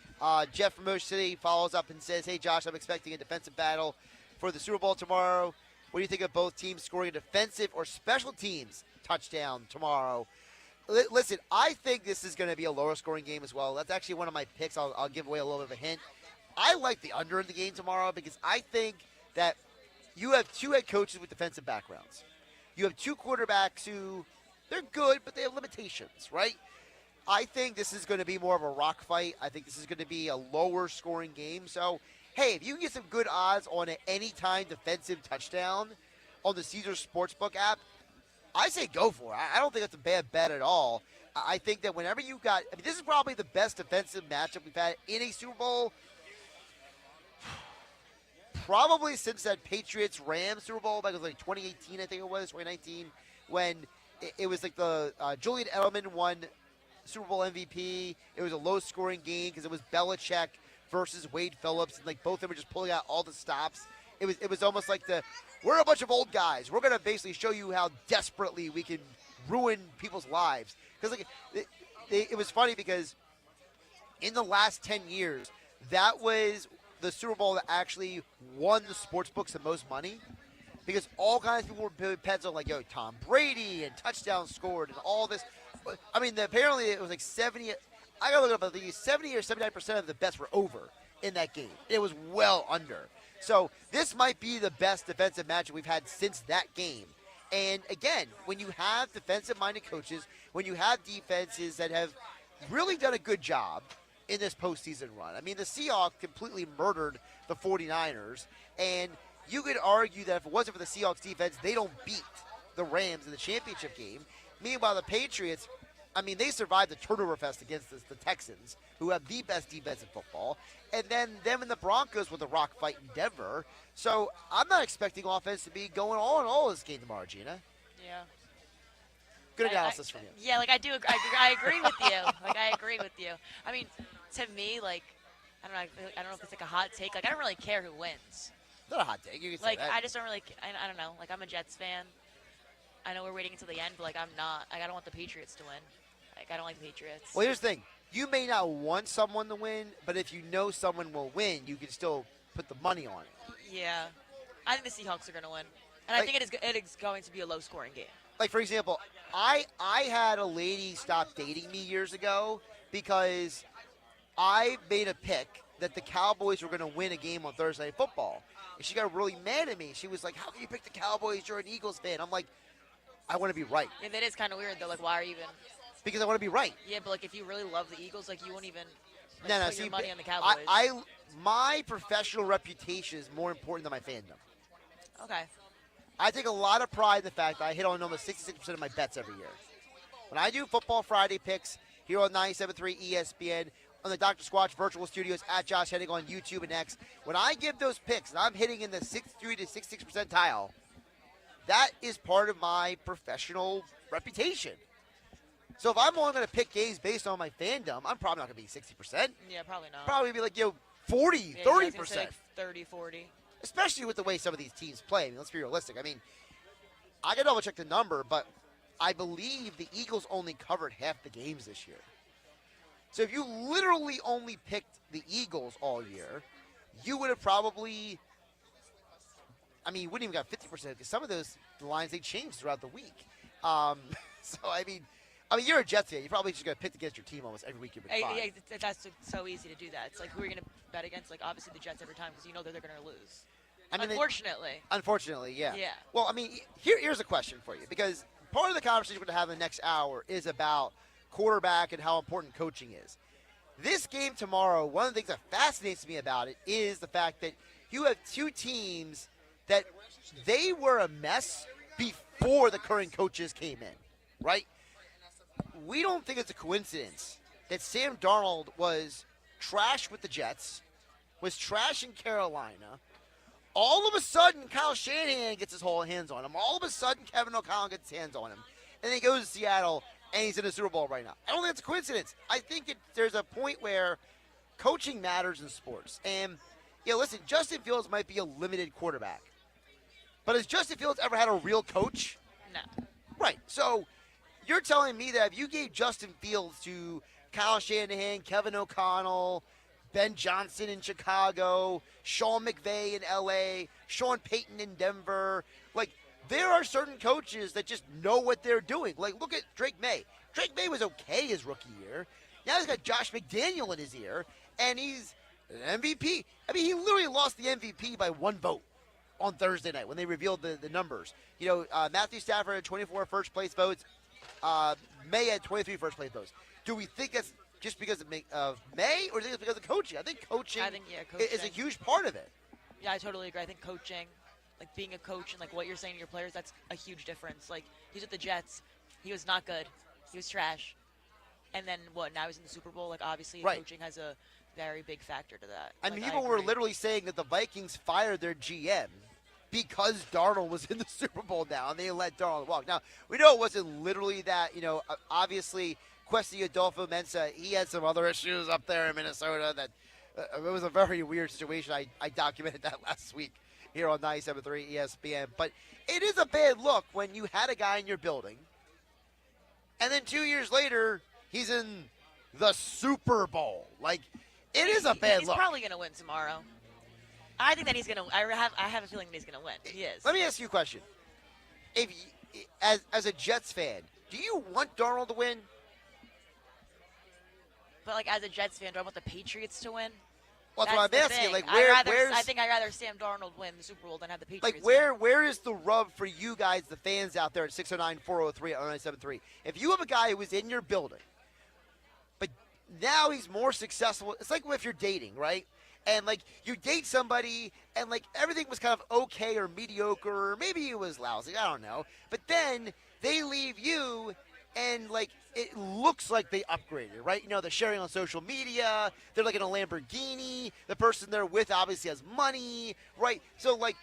Jeff from Ocean City follows up and says, "Hey Josh, I'm expecting a defensive battle for the Super Bowl tomorrow. What do you think of both teams scoring a defensive or special teams touchdown tomorrow?" Listen, I think this is going to be a lower scoring game as well. That's actually one of my picks. I'll give away a little bit of a hint. I like the under in the game tomorrow because I think that you have two head coaches with defensive backgrounds. You have two quarterbacks who, they're good, but they have limitations, right? I think this is going to be more of a rock fight. I think this is going to be a lower scoring game. So, hey, if you can get some good odds on an anytime defensive touchdown on the Caesars Sportsbook app, I say go for it. I don't think that's a bad bet at all. I think that whenever you got, this is probably the best defensive matchup we've had in a Super Bowl, probably since that Patriots-Rams Super Bowl back in 2018, I think it was, 2019, when it was the Julian Edelman won Super Bowl MVP. It was a low-scoring game because it was Belichick versus Wade Phillips, and both of them were just pulling out all the stops. It was almost like we're a bunch of old guys. We're going to basically show you how desperately we can ruin people's lives. Because it was funny because in the last 10 years, that was the Super Bowl that actually won the sports books the most money. Because all kinds of people were penciling Tom Brady and touchdowns scored and all this. I mean, apparently it was 70. I got to look it up. I think 70 or 79% of the bets were over in that game. It was well under. So this might be the best defensive matchup we've had since that game. And again, when you have defensive-minded coaches, when you have defenses that have really done a good job in this postseason run. I mean, the Seahawks completely murdered the 49ers, and you could argue that if it wasn't for the Seahawks defense, they don't beat the Rams in the championship game. Meanwhile, the Patriots, I mean, they survived the turnover fest against the Texans, who have the best defense in football, and then them and the Broncos with a rock fight in Denver. So I'm not expecting offense to be going all this game tomorrow, Gina. Yeah. Good analysis from you. Yeah, like I do. I agree with you. Like I agree with you. I mean, to me, like I don't know if it's like a hot take. Like I don't really care who wins. It's not a hot take. You can say Like that. I just don't really. I don't know. Like I'm a Jets fan. I know we're waiting until the end, but like I'm not. Like I don't want the Patriots to win. Like I don't like the Patriots. Well, here's the thing. You may not want someone to win, but if you know someone will win, you can still put the money on it. Yeah, I think the Seahawks are going to win, and I think it is going to be a low-scoring game. Like, for example, I had a lady stop dating me years ago because I made a pick that the Cowboys were going to win a game on Thursday Night Football. And she got really mad at me. She was like, how can you pick the Cowboys? You're an Eagles fan. I'm like, I want to be right. Yeah, that is kind of weird, though. Like, why are you even... Because I want to be right. Yeah, but, like, if you really love the Eagles, like, you won't even put your money on the Cowboys. My professional reputation is more important than my fandom. Okay. I take a lot of pride in the fact that I hit on almost 66% of my bets every year. When I do Football Friday picks here on 97.3 ESPN, on the Dr. Squatch virtual studios at Josh Hennig on YouTube and X, when I give those picks and I'm hitting in the 63 to 66 percentile, that is part of my professional reputation. So if I'm only going to pick games based on my fandom, I'm probably not going to be 60%. Yeah, probably not. Probably be like, 40, yeah, 30%. Like 30, 40. Especially with the way some of these teams play. I mean, let's be realistic. I mean, I got to double check the number, but I believe the Eagles only covered half the games this year. So if you literally only picked the Eagles all year, you would have probably, I mean, you wouldn't even got 50% because some of those lines, they changed throughout the week. So, I mean, you're a Jets fan. You probably just got picked against your team almost every week you've been fine. Yeah, that's so easy to do that. It's like, who are you going to bet against? Like, obviously the Jets every time because you know that they're going to lose. I mean, Unfortunately, yeah. Yeah. Well, I mean, here's a question for you because part of the conversation we're going to have in the next hour is about quarterback and how important coaching is. This game tomorrow, one of the things that fascinates me about it is the fact that you have two teams that they were a mess before the current coaches came in, right? We don't think it's a coincidence that Sam Darnold was trash with the Jets, was trash in Carolina. All of a sudden, Kyle Shanahan gets his whole hands on him. All of a sudden, Kevin O'Connell gets his hands on him. And then he goes to Seattle, and he's in the Super Bowl right now. I don't think it's a coincidence. I think there's a point where coaching matters in sports. And, listen, Justin Fields might be a limited quarterback. But has Justin Fields ever had a real coach? No. Right. So you're telling me that if you gave Justin Fields to Kyle Shanahan, Kevin O'Connell, Ben Johnson in Chicago, Sean McVay in L.A., Sean Payton in Denver, like, there are certain coaches that just know what they're doing. Like, look at Drake May. Drake May was okay his rookie year. Now he's got Josh McDaniel in his ear, and he's an MVP. I mean, he literally lost the MVP by one vote on Thursday night when they revealed the numbers. Matthew Stafford had 24 first-place votes. May had 23 first-place votes. Do we think that's just because of May, or do you think it's because of coaching? I think coaching is a huge part of it. Yeah, I totally agree. I think coaching, like being a coach and like what you're saying to your players, that's a huge difference. Like he's with the Jets, he was not good, he was trash, and then now he's in the Super Bowl. Like obviously, coaching has a very big factor to that. I mean, people were literally saying that the Vikings fired their GM because Darnold was in the Super Bowl now, and they let Darnold walk. Now we know it wasn't literally that. Obviously, Kwesi Adolfo-Mensah, he had some other issues up there in Minnesota that it was a very weird situation. I documented that last week here on 97.3 ESPN. But it is a bad look when you had a guy in your building, and then 2 years later, he's in the Super Bowl. Like, it is a bad look. He's probably going to win tomorrow. I think that he's going to – I have a feeling that he's going to win. He is. Let me ask you a question. As a Jets fan, do you want Darnold to win? But, like, as a Jets fan, do I want the Patriots to win? Well, that's what I'm asking. Like, I think I'd rather Sam Darnold win the Super Bowl than have the Patriots win. Where is the rub for you guys, the fans out there at 609-403 at 0973? If you have a guy who is in your building, but now he's more successful. It's like if you're dating, right? And, like, you date somebody, and, like, everything was kind of okay or mediocre, or maybe it was lousy. I don't know. But then they leave you, and like it looks like they upgraded, right? They're sharing on social media. They're like in a Lamborghini. The person they're with obviously has money, right? So like,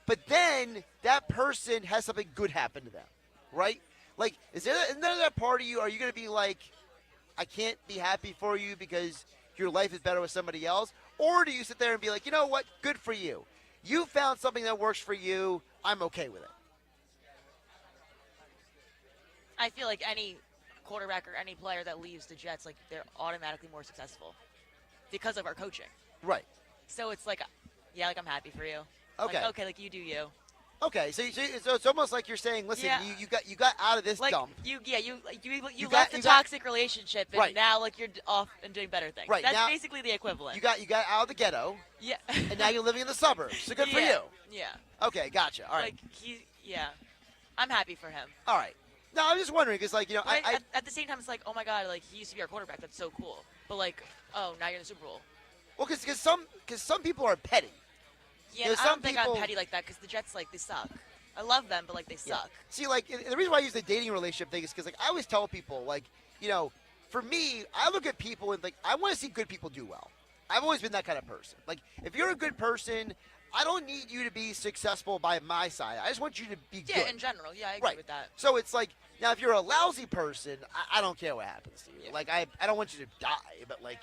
but then that person has something good happen to them, right? Like, is none of that part of you? Are you going to be like, I can't be happy for you because your life is better with somebody else? Or do you sit there and be like, you know what? Good for you. You found something that works for you. I'm okay with it. I feel like any quarterback or any player that leaves the Jets, like they're automatically more successful because of our coaching. Right. So it's like, yeah, like I'm happy for you. Okay. Like, okay, like you do you. Okay, so it's almost like you're saying, listen, Yeah. you got out of this Like dump. you You left got- the toxic relationship and Right. now like you're off and doing better things. Right, That's now- basically the equivalent. You got out of the ghetto. Yeah. And now you're living in the suburbs. So good for Yeah. you. Yeah. Okay, gotcha. All right. Like yeah. I'm happy for him. All right. No, I'm just wondering because, like, But at the same time, it's like, oh my god, like he used to be our quarterback. That's so cool. But like, oh, now you're in the Super Bowl. well, because some people are petty. Yeah, There's I don't some think people- I'm petty like that because the Jets, like, they suck. I love them, but like they suck. See, like, the reason why I use the dating relationship thing is because, like, I always tell people, like, for me, I look at people and, like, I want to see good people do well. I've always been that kind of person. Like, if you're a good person, I don't need you to be successful by my side. I just want you to be good. Yeah, in general. Yeah, I agree Right. with that. So it's like, now if you're a lousy person, I don't care what happens to you. Like, I don't want you to die, but, like,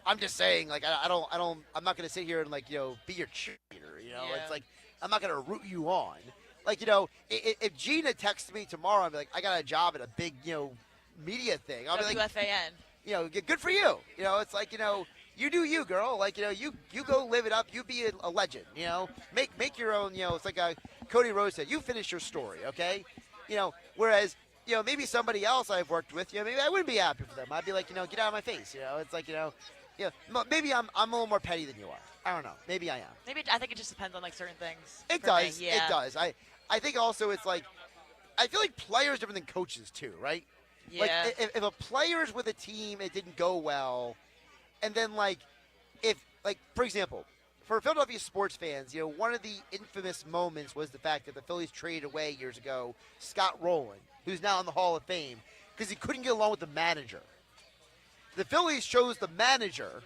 I'm just saying, like, I'm not going to sit here and, like, be your cheerleader, Yeah. It's like, I'm not going to root you on. Like, if Gina texts me tomorrow and be like, I got a job at a big, media thing, I'll be like, WFAN. good for you. It's like, you do you, girl. Like, you go live it up. You be a legend, Make your own, it's like Cody Rose said, you finish your story, okay? Whereas, maybe somebody else I've worked with, maybe I wouldn't be happy for them. I'd be like, get out of my face, It's like, maybe I'm a little more petty than you are. I don't know. Maybe I am. Maybe I think it just depends on like certain things. It for does. me, yeah. It does. I think also it's like, I feel like players different than coaches too, right? Like Yeah. if a player's with a team, it didn't go well, and then like for example, for Philadelphia sports fans, one of the infamous moments was the fact that the Phillies traded away years ago Scott Rowland, who's now in the Hall of Fame, because he couldn't get along with the manager. The Phillies chose the manager,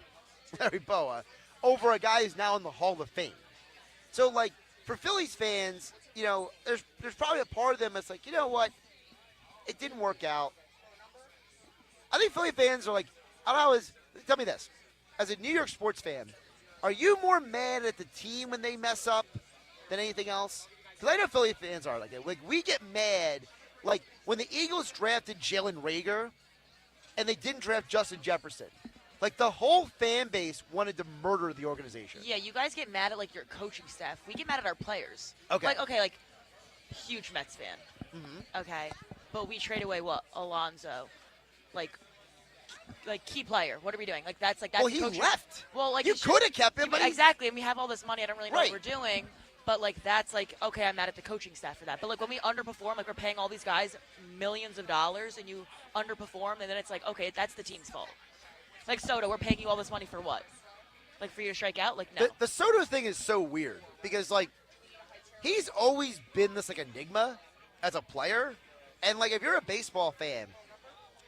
Larry Boa, over a guy who's now in the Hall of Fame. So, like, for Phillies fans, there's probably a part of them that's like, you know what? It didn't work out. I think Philly fans are like, tell me this. As a New York sports fan, are you more mad at the team when they mess up than anything else? Because I know Philly fans are like that. Like, we get mad, like, when the Eagles drafted Jalen Reagor and they didn't draft Justin Jefferson. Like, the whole fan base wanted to murder the organization. Yeah, you guys get mad at like your coaching staff. We get mad at our players. Okay. Like huge Mets fan. Mm-hmm. Okay, but we trade away what? Alonzo, like key player. What are we doing? Like that's Well, the he coaching- left. Well, like You could have kept him, you- but he- exactly. And we have all this money. I don't really know Right. what we're doing. But like that's like okay, I'm mad at the coaching staff for that. But like when we underperform, like we're paying all these guys millions of dollars, and you underperform, and then it's like okay, that's the team's fault. Like Soto, we're paying you all this money for what? Like for you to strike out? Like no. The Soto thing is so weird because, like, he's always been this, like, enigma as a player. And, like, if you're a baseball fan,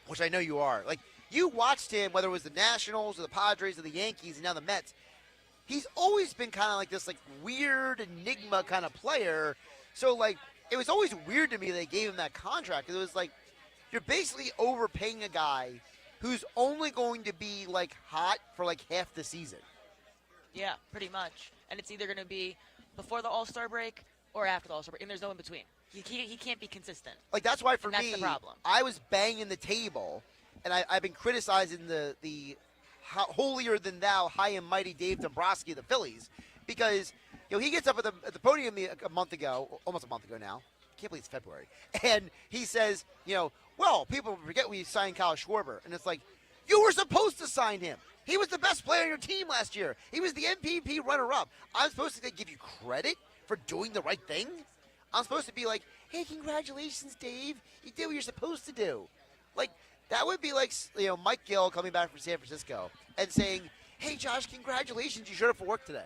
which I know you are, like, you watched him, whether it was the Nationals or the Padres or the Yankees and now the Mets, he's always been kind of like this, like, weird enigma kind of player. So, like, it was always weird to me they gave him that contract because it was like, you're basically overpaying a guy who's only going to be, like, hot for, like, half the season. Yeah, pretty much. And it's either going to be before the All-Star break or after the All-Star break, and there's no in between. He can't be consistent. Like, that's why for And that's me, the problem. I was banging the table, and I've been criticizing the holier-than-thou, high and mighty Dave Dombrowski of the Phillies because, he gets up at the podium almost a month ago now. Can't believe it's February. And he says, well, people forget we signed Kyle Schwarber. And it's like, you were supposed to sign him. He was the best player on your team last year. He was the MVP runner-up. I'm supposed to give you credit for doing the right thing? I'm supposed to be like, hey, congratulations, Dave. You did what you're supposed to do. Like, that would be like, Mike Gill coming back from San Francisco and saying, hey, Josh, congratulations. You showed up for work today.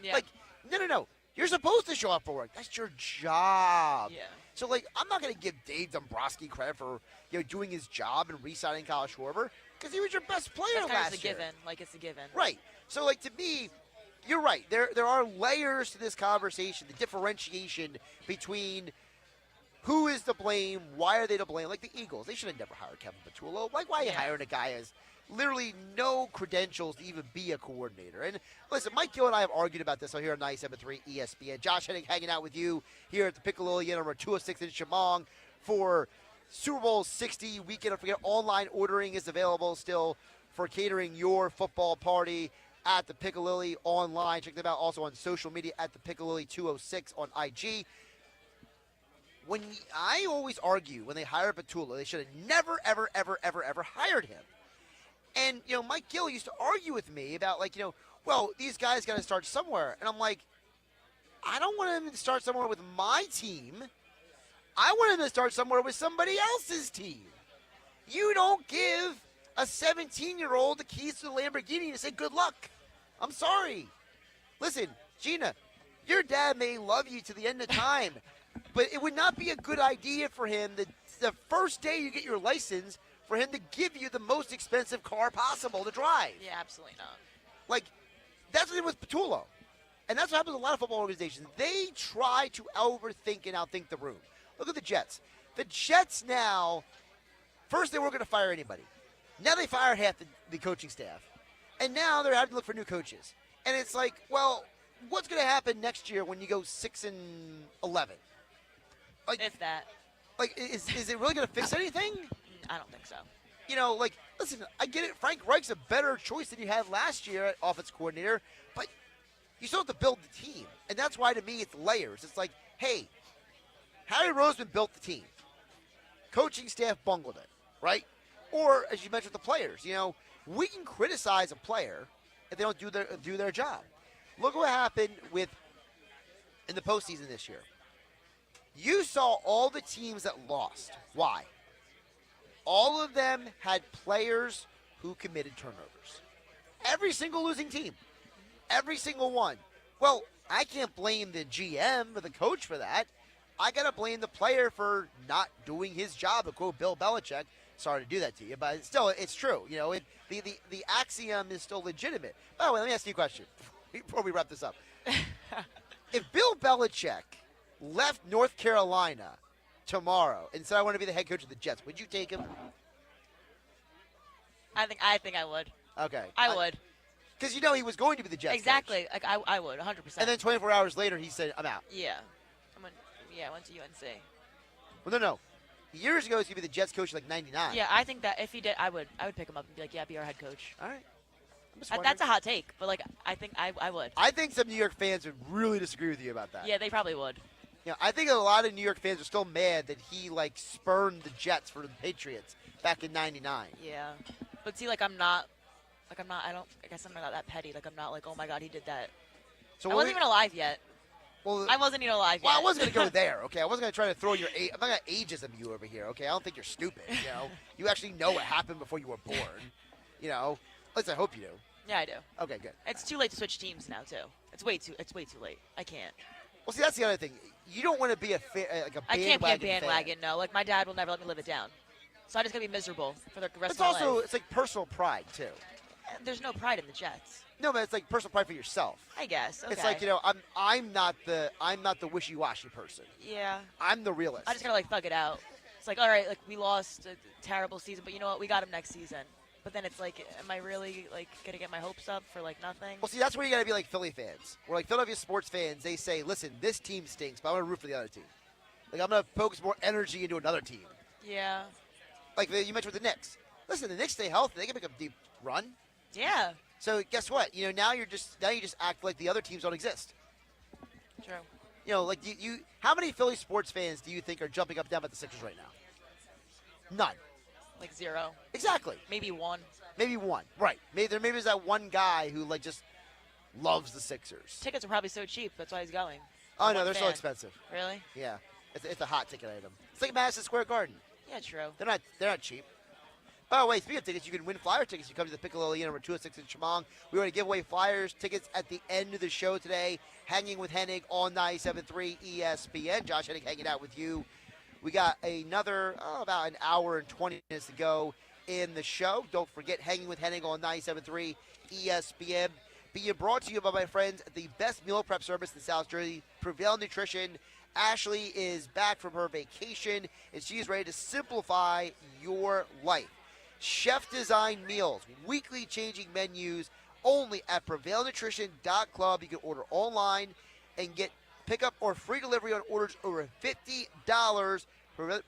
Yeah. Like, no. You're supposed to show up for work. That's your job. Yeah. So, like, I'm not going to give Dave Dombrowski credit for, doing his job and re-signing Kyle Schwarber because he was your best player That's last year. It's a given. Like, it's a given. Right. So, like, to me, you're right. There are layers to this conversation, the differentiation between who is to blame, why are they to blame. Like the Eagles, they should have never hired Kevin Patullo. Like, why are you hiring a guy as literally no credentials to even be a coordinator? And listen, Mike Gill and I have argued about this here on 97.3 ESPN. Josh Hennig hanging out with you here at the Pic-A-Lilli Inn on 206 in Shamong for Super Bowl 60 weekend. Don't forget, online ordering is available still for catering your football party at the Pic-A-Lilli online. Check them out also on social media at the Pic-A-Lilli 206 on IG. I always argue when they hire Patullo, they should have never, ever, ever, ever, ever hired him. And, Mike Gill used to argue with me about, like, well, these guys got to start somewhere. And I'm like, I don't want him to start somewhere with my team. I want him to start somewhere with somebody else's team. You don't give a 17-year-old the keys to the Lamborghini and say, good luck. I'm sorry. Listen, Gina, your dad may love you to the end of time, but it would not be a good idea for him the first day you get your license for him to give you the most expensive car possible to drive. Yeah, absolutely not. Like, that's what it was with Patullo. And that's what happens with a lot of football organizations. They try to overthink and outthink the room. Look at the Jets. The Jets now, first they weren't going to fire anybody. Now they fired half the coaching staff. And now they're having to look for new coaches. And it's like, well, what's going to happen next year when you go 6-11? Like, if that. Like, is it really going to fix anything? I don't think so. Like, listen, I get it. Frank Reich's a better choice than you had last year at offense coordinator, but you still have to build the team. And that's why, to me, it's layers. It's like, hey, Harry Roseman built the team. Coaching staff bungled it, right? Or, as you mentioned, the players. We can criticize a player if they don't do their job. Look what happened in the postseason this year. You saw all the teams that lost. Why? All of them had players who committed turnovers. Every single losing team. Every single one. Well, I can't blame the GM or the coach for that. I got to blame the player for not doing his job, to quote Bill Belichick. Sorry to do that to you, but still, it's true. The axiom is still legitimate. By the way, let me ask you a question before we wrap this up. If Bill Belichick left North Carolina tomorrow and said, I want to be the head coach of the Jets, would you take him? I think I would. Okay. I would. Because he was going to be the Jets exactly. coach. Like, I would, 100%. And then 24 hours later, he said, I'm out. Yeah. I went to UNC. Well, no. Years ago, he was going to be the Jets coach in, like, 99. Yeah, I think that if he did, I would pick him up and be like, yeah, be our head coach. All right. That's a hot take, but, like, I think I would. I think some New York fans would really disagree with you about that. Yeah, they probably would. I think a lot of New York fans are still mad that he, like, spurned the Jets for the Patriots back in 99. Yeah. But see, I guess I'm not that petty. Like, I'm not like, oh my God, he did that. So I wasn't even alive yet. Well, I wasn't even alive yet. Well, I wasn't going to go there, okay? I wasn't going to try to throw your I'm not going to ageism you over here, okay? I don't think you're stupid, You actually know what happened before you were born, At least I hope you do. Yeah, I do. Okay, good. It's too late to switch teams now, too. It's way too late. I can't. Well, see, that's the other thing. You don't want to be a bandwagon I can't be a bandwagon, no. Like, my dad will never let me live it down. So I just got to be miserable for the rest of my life. It's like personal pride, too. There's no pride in the Jets. No, but it's like personal pride for yourself. I guess. Okay. It's like, I'm not the wishy-washy person. Yeah. I'm the realist. I just gotta thug it out. It's like, all right, like we lost a terrible season, but you know what? We got him next season. But then it's like, am I really gonna get my hopes up for nothing? Well, see, that's where you gotta be like Philly fans. Or like Philadelphia sports fans, they say, listen, this team stinks, but I'm gonna root for the other team. Like I'm gonna focus more energy into another team. Yeah. Like you mentioned with the Knicks. Listen, the Knicks stay healthy, they can make a deep run. Yeah. So guess what? Now you just act like the other teams don't exist. True. How many Philly sports fans do you think are jumping up and down at the Sixers right now? None. Like zero. Exactly. Maybe one. Right. Maybe there's that one guy who just loves the Sixers. Tickets are probably so cheap. That's why he's going. Oh no, they're so expensive. Really? Yeah. It's a hot ticket item. It's like Madison Square Garden. Yeah, true. They're not cheap. By the way, speaking of tickets, you can win flyer tickets. You come to the Pic-A-Lilli Inn over 206 in Shamong. We want to give away flyers, tickets at the end of the show today. Hanging with Hennig on 97.3 ESPN. Josh Hennig hanging out with you. We got another about an hour and 20 minutes to go in the show. Don't forget, Hanging with Hennig on 97.3 ESPN. Being brought to you by my friends at the best meal prep service in South Jersey, Prevail Nutrition. Ashley is back from her vacation, and she's ready to simplify your life. Chef-designed meals, weekly changing menus, only at PrevailNutrition.club. You can order online and get pickup or free delivery on orders over $50.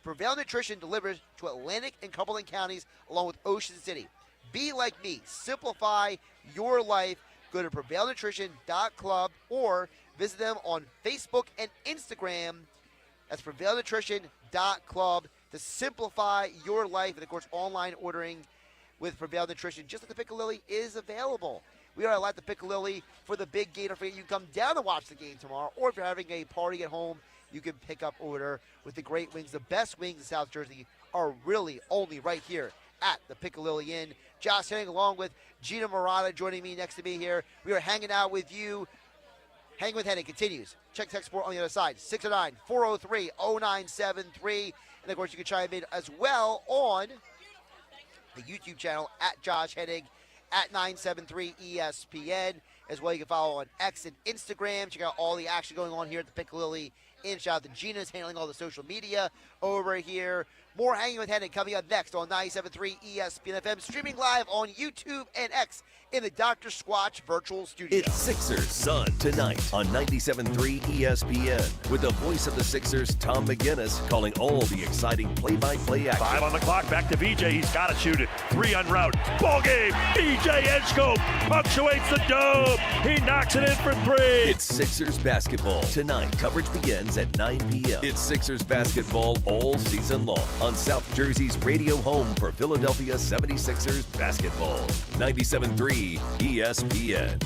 Prevail Nutrition delivers to Atlantic and Cumberland counties along with Ocean City. Be like me. Simplify your life. Go to PrevailNutrition.club or visit them on Facebook and Instagram. That's PrevailNutrition.club to simplify your life. And, of course, online ordering with Prevail Nutrition, just like the Pic-A-Lilli, is available. We are at the Pic-A-Lilli for the big game. Don't forget, you can come down to watch the game tomorrow, or if you're having a party at home, you can pick up order with the great wings. The best wings in South Jersey are really only right here at the Pic-A-Lilli Inn. Josh Hennig along with Gina Murata joining me next to me here. We are hanging out with you. Hanging with Hennig continues. Check text support on the other side, 609-403-0973. And, of course, you can chime in as well on the YouTube channel at Josh Hennig, at 973 ESPN. As well, you can follow on X and Instagram. Check out all the action going on here at the Pic-A-Lilli Inn. Shout out to Gina's handling all the social media over here. More Hanging with Hennig coming up next on 97.3 ESPN FM. Streaming live on YouTube and X in the Dr. Squatch virtual studio. It's Sixers Sun tonight on 97.3 ESPN with the voice of the Sixers, Tom McGinnis, calling all the exciting play-by-play action. 5 on the clock, back to BJ. He's got to shoot it. 3 on route. Ball game. BJ Edgecombe punctuates the dome. He knocks it in for 3. It's Sixers basketball tonight. Coverage begins at 9 p.m. It's Sixers basketball all season long on South Jersey's radio home for Philadelphia 76ers basketball. 97.3 ESPN.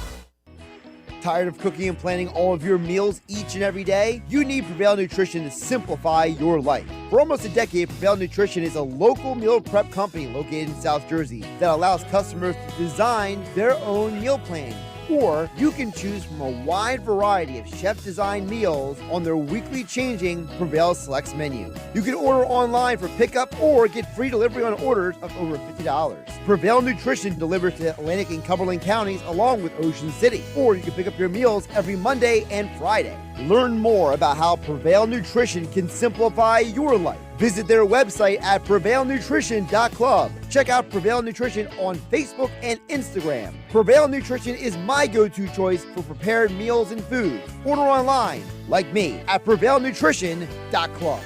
Tired of cooking and planning all of your meals each and every day? You need Prevail Nutrition to simplify your life. For almost a decade, Prevail Nutrition is a local meal prep company located in South Jersey that allows customers to design their own meal plan. Or you can choose from a wide variety of chef-designed meals on their weekly changing Prevail Selects menu. You can order online for pickup or get free delivery on orders of over $50. Prevail Nutrition delivers to Atlantic and Cumberland counties along with Ocean City. Or you can pick up your meals every Monday and Friday. Learn more about how Prevail Nutrition can simplify your life. Visit their website at PrevailNutrition.club. Check out Prevail Nutrition on Facebook and Instagram. Prevail Nutrition is my go-to choice for prepared meals and food. Order online, like me, at PrevailNutrition.club.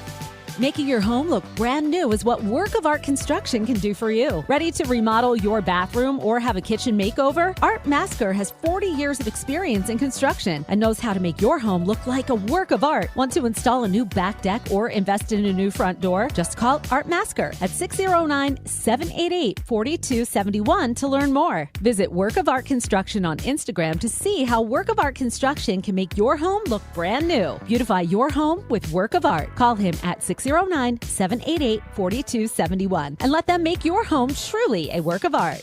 Making your home look brand new is what Work of Art Construction can do for you. Ready to remodel your bathroom or have a kitchen makeover? Art Masker has 40 years of experience in construction and knows how to make your home look like a work of art. Want to install a new back deck or invest in a new front door? Just call Art Masker at 609-788-4271 to learn more. Visit Work of Art Construction on Instagram to see how Work of Art Construction can make your home look brand new. Beautify your home with Work of Art. Call him at 609-788-4271 and let them make your home truly a work of art.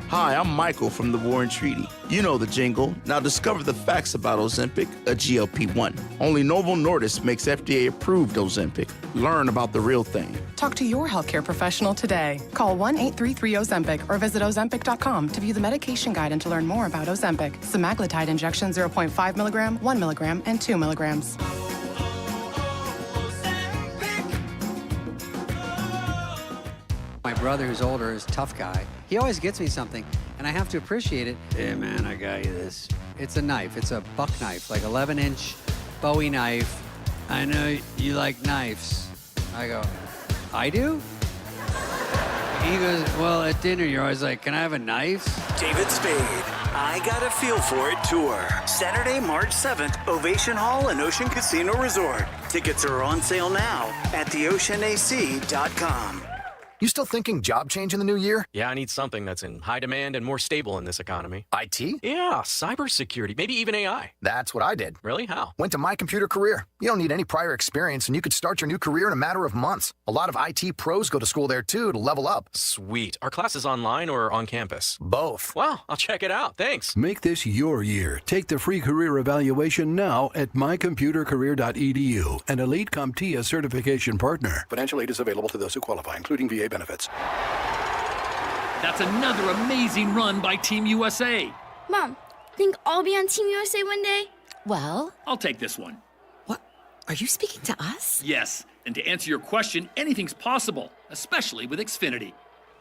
Hi, I'm Michael from the Warren Treaty. You know the jingle. Now discover the facts about Ozempic, a GLP-1. Only Novo Nordisk makes FDA-approved Ozempic. Learn about the real thing. Talk to your healthcare professional today. Call 1-833-OZEMPIC or visit Ozempic.com to view the medication guide and to learn more about Ozempic. Semaglutide injection 0.5 milligram, 1 milligram, and 2 milligrams. My brother, who's older, is a tough guy. He always gets me something, and I have to appreciate it. Hey, man, I got you this. It's a knife. It's a buck knife, like 11-inch Bowie knife. I know you like knives. I go, I do? He goes, well, at dinner, you're always like, can I have a knife? David Spade, I Got a Feel For It tour. Saturday, March 7th, Ovation Hall and Ocean Casino Resort. Tickets are on sale now at theoceanac.com. You still thinking job change in the new year? Yeah, I need something that's in high demand and more stable in this economy. IT? Yeah, cybersecurity, maybe even AI. That's what I did. Really? How? Went to My Computer Career. You don't need any prior experience, and you could start your new career in a matter of months. A lot of IT pros go to school there, too, to level up. Sweet. Are classes online or on campus? Both. Wow, I'll check it out. Thanks. Make this your year. Take the free career evaluation now at mycomputercareer.edu, an Elite CompTIA certification partner. Financial aid is available to those who qualify, including VA benefits. That's another amazing run by Team USA. Mom, think I'll be on Team USA one day? Well, I'll take this one. What? Are you speaking to us? Yes, and to answer your question, anything's possible, especially with Xfinity.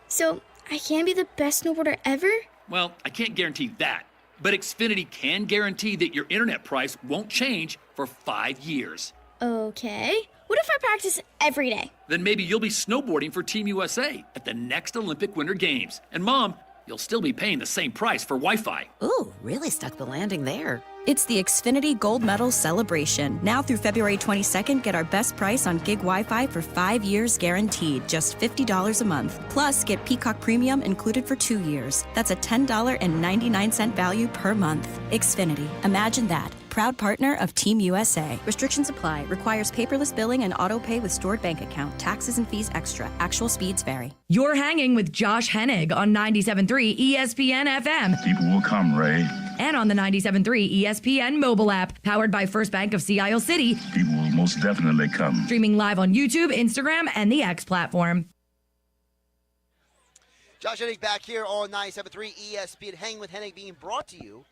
So, I can be the best snowboarder ever? Well, I can't guarantee that, but Xfinity can guarantee that your internet price won't change for 5 years. Okay. What if I practice every day? Then maybe you'll be snowboarding for Team USA at the next Olympic Winter Games. And Mom, you'll still be paying the same price for Wi-Fi. Ooh, really stuck the landing there. It's the Xfinity Gold Medal Celebration. Now through February 22nd, get our best price on gig Wi-Fi for 5 years guaranteed, just $50 a month. Plus, get Peacock Premium included for 2 years. That's a $10.99 value per month. Xfinity. Imagine that. Proud partner of Team USA. Restrictions apply. Requires paperless billing and auto pay with stored bank account. Taxes and fees extra. Actual speeds vary. You're hanging with Josh Hennig on 97.3 ESPN FM. People will come, Ray. And on the 97.3 ESPN mobile app, powered by First Bank of Sea Isle City. People will most definitely come. Streaming live on YouTube, Instagram, and the X platform. Josh Hennig back here on 97.3 ESPN. Hang with Hennig being brought to you,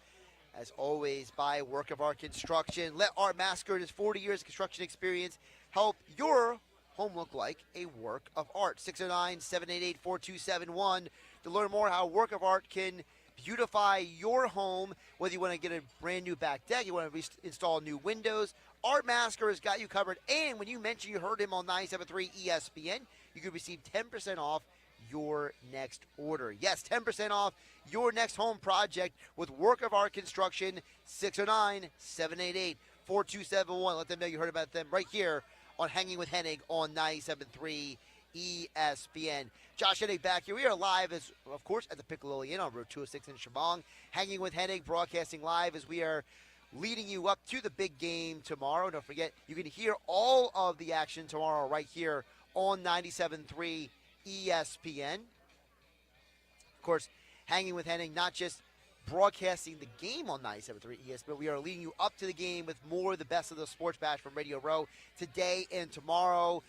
as always, by Work of Art Construction. Let Art Masker and his 40 years of construction experience help your home look like a work of art. 609-788-4271 to learn more how Work of Art can beautify your home, whether you want to get a brand new back deck, you want to install new windows. Art Masker has got you covered. And when you mentioned you heard him on 97.3 ESPN, you could receive 10% off your next order. Yes, 10% off your next home project with Work of Art Construction. 609-788-4271. Let them know you heard about them right here on Hanging with Hennig on 97.3 ESPN. Josh Hennig back here. We are live, as of course, at the Pic-A-Lilli Inn on Road 206 in Shamong. Hanging with Hennig, broadcasting live as we are leading you up to the big game tomorrow. Don't forget, you can hear all of the action tomorrow right here on 97.3 ESPN. Of course, Hanging with Hennig, not just broadcasting the game on 97.3 ESPN, but we are leading you up to the game with more of the best of the Sports Bash from Radio Row today and tomorrow.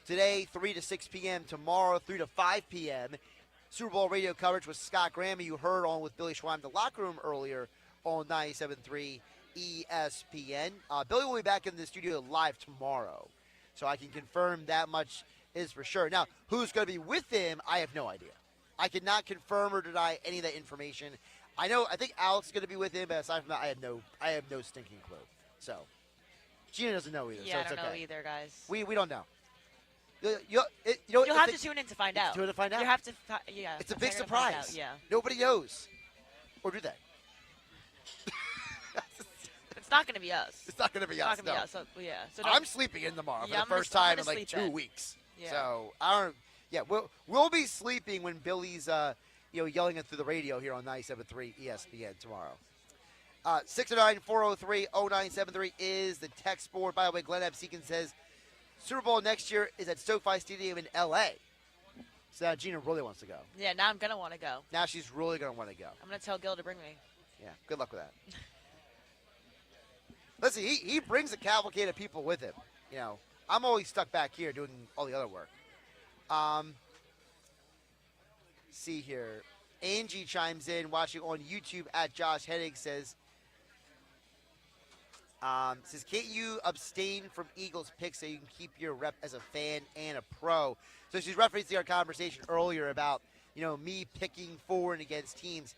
Today, 3 to 6 p.m. Tomorrow, 3 to 5 p.m. Super Bowl radio coverage with Scott Graham, you heard on with Billy Schwein, the locker room earlier on 97.3 ESPN. Billy will be back in the studio live tomorrow, so I can confirm that much is for sure. Now, who's going to be with him, I have no idea. I cannot confirm or deny any of that information. I think Alex is going to be with him, but aside from that, I have no stinking clue. So, Gina doesn't know either. Yeah, so I it's don't okay. know either, guys. We don't know. You'll have to tune in to find out. Tune in to find out. You have to, yeah. It's a big you're gonna find surprise. out, yeah. Nobody knows. Or do they? It's not going to be us. It's not going to be us. It's not going to be us. So, yeah. So I'm sleeping in tomorrow Yeah, for the I'm first gonna time in like sleep 2 then. weeks. Yeah. So I don't. Yeah, we'll be sleeping when Billy's yelling it through the radio here on 97.3 ESPN tomorrow. 609-403-0973 is the text board. By the way, Glenn Absekin says Super Bowl next year is at SoFi Stadium in L.A. So now Gina really wants to go. Yeah, now I'm going to want to go. Now she's really going to want to go. I'm going to tell Gil to bring me. Yeah, good luck with that. Listen, he brings a cavalcade of people with him. You know, I'm always stuck back here doing all the other work. See here. Angie chimes in, watching on YouTube at Josh Hennig, says, can't you abstain from Eagles picks so you can keep your rep as a fan and a pro? So she's referencing our conversation earlier about, me picking for and against teams.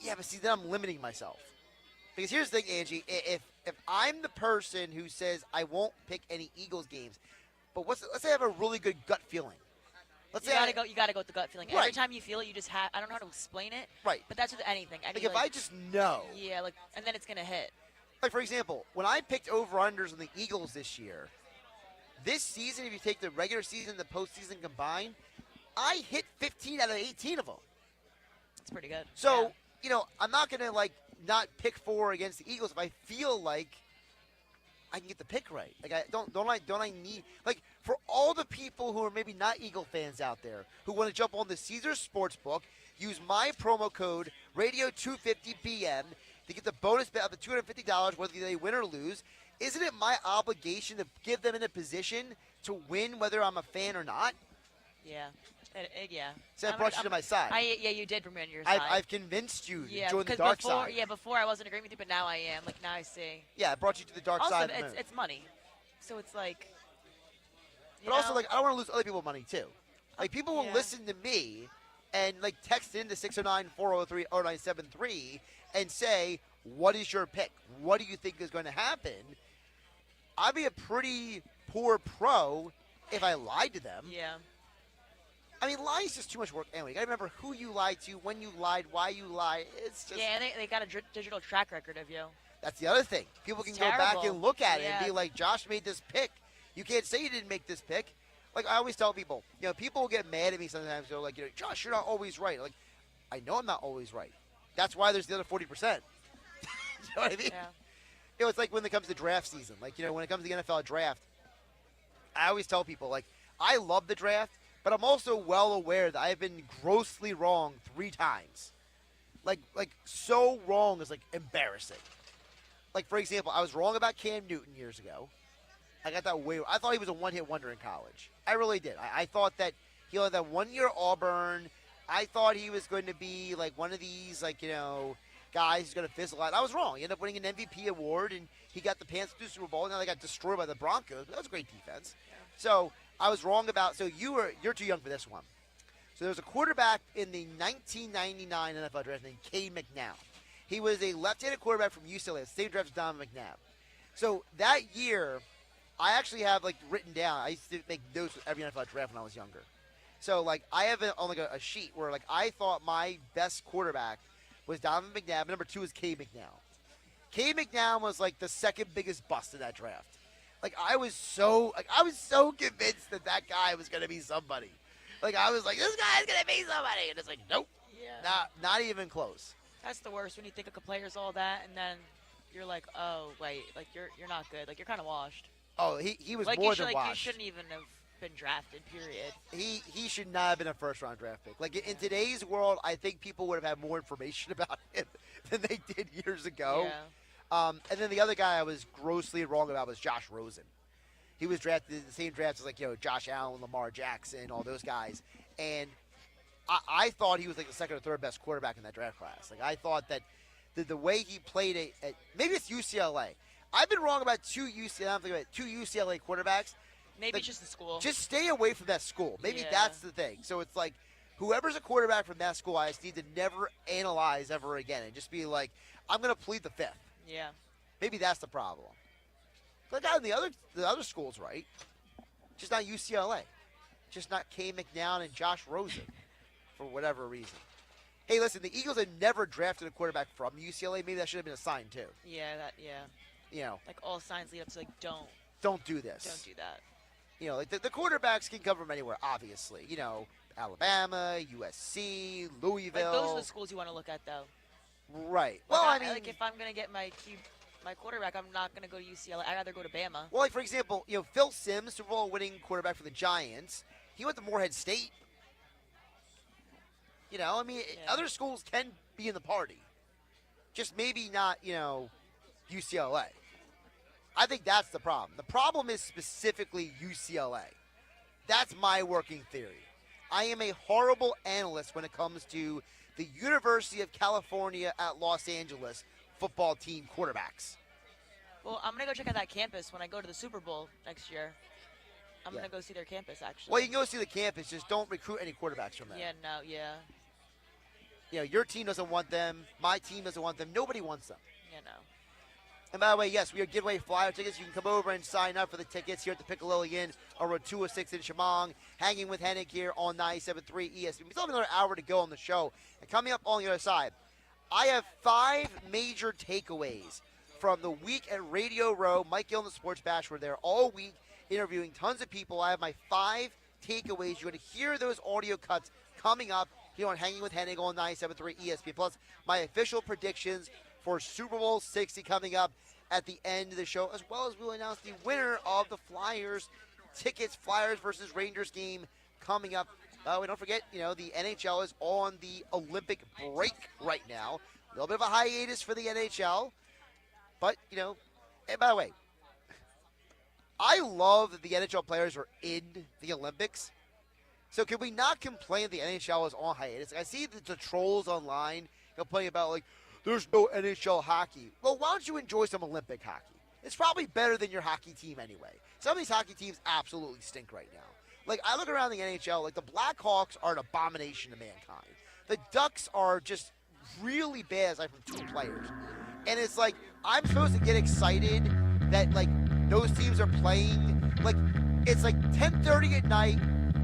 Yeah, but see, then I'm limiting myself. Because here's the thing, Angie. If I'm the person who says I won't pick any Eagles games, but let's say I have a really good gut feeling. You gotta go with the gut feeling. Right. Every time you feel it, you just have. I don't know how to explain it. Right. But that's with anything. If I just know. Yeah, and then it's gonna hit. Like, for example, when I picked over-unders on the Eagles this year, This season, if you take the regular season and the postseason combined, I hit 15 out of 18 of them. That's pretty good. So, I'm not going to, not pick 4 against the Eagles if I feel like I can get the pick right. Don't I need, for all the people who are maybe not Eagle fans out there who want to jump on the Caesars Sportsbook, use my promo code radio250BM to get the bonus bet up to $250 whether they win or lose. Isn't it my obligation to give them in a position to win whether I'm a fan or not? Yeah. Yeah. So I brought you to my side. Yeah, you did bring me on your side. I've convinced you to join the dark side. Yeah, before I wasn't agreeing with you, but now I am. Now I see. Yeah, I brought you to the dark side. Also, it's money. So it's like. But also, I don't want to lose other people money, too. People will listen to me and, text into 609-403-0973 and say, what is your pick? What do you think is going to happen? I'd be a pretty poor pro if I lied to them. Yeah. Lying is just too much work anyway. You got to remember who you lied to, when you lied, why you lied. It's just... Yeah, they got a digital track record of you. That's the other thing. People can go back and look at it and be like, Josh made this pick. You can't say you didn't make this pick. I always tell people, people will get mad at me sometimes. They're like, Josh, you're not always right. I know I'm not always right. That's why there's the other 40%. You know what I mean? Yeah. It's like when it comes to draft season. When it comes to the NFL draft, I always tell people, I love the draft, but I'm also well aware that I've been grossly wrong 3 times. So wrong is, embarrassing. For example, I was wrong about Cam Newton years ago. I got that way. I thought he was a one-hit wonder in college. I really did. I thought that he had that 1 year Auburn. I thought he was going to be, one of these, guys who's going to fizzle out. I was wrong. He ended up winning an MVP award, and he got the Panthers to the Super Bowl. Now they got destroyed by the Broncos, but that was a great defense. So I was wrong about. So you're too young for this one. So there was a quarterback in the 1999 NFL draft named Cade McNamara. He was a left-handed quarterback from UCLA, same draft as Don McNabb. So that year, I actually have written down. I used to make notes with every NFL draft when I was younger. So I have on a sheet where I thought my best quarterback was Donovan McNabb. Number 2 is Cade McNamara. Cade McNamara was the second biggest bust in that draft. I was so convinced that guy was going to be somebody. I was like, this guy's going to be somebody, and it's nope. Yeah. Not even close. That's the worst when you think a player's all that, and then you're like, oh wait, you're not good. You're kind of washed. Oh, he was more than washed. You shouldn't even have been drafted. Period. He should not have been a first-round draft pick. In today's world, I think people would have had more information about him than they did years ago. Yeah. And then the other guy I was grossly wrong about was Josh Rosen. He was drafted in the same draft as Josh Allen, Lamar Jackson, all those guys, and I thought he was the second or third best quarterback in that draft class. I thought that the way he played it at maybe it's UCLA. I've been wrong about 2 UCLA quarterbacks. Maybe just the school. Just stay away from that school. Maybe that's the thing. So it's whoever's a quarterback from that school, I just need to never analyze ever again and just be I'm going to plead the 5th. Yeah. Maybe that's the problem. But I got the other schools right. Just not UCLA. Just not Cade McNamara and Josh Rosen for whatever reason. Hey, listen, the Eagles had never drafted a quarterback from UCLA. Maybe that should have been a sign too. Yeah, all signs lead up to don't do this. Don't do that. The quarterbacks can come from anywhere, obviously. Alabama, USC, Louisville. Those are the schools you want to look at, though. Right. Well, I mean, if I'm gonna get my quarterback, I'm not gonna go to UCLA. I'd rather go to Bama. Well, for example, Phil Simms, Super Bowl winning quarterback for the Giants, he went to Morehead State. Other schools can be in the party, just maybe not, UCLA. I think that's the problem. The problem is specifically UCLA. That's my working theory. I am a horrible analyst when it comes to the University of California at Los Angeles football team quarterbacks. Well, I'm going to go check out that campus when I go to the Super Bowl next year. I'm going to go see their campus, actually. Well, you can go see the campus. Just don't recruit any quarterbacks from there. Yeah, no, yeah. Your team doesn't want them. My team doesn't want them. Nobody wants them. Yeah, no. And by the way, yes, we are giving away flyer tickets. You can come over and sign up for the tickets here at the Pic-A-Lilli Inn on Road 206 in Shamong. Hanging with Hennig here on 97.3 ESPN. We still have another hour to go on the show. And coming up on the other side, I have 5 major takeaways from the week at Radio Row. Mike Gill and the Sports Bash were there all week. interviewing tons of people. I have my 5 takeaways. You're going to hear those audio cuts coming up here on Hanging with Hennig on 97.3 ESPN Plus. My official predictions for Super Bowl 60 coming up at the end of the show, as well as we'll announce the winner of the Flyers tickets, Flyers versus Rangers game coming up. We don't forget, the NHL is on the Olympic break right now. A little bit of a hiatus for the NHL. But, and by the way, I love that the NHL players are in the Olympics. So can we not complain that the NHL is on hiatus? I see the trolls online complaining about, there's no NHL hockey. Well, why don't you enjoy some Olympic hockey? It's probably better than your hockey team anyway. Some of these hockey teams absolutely stink right now. I look around the NHL, the Blackhawks are an abomination to mankind. The Ducks are just really bad, aside from 2 players. And it's I'm supposed to get excited that, those teams are playing. It's 10:30 at night.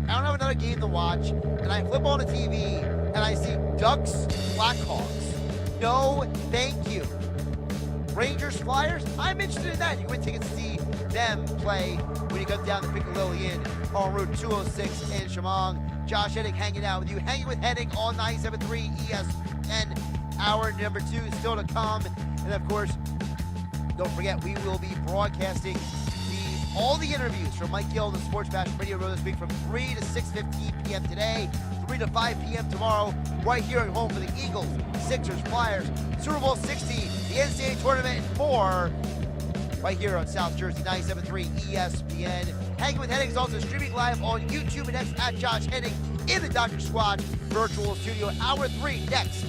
I don't have another game to watch. And I flip on the TV, and I see Ducks, Blackhawks. No, thank you. Rangers, Flyers, I'm interested in that. You can win tickets to see them play when you come down to Pic-A-Lilli Inn on Route 206 in Shamong. Josh Hennig hanging out with you. Hanging with Hennig on 97.3 ESPN. Hour number 2 still to come. And, of course, don't forget, we will be broadcasting all the interviews from Mike Gill on the Sports Bash Radio Row this week from 3 to 6:15 p.m. today, 3 to 5 p.m. tomorrow, right here at home for the Eagles, Sixers, Flyers, Super Bowl 60, the NCAA Tournament, and more, right here on South Jersey 97.3 ESPN. Hanging with Hennig is also streaming live on YouTube and X at Josh Hennig in the Dr. Squatch virtual studio. Hour 3 next.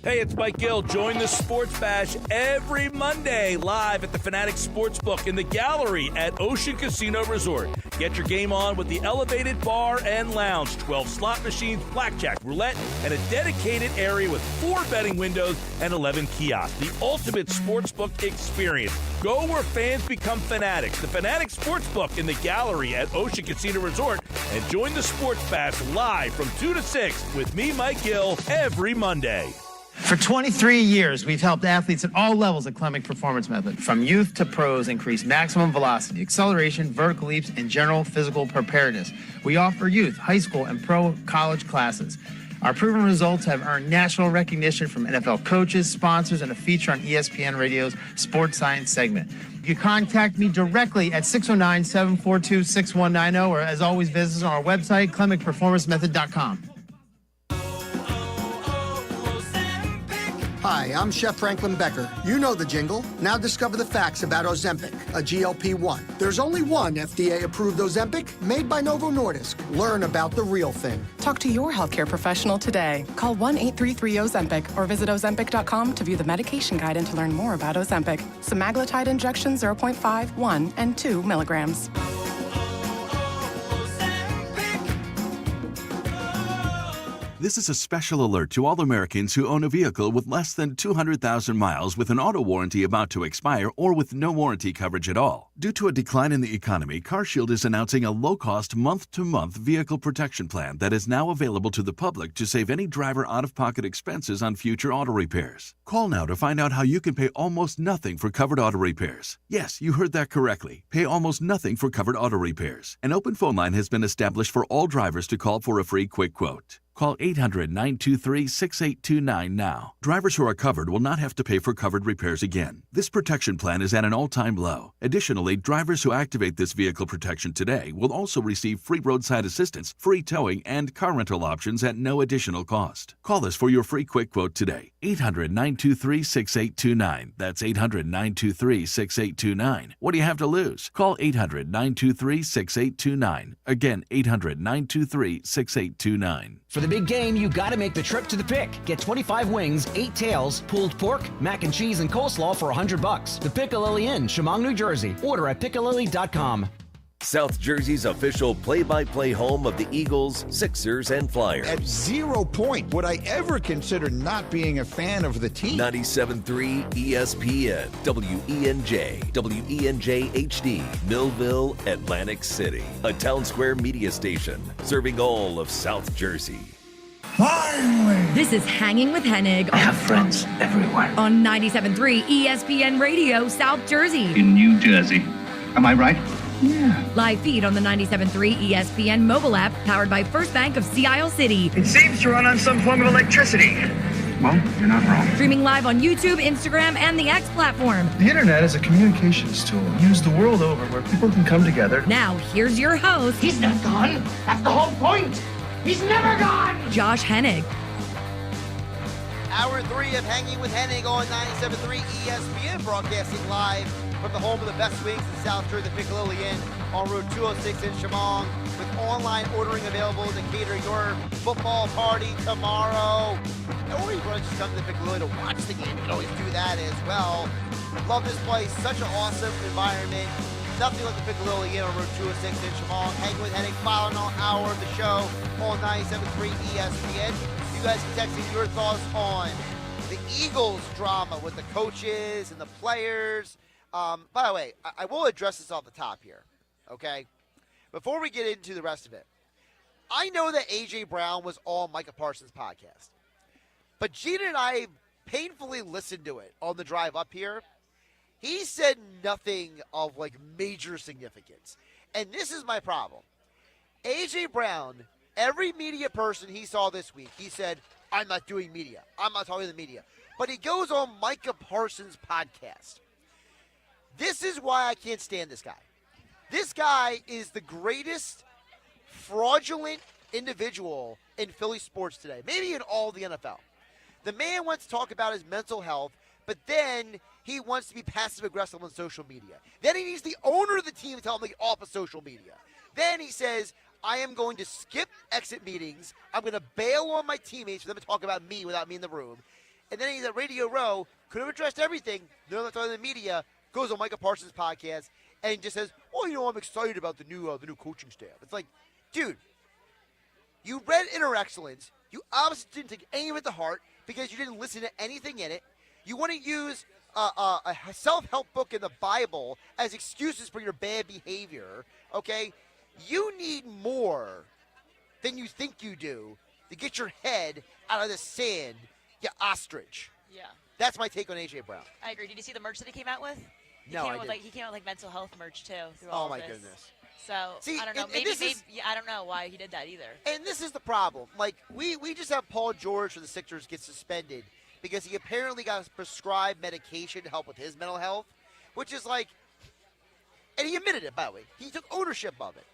Hey, it's Mike Gill. Join the Sports Bash every Monday live at the Fanatic Sportsbook in the gallery at Ocean Casino Resort. Get your game on with the elevated bar and lounge, 12 slot machines, blackjack, roulette, and a dedicated area with 4 betting windows and 11 kiosks. The ultimate sportsbook experience. Go where fans become fanatics. The Fanatic Sportsbook in the gallery at Ocean Casino Resort. And join the Sports Bash live from 2 to 6 with me, Mike Gill, every Monday. For 23 years, we've helped athletes at all levels at Clemic Performance Method, from youth to pros, increase maximum velocity, acceleration, vertical leaps, and general physical preparedness. We offer youth, high school, and pro college classes. Our proven results have earned national recognition from NFL coaches, sponsors, and a feature on ESPN Radio's Sports Science segment. You can contact me directly at 609-742-6190, or as always, visit us on our website, ClemicPerformanceMethod.com. Hi, I'm Chef Franklin Becker. You know the jingle. Now discover the facts about Ozempic, a GLP-1. There's only one FDA-approved Ozempic made by Novo Nordisk. Learn about the real thing. Talk to your healthcare professional today. Call 1-833-OZEMPIC or visit Ozempic.com to view the medication guide and to learn more about Ozempic. Semaglutide injection 0.5, 1, and 2 milligrams. This is a special alert to all Americans who own a vehicle with less than 200,000 miles with an auto warranty about to expire or with no warranty coverage at all. Due to a decline in the economy, CarShield is announcing a low-cost month-to-month vehicle protection plan that is now available to the public to save any driver out-of-pocket expenses on future auto repairs. Call now to find out how you can pay almost nothing for covered auto repairs. Yes, you heard that correctly. Pay almost nothing for covered auto repairs. An open phone line has been established for all drivers to call for a free quick quote. Call 800-923-6829 now. Drivers who are covered will not have to pay for covered repairs again. This protection plan is at an all-time low. Additionally, drivers who activate this vehicle protection today will also receive free roadside assistance, free towing, and car rental options at no additional cost. Call us for your free quick quote today. 800-923-6829. That's 800-923-6829. What do you have to lose? Call 800-923-6829. Again, 800-923-6829. For the big game, you gotta make the trip to the Pic. Get 25 wings, 8 tails, pulled pork, mac and cheese, and coleslaw for $100. The Pic-A-Lilli Inn, Shamong, New Jersey. Order at Pic-A-Lilli.com. South Jersey's official play-by-play home of the Eagles, Sixers, and Flyers. At 0 point would I ever consider not being a fan of the team. 97.3 ESPN, WENJ, WENJ HD, Millville, Atlantic City. A Town Square media station serving all of South Jersey. Finally! This is Hanging with Hennig. I have friends everywhere. On 97.3 ESPN Radio, South Jersey. In New Jersey. Am I right? Yeah. Live feed on the 97.3 ESPN mobile app, powered by First Bank of Sea Isle City. It seems to run on some form of electricity. Well, you're not wrong. Streaming live on YouTube, Instagram, and the X platform. The internet is a communications tool used the world over where people can come together. Now, here's your host. He's not gone. That's the whole point. He's never gone. Josh Hennig. Hour 3 of Hanging with Hennig on 97.3 ESPN, broadcasting live from the home of the best wings in South Jersey, the Pic-A-Lilli Inn on Route 206 in Shamong, with online ordering available to cater your football party tomorrow. Or you want to just come to the Pic-A-Lilli to watch the game, you can always do that as well. Love this place, such an awesome environment. Nothing like the Pic-A-Lilli Inn on Route 206 in Shamong. Hanging with Hennig, following all hour of the show on 97.3 ESPN. You guys can text in your thoughts on the Eagles drama with the coaches and the players. By the way, I will address this off the top here, okay? Before we get into the rest of it, I know that A.J. Brown was on Micah Parsons' podcast, but Gina and I painfully listened to it on the drive up here. He said nothing of, like, major significance, and this is my problem. A.J. Brown, every media person he saw this week, he said, I'm not doing media. I'm not talking to the media. But he goes on Micah Parsons' podcast. This is why I can't stand this guy. This guy is the greatest fraudulent individual in Philly sports today, maybe in all the NFL. The man wants to talk about his mental health, but then he wants to be passive-aggressive on social media. Then he needs the owner of the team to tell him to get off of social media. Then he says, I am going to skip exit meetings. I'm going to bail on my teammates for them to talk about me without me in the room. And then he's at Radio Row, could have addressed everything. No, not talking to the media. Goes on Micah Parsons' podcast and just says, "Oh, you know, I'm excited about the new coaching staff." It's like, dude, you read Inner Excellence. You obviously didn't take any of it to heart because you didn't listen to anything in it. You want to use a self-help book in the Bible as excuses for your bad behavior. Okay, you need more than you think you do to get your head out of the sand, you ostrich. Yeah. That's my take on A.J. Brown. I agree. Did you see the merch that he came out with? No, I didn't. He came out with mental health merch too. Through Oh all my of this. goodness. So See, I don't know. and Maybe this I don't know why he did that either. And this is the problem. Like, we just have Paul George for the Sixers get suspended because he apparently got prescribed medication to help with his mental health, which is like, and he admitted it, by the way. He took ownership of it.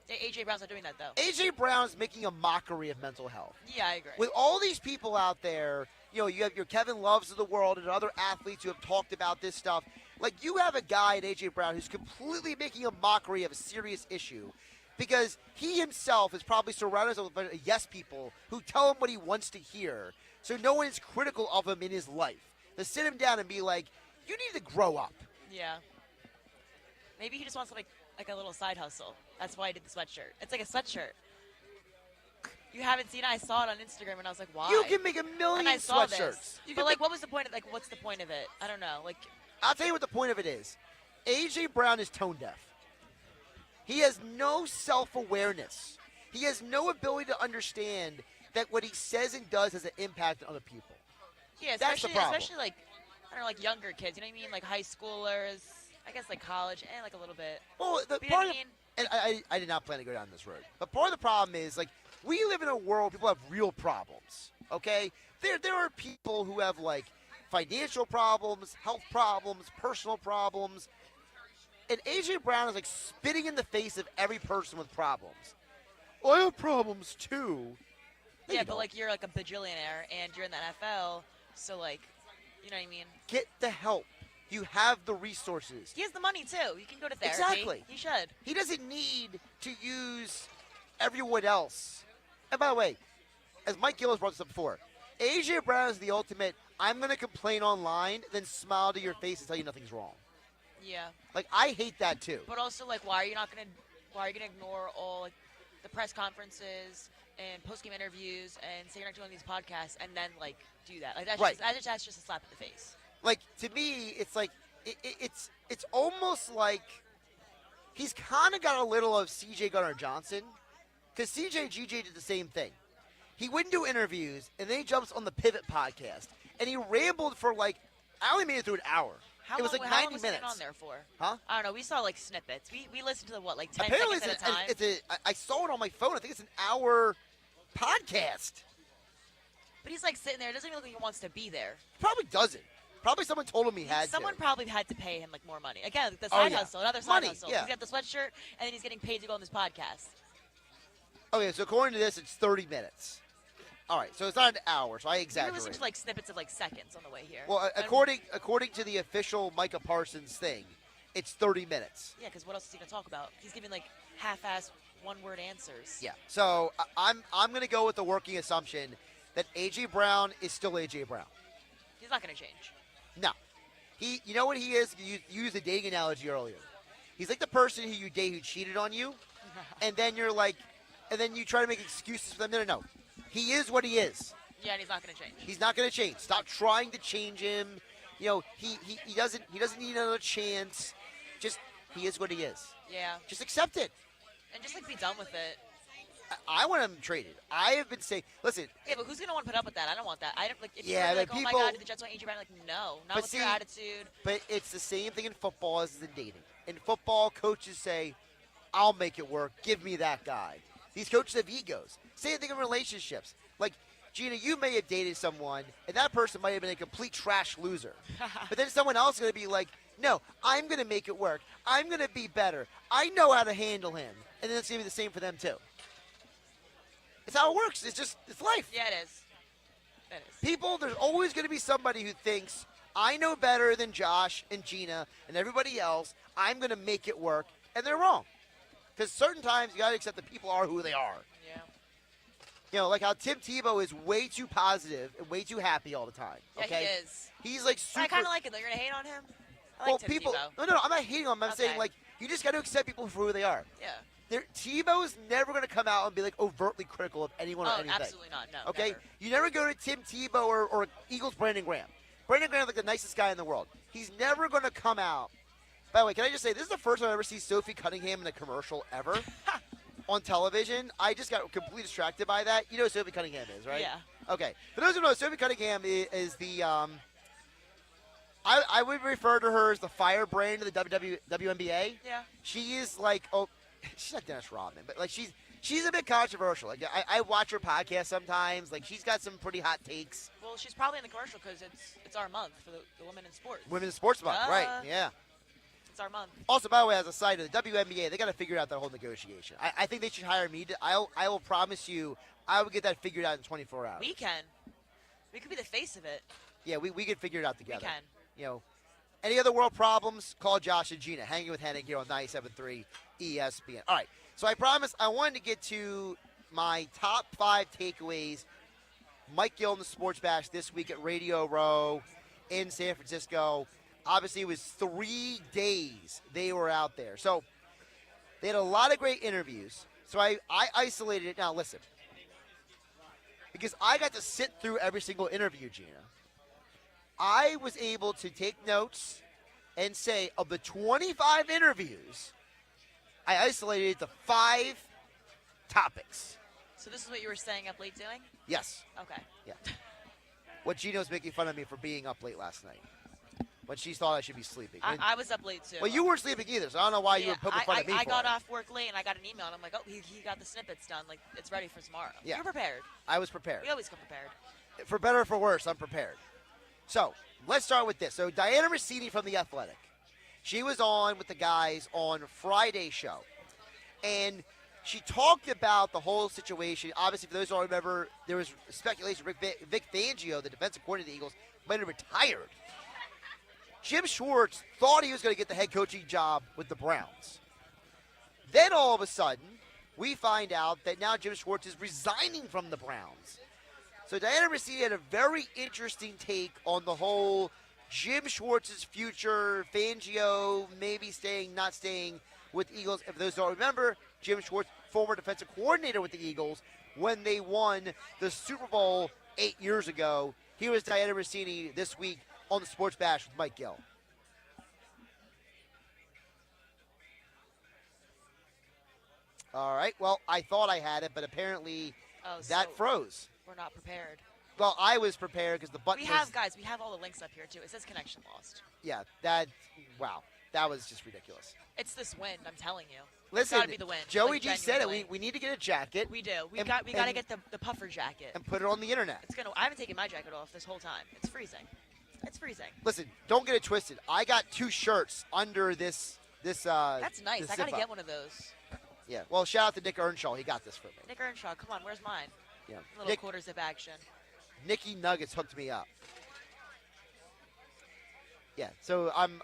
A.J. Brown's not doing that, though. A.J. Brown's making a mockery of mental health. Yeah, I agree. With all these people out there, you know, you have your Kevin Loves of the world and other athletes who have talked about this stuff. Like, you have a guy in A.J. Brown who's completely making a mockery of a serious issue because he himself is probably surrounded himself with yes people who tell him what he wants to hear. So no one is critical of him in his life. To sit him down and be like, you need to grow up. Yeah. Maybe he just wants like a little side hustle. That's why I did the sweatshirt. It's like a sweatshirt. You haven't seen it? I saw it on Instagram and I was like, why? You can make a million and I saw sweatshirts. This. But like, what was the point of what's the point of it? I don't know. Like, I'll tell you what the point of it is. A.J. Brown is tone deaf. He has no self-awareness. He has no ability to understand that what he says and does has an impact on other people. Yeah, That's the problem. especially like, I don't know, like younger kids. You know what I mean? Like high schoolers. I guess like college and like a little bit. Well, the you know part what of, I mean? and I did not plan to go down this road. But part of the problem is, like, we live in a world where people have real problems, okay? There are people who have, like, financial problems, health problems, personal problems. And A.J. Brown is, like, spitting in the face of every person with problems. Well, I have problems, too. No, Yeah, you but don't. like you're like a bajillionaire and you're in the NFL, so like, you know what I mean? Get the help. You have the resources. He has the money too. You can go to therapy. Exactly. He should. He doesn't need to use everyone else. And by the way, as Mike Gill has brought this up before, A.J. Brown is the ultimate, I'm going to complain online, then smile to your face and tell you nothing's wrong. Yeah. Like, I hate that too. But also, like, why are you gonna ignore all like the press conferences and post-game interviews and say you're not doing these podcasts and then like do that? Like that's Right. that's just a slap in the face. Like, to me, it's like, it's almost like he's kind of got a little of C.J. Gunnar-Johnson, because C.J. GJ did the same thing. He wouldn't do interviews, and then he jumps on the Pivot podcast, and he rambled for like, I only made it through an hour. How it was long, like how 90 long was it minutes. on there for? Huh? I don't know. We saw like snippets. We listened to the what, like 10 Apparently, seconds at a time. I saw it on my phone. I think it's an hour podcast. But he's like sitting there. It doesn't even look like he wants to be there. Probably doesn't. Probably someone told him he had Someone to. probably had to pay him like more money. Again, the Oh, side yeah. hustle, another side Money, hustle. yeah. He's got the sweatshirt, and then he's getting paid to go on this podcast. Okay, so according to this, it's 30 minutes. All right, so it's not an hour, so I We were exaggerated. listening to like snippets of like seconds on the way here. Well, according to the official Micah Parsons thing, it's 30 minutes. Yeah, because what else is he gonna talk about? He's giving like half-ass one-word answers. Yeah. So I'm going to go with the working assumption that A.J. Brown is still A.J. Brown. He's not gonna change. No. You know what he is? You used a dating analogy earlier. He's like the person who you date who cheated on you, and then you're like, and then you try to make excuses for them. No. He is what he is. Yeah, and he's not gonna change. He's not going to change. Stop trying to change him. You know, he doesn't need another chance. Just he is what he is. Yeah. Just accept it. And just like be done with it. I want him traded. I have been saying, listen. Yeah, but who's gonna want to put up with that? I don't want that. I don't like. If Yeah, you're like, but oh my people- God, did the Jets want A.J. Brown? Like, no, not But with see, your attitude. But it's the same thing in football as in dating. In football, coaches say, I'll make it work. Give me that guy. These coaches have egos. Same thing in relationships. Like, Gina, you may have dated someone, and that person might have been a complete trash loser. But then someone else is going to be like, no, I'm going to make it work. I'm going to be better. I know how to handle him. And then it's going to be the same for them, too. It's how it works. It's life. Yeah, it is. It is. People, there's always going to be somebody who thinks, I know better than Josh and Gina and everybody else. I'm going to make it work. And they're wrong. Because certain times you got to accept that people are who they are. Yeah. You know, like how Tim Tebow is way too positive and way too happy all the time. Yeah, Okay? he is. He's like super. I kind of like it though. You're gonna hate on him. I like well, Tim people. Tebow. No, I'm not hating on him. I'm Okay. saying like you just got to accept people for who they are. Yeah. Tebow's never going to come out and be like overtly critical of anyone or anything. Absolutely not. No. Okay, Never. you never go to Tim Tebow or Eagles Brandon Graham. Brandon Graham's like the nicest guy in the world. He's never going to come out. By the way, can I just say this is the first time I ever see Sophie Cunningham in a commercial ever on television. I just got completely distracted by that. You know who Sophie Cunningham is, right? Yeah. Okay. For those who know, Sophie Cunningham is the I would refer to her as the firebrand of the WNBA. Yeah. She is like, she's not Dennis Rodman, but like she's a bit controversial. Like I watch her podcast sometimes. Like she's got some pretty hot takes. Well, she's probably in the commercial because it's our month for the women in sports. Women's Sports Month, right? Yeah. It's our month. Also, by the way, as a side of the WNBA, they got to figure out that whole negotiation. I think they should hire me. I will promise you, I will get that figured out in 24 hours. We can. We could be the face of it. Yeah, we could figure it out together. We can. You know, any other world problems, call Josh and Gina. Hanging with Hennig here on 97.3 ESPN. All right, so I promised I wanted to get to my top 5 takeaways. Mike Gill in the Sports Bash this week at Radio Row in San Francisco. Obviously, it was 3 days they were out there. So they had a lot of great interviews. So I isolated it. Now, listen, because I got to sit through every single interview, Gina, I was able to take notes and say, of the 25 interviews, I isolated it to 5 topics. So this is what you were staying up late doing? Yes. Okay. Yeah. What Gina was making fun of me for being up late last night when she thought I should be sleeping. I was up late too. Well, you weren't sleeping either, so I don't know why you were poking fun at me I for got it. off work late and I got an email and I'm like, oh, he got the snippets done. Like, it's ready for tomorrow. Yeah. You're prepared. I was prepared. We always come prepared. For better or for worse, I'm prepared. So, let's start with this. So, Diana Rossini from The Athletic. She was on with the guys on Friday's show. And she talked about the whole situation. Obviously, for those who don't remember, there was speculation Vic Fangio, the defensive coordinator of the Eagles, might have retired. Jim Schwartz thought he was going to get the head coaching job with the Browns. Then, all of a sudden, we find out that now Jim Schwartz is resigning from the Browns. So Diana Rossini had a very interesting take on the whole Jim Schwartz's future, Fangio maybe staying, not staying with the Eagles. If those don't remember, Jim Schwartz, former defensive coordinator with the Eagles, when they won the Super Bowl 8 years ago. Here was Diana Rossini this week on the Sports Bash with Mike Gill. All right, well, I thought I had it, but apparently that froze. We're not prepared. Well, I was prepared because the button We have all the links up here, too. It says connection lost. Yeah, wow. That was just ridiculous. It's this wind, I'm telling you. Listen, It's gotta be the wind. Joey like, just said it. genuinely. We need to get a jacket. We do. We got to get the puffer jacket. And put it on the internet. I haven't taken my jacket off this whole time. It's freezing. It's freezing. Listen, don't get it twisted. I got 2 shirts under this. That's nice. This I got to zip-up. get one of those. Yeah. Well, shout out to Nick Earnshaw. He got this for me. Nick Earnshaw, come on. Where's mine? Yeah. A little quarter zip action. Nicky Nuggets hooked me up. Yeah. So I'm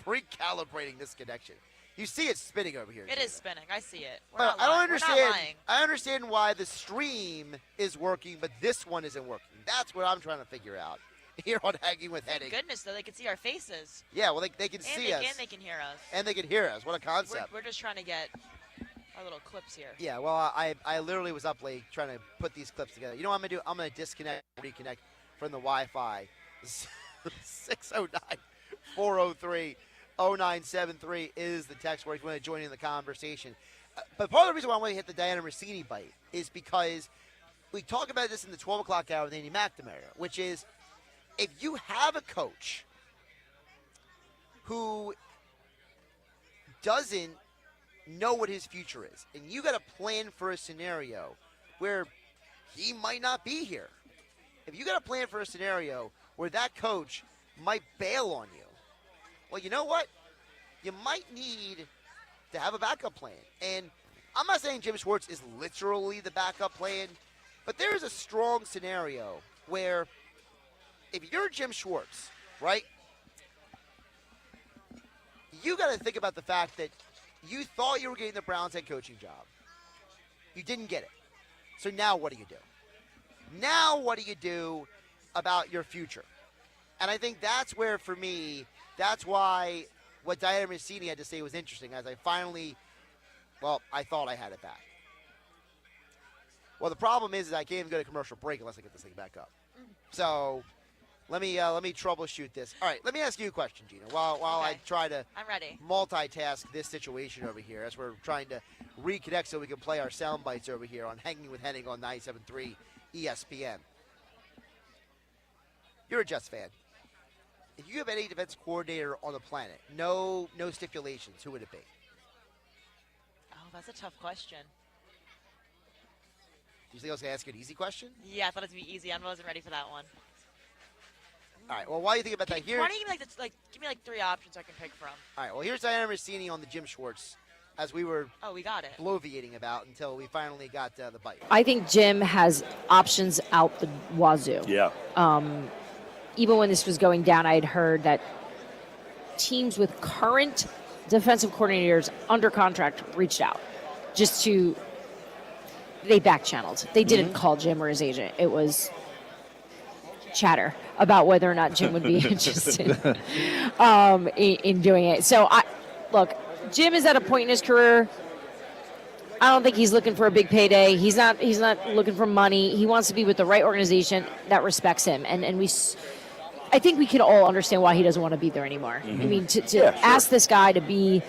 recalibrating this connection. You see it spinning over here. It is spinning. I see it. We're But not I don't lying. We're not understand. lying. I understand why the stream is working, but this one isn't working. That's what I'm trying to figure out. Here on Hanging with Thank Hennig. goodness, though, they can see our faces. Yeah, well, they can see us. And they can hear us. And they can hear us. What a concept. We're just trying to get our little clips here. Yeah, well, I literally was up late trying to put these clips together. You know what I'm going to do? I'm going to disconnect, reconnect from the Wi-Fi. 609-403-0973 is the text where if you want to join in the conversation. But part of the reason why I want to hit the Diana Rossini bite is because we talk about this in the 12 o'clock hour with Andy McNamara, which is if you have a coach who doesn't know what his future is, and you got to plan for a scenario where he might not be here. If you got to plan for a scenario where that coach might bail on you, well, you know what? You might need to have a backup plan. And I'm not saying Jim Schwartz is literally the backup plan, but there is a strong scenario where if you're Jim Schwartz, right, you got to think about the fact that you thought you were getting the Browns head coaching job. You didn't get it. So now what do you do? Now what do you do about your future? And I think that's where, for me, that's why what Diana Rossini had to say was interesting, as I finally, I thought I had it back. Well, the problem is I can't even go to commercial break unless I get this thing back up. So let me troubleshoot this. All right, let me ask you a question, Gina, while I try to I'm ready. multitask this situation over here as we're trying to reconnect so we can play our sound bites over here on Hanging with Hennig on 97.3 ESPN. You're a Jets fan. If you have any defense coordinator on the planet, no stipulations, who would it be? Oh, that's a tough question. Do you think I was going to ask you an easy question? Yeah, I thought it would be easy. I wasn't ready for that one. All right, well, while you think about that, here. Why don't you give me 3 options I can pick from? All right, well, here's Diana Rossini on the Jim Schwartz, as we were we got it. bloviating about until we finally got the bite. I think Jim has options out the wazoo. Yeah. Even when this was going down, I had heard that teams with current defensive coordinators under contract reached out they back-channeled. They didn't call Jim or his agent. It was chatter about whether or not Jim would be interested in doing it. So, look, Jim is at a point in his career. I don't think he's looking for a big payday. He's not looking for money. He wants to be with the right organization that respects him. I think we can all understand why he doesn't want to be there anymore. I mean, to ask this guy to be,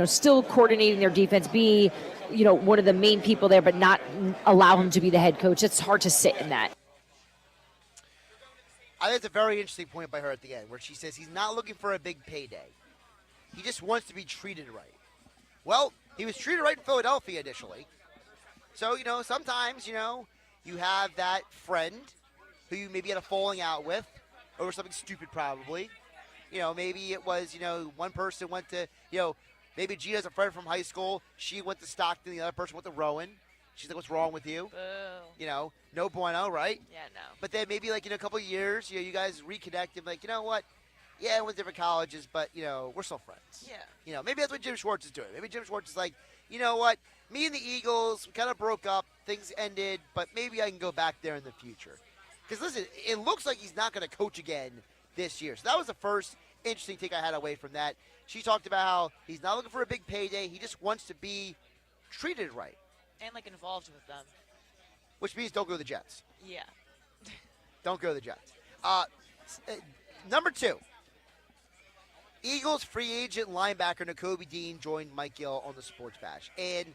still coordinating their defense, be, one of the main people there, but not allow him to be the head coach. It's hard to sit in that. I think it's a very interesting point by her at the end, where she says he's not looking for a big payday. He just wants to be treated right. Well, he was treated right in Philadelphia initially. So, sometimes, you have that friend who you maybe had a falling out with over something stupid probably. Maybe it was, one person went to, maybe Gina's a friend from high school. She went to Stockton. The other person went to Rowan. She's like, what's wrong with you? Boo. No bueno, right? Yeah, no. But then maybe in a couple of years, you guys reconnect and you know what? Yeah, with different colleges, but, we're still friends. Yeah. Maybe that's what Jim Schwartz is doing. Maybe Jim Schwartz is like, you know what? Me and the Eagles, we kind of broke up. Things ended, but maybe I can go back there in the future. Because, listen, it looks like he's not going to coach again this year. So that was the first interesting take I had away from that. She talked about how he's not looking for a big payday. He just wants to be treated right. And, involved with them. Which means don't go to the Jets. Yeah. Don't go to the Jets. Number 2. Eagles free agent linebacker Nakobe Dean joined Mike Gill on the Sports Bash. And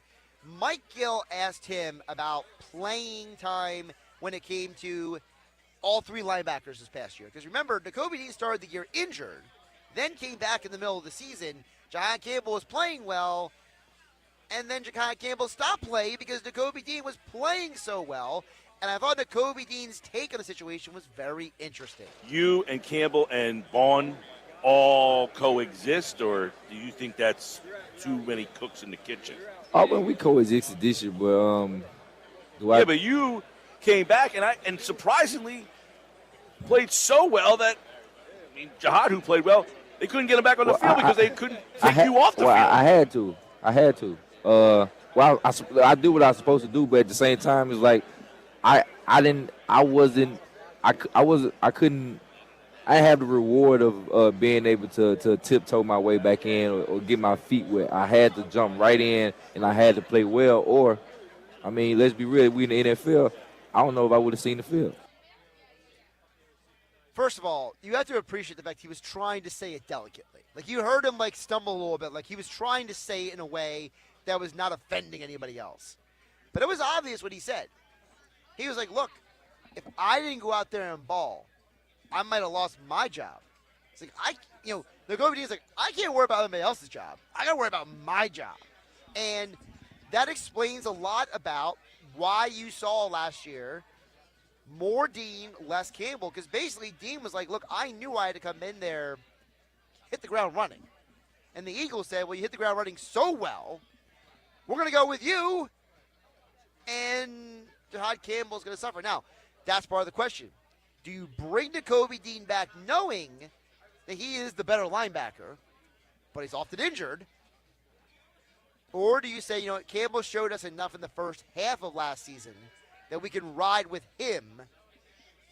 Mike Gill asked him about playing time when it came to all three linebackers this past year. Because remember, Nakobe Dean started the year injured, then came back in the middle of the season. Jahan Campbell was playing well, and then Jahan Campbell stopped playing because Nakobe Dean was playing so well. And I thought Nakobe Dean's take on the situation was very interesting. You and Campbell and Vaughn all coexist, or do you think that's too many cooks in the kitchen? Oh, well, we coexisted this year, but but you came back and surprisingly played so well that Jihad, who played well, they couldn't get him back on the field because they couldn't take you off the field. I had to. I do what I was supposed to do, but at the same time, it's like I didn't have the reward of being able to tiptoe my way back in or get my feet wet. I had to jump right in, and I had to play well. Or, let's be real, we in the NFL, I don't know if I would have seen the field. First of all, you have to appreciate the fact he was trying to say it delicately. Like, you heard him, stumble a little bit. Like, he was trying to say it in a way that was not offending anybody else. But it was obvious what he said. He was like, look, if I didn't go out there and ball, I might have lost my job. It's like, Nakobe Dean's like, I can't worry about anybody else's job. I got to worry about my job. And that explains a lot about why you saw last year more Dean, less Campbell, because basically Dean was like, look, I knew I had to come in there, hit the ground running. And the Eagles said, well, you hit the ground running so well, we're going to go with you, and Jihad Campbell's going to suffer. Now, that's part of the question. Do you bring Nakobe Dean back knowing that he is the better linebacker, but he's often injured? Or do you say, Campbell showed us enough in the first half of last season that we can ride with him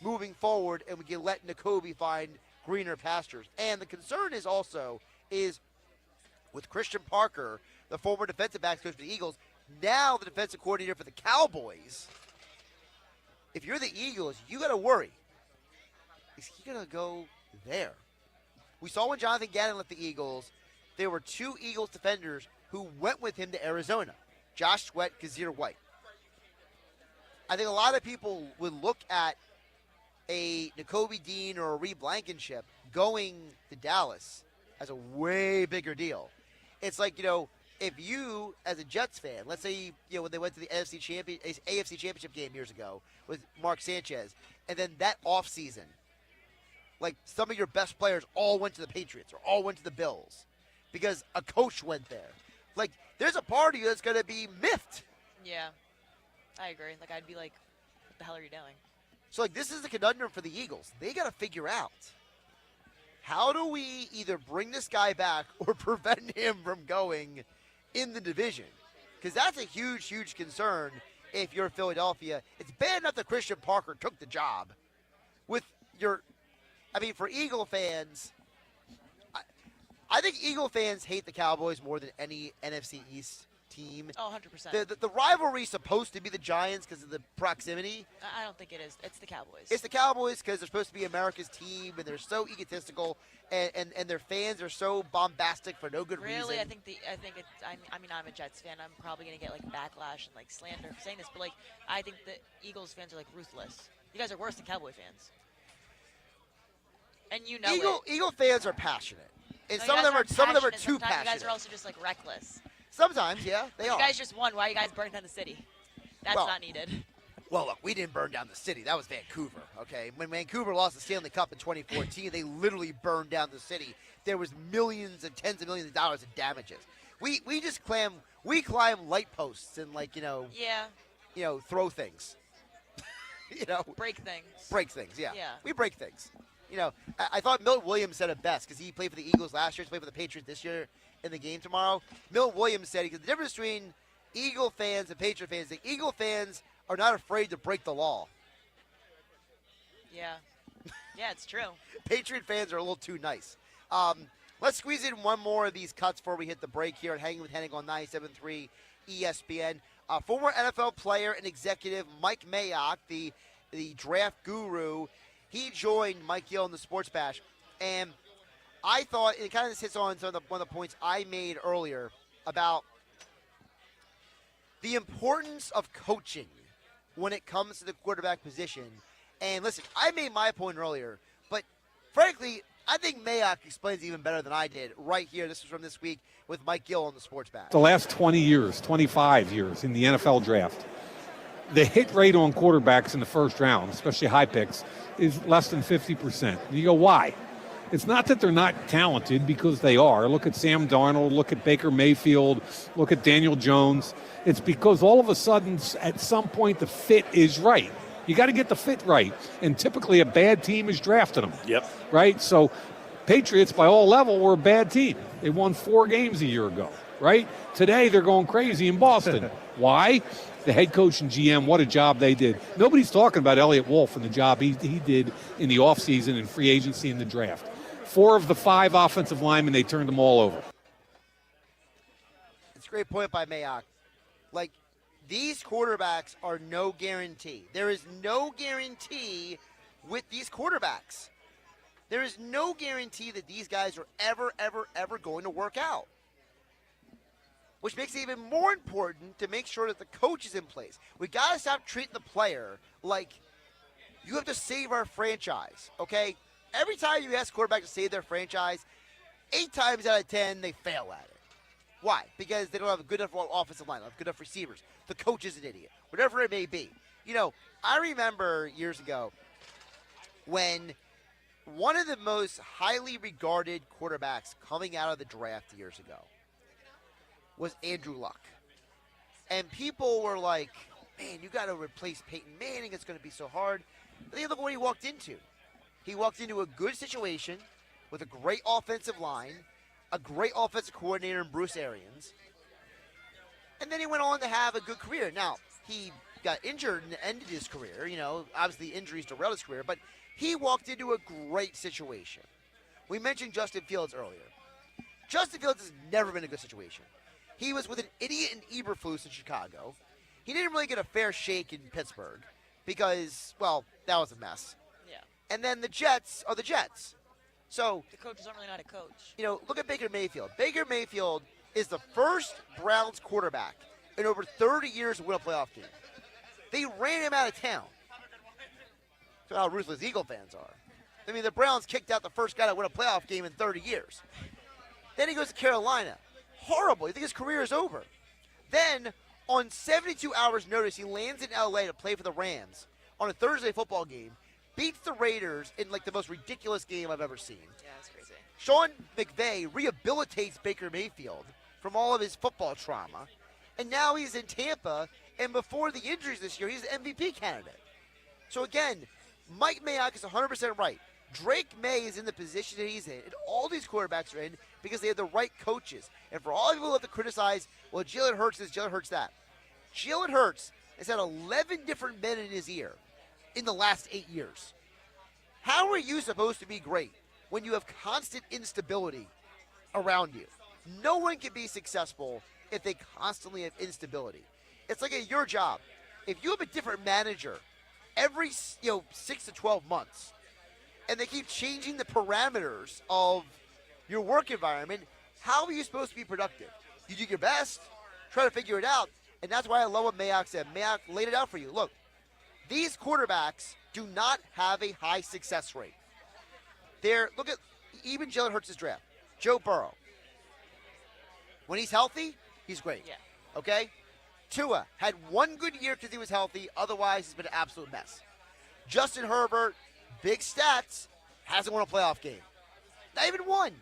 moving forward and we can let Nakobe find greener pastures? And the concern is also with Christian Parker, the former defensive backs coach for the Eagles, now the defensive coordinator for the Cowboys. If you're the Eagles, you got to worry. Is he going to go there? We saw when Jonathan Gannon left the Eagles, there were two Eagles defenders who went with him to Arizona, Josh Sweat, Kazir White. I think a lot of people would look at a Nakobe Dean or a Reed Blankenship going to Dallas as a way bigger deal. It's like, if you, as a Jets fan, let's say, when they went to the AFC Championship game years ago with Mark Sanchez, and then that offseason, some of your best players all went to the Patriots or all went to the Bills because a coach went there. There's a part of you that's going to be miffed. Yeah, I agree. I'd be like, what the hell are you doing? So, this is the conundrum for the Eagles. They got to figure out, how do we either bring this guy back or prevent him from going in the division? Because that's a huge, huge concern if you're Philadelphia. It's bad enough that Christian Parker took the job. For Eagle fans, I think Eagle fans hate the Cowboys more than any NFC East team. Oh, 100%. The rivalry is supposed to be the Giants because of the proximity. I don't think it is. It's the Cowboys. It's the Cowboys because they're supposed to be America's team, and they're so egotistical, and their fans are so bombastic for no good reason. Really, I'm a Jets fan. I'm probably going to get backlash and slander for saying this, but I think the Eagles fans are ruthless. You guys are worse than Cowboy fans. And Eagle fans are passionate. And no, some of them are too passionate. You guys are also just reckless. Sometimes, yeah, they are. You guys just won. Why are you guys burning down the city? That's not needed. Well, look, we didn't burn down the city. That was Vancouver, okay? When Vancouver lost the Stanley Cup in 2014, they literally burned down the city. There was millions and tens of millions of dollars in damages. We climb light posts and throw things. Break things. Break things, yeah. Yeah. We break things. I thought Milt Williams said it best because he played for the Eagles last year. He's played for the Patriots this year in the game tomorrow. Milt Williams said the difference between Eagle fans and Patriot fans, the Eagle fans are not afraid to break the law. Yeah. Yeah, it's true. Patriot fans are a little too nice. Let's squeeze in one more of these cuts before we hit the break here at Hanging with Hennig on 97.3 ESPN. Former NFL player and executive Mike Mayock, the draft guru, he joined Mike Gill in the Sports Bash, and I thought it kind of hits on one of the points I made earlier about the importance of coaching when it comes to the quarterback position. And listen, I made my point earlier, but frankly, I think Mayock explains it even better than I did right here. This was from this week with Mike Gill on the Sports Bash. The last 20 years, 25 years in the NFL draft, the hit rate on quarterbacks in the first round, especially high picks, is less than 50%. And you go, why? It's not that they're not talented, because they are. Look at Sam Darnold, look at Baker Mayfield, look at Daniel Jones. It's because all of a sudden, at some point, the fit is right. You got to get the fit right. And typically a bad team is drafting them. Yep. Right? So Patriots, by all level, were a bad team. They won 4 games a year ago. Right? Today, they're going crazy in Boston. Why? The head coach and GM, what a job they did. Nobody's talking about Elliott Wolf and the job he did in the offseason and free agency and the draft. 4 of the 5 offensive linemen, they turned them all over. It's a great point by Mayock. Like, these quarterbacks are no guarantee. There is no guarantee with these quarterbacks. There is no guarantee that these guys are ever going to work out. Which makes it even more important to make sure that the coach is in place. We got to stop treating the player like you have to save our franchise, okay? Every time you ask quarterback to save their franchise, 8 times out of 10, they fail at it. Why? Because they don't have a good enough offensive line, not good enough receivers. The coach is an idiot, whatever it may be. You know, I remember years ago when one of the most highly regarded quarterbacks coming out of the draft years ago was Andrew Luck. And people were like, man, you got to replace Peyton Manning. It's going to be so hard. But then look at what he walked into. He walked into a good situation with a great offensive line, a great offensive coordinator in Bruce Arians, and then he went on to have a good career. Now, he got injured and ended his career. You know, obviously injuries derailed his career, but he walked into a great situation. We mentioned Justin Fields earlier. Justin Fields has never been in a good situation. He was with an idiot in Eberflus in Chicago. He didn't really get a fair shake in Pittsburgh because, well, that was a mess. Yeah. And then the Jets are the Jets. So the coaches aren't really not a coach. You know, look at Baker Mayfield. Baker Mayfield is the first Browns quarterback in over 30 years to win a playoff game. They ran him out of town. That's how ruthless Eagle fans are. I mean, the Browns kicked out the first guy to win a playoff game in 30 years. Then he goes to Carolina. Horrible. You think his career is over. Then, on 72 hours' notice, he lands in L.A. to play for the Rams on a Thursday football game, beats the Raiders in, like, the most ridiculous game I've ever seen. Yeah, that's crazy. Sean McVay rehabilitates Baker Mayfield from all of his football trauma, and now he's in Tampa, and before the injuries this year, he's an MVP candidate. So, again, Mike Mayock is 100% right. Drake May is in the position that he's in, and all these quarterbacks are in because they have the right coaches. And for all people who have to criticize, well, Jalen Hurts this, Jalen Hurts that. Jalen Hurts has had 11 different men in his ear in the last 8 years. How are you supposed to be great when you have constant instability around you? No one can be successful if they constantly have instability. It's like at your job. If you have a different manager every 6 to 12 months, and they keep changing the parameters of your work environment, how are you supposed to be productive? You do your best, try to figure it out, and that's why I love what Mayock said. Mayock laid it out for you. Look, these quarterbacks do not have a high success rate. Look at even Jalen Hurts' draft. Joe Burrow. When he's healthy, he's great. Yeah. Okay? Tua had one good year because he was healthy. Otherwise, he's been an absolute mess. Justin Herbert, big stats, hasn't won a playoff game. Not even one.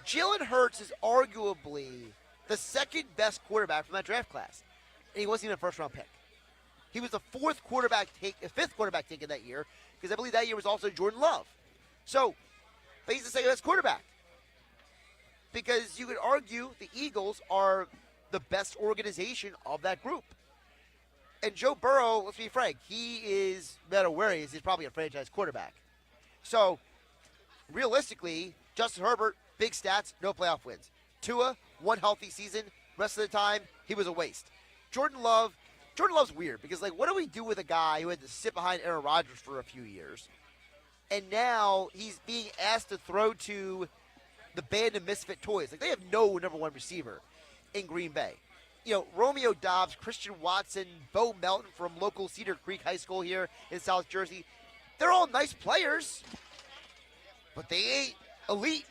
Jalen Hurts is arguably the second best quarterback from that draft class. And he wasn't even a first-round pick. He was the fifth quarterback taken that year, because I believe that year was also Jordan Love. So, but he's the second best quarterback. Because you could argue the Eagles are the best organization of that group. And Joe Burrow, let's be frank, he is, no matter where he is, he's probably a franchise quarterback. So, realistically, Justin Herbert, big stats, no playoff wins. Tua, one healthy season. Rest of the time, he was a waste. Jordan Love's weird because, like, what do we do with a guy who had to sit behind Aaron Rodgers for a few years, and now he's being asked to throw to the band of misfit toys? Like, they have no number one receiver in Green Bay. Romeo Dobbs, Christian Watson, Bo Melton from local Cedar Creek High School here in South Jersey. They're all nice players, but they ain't elite.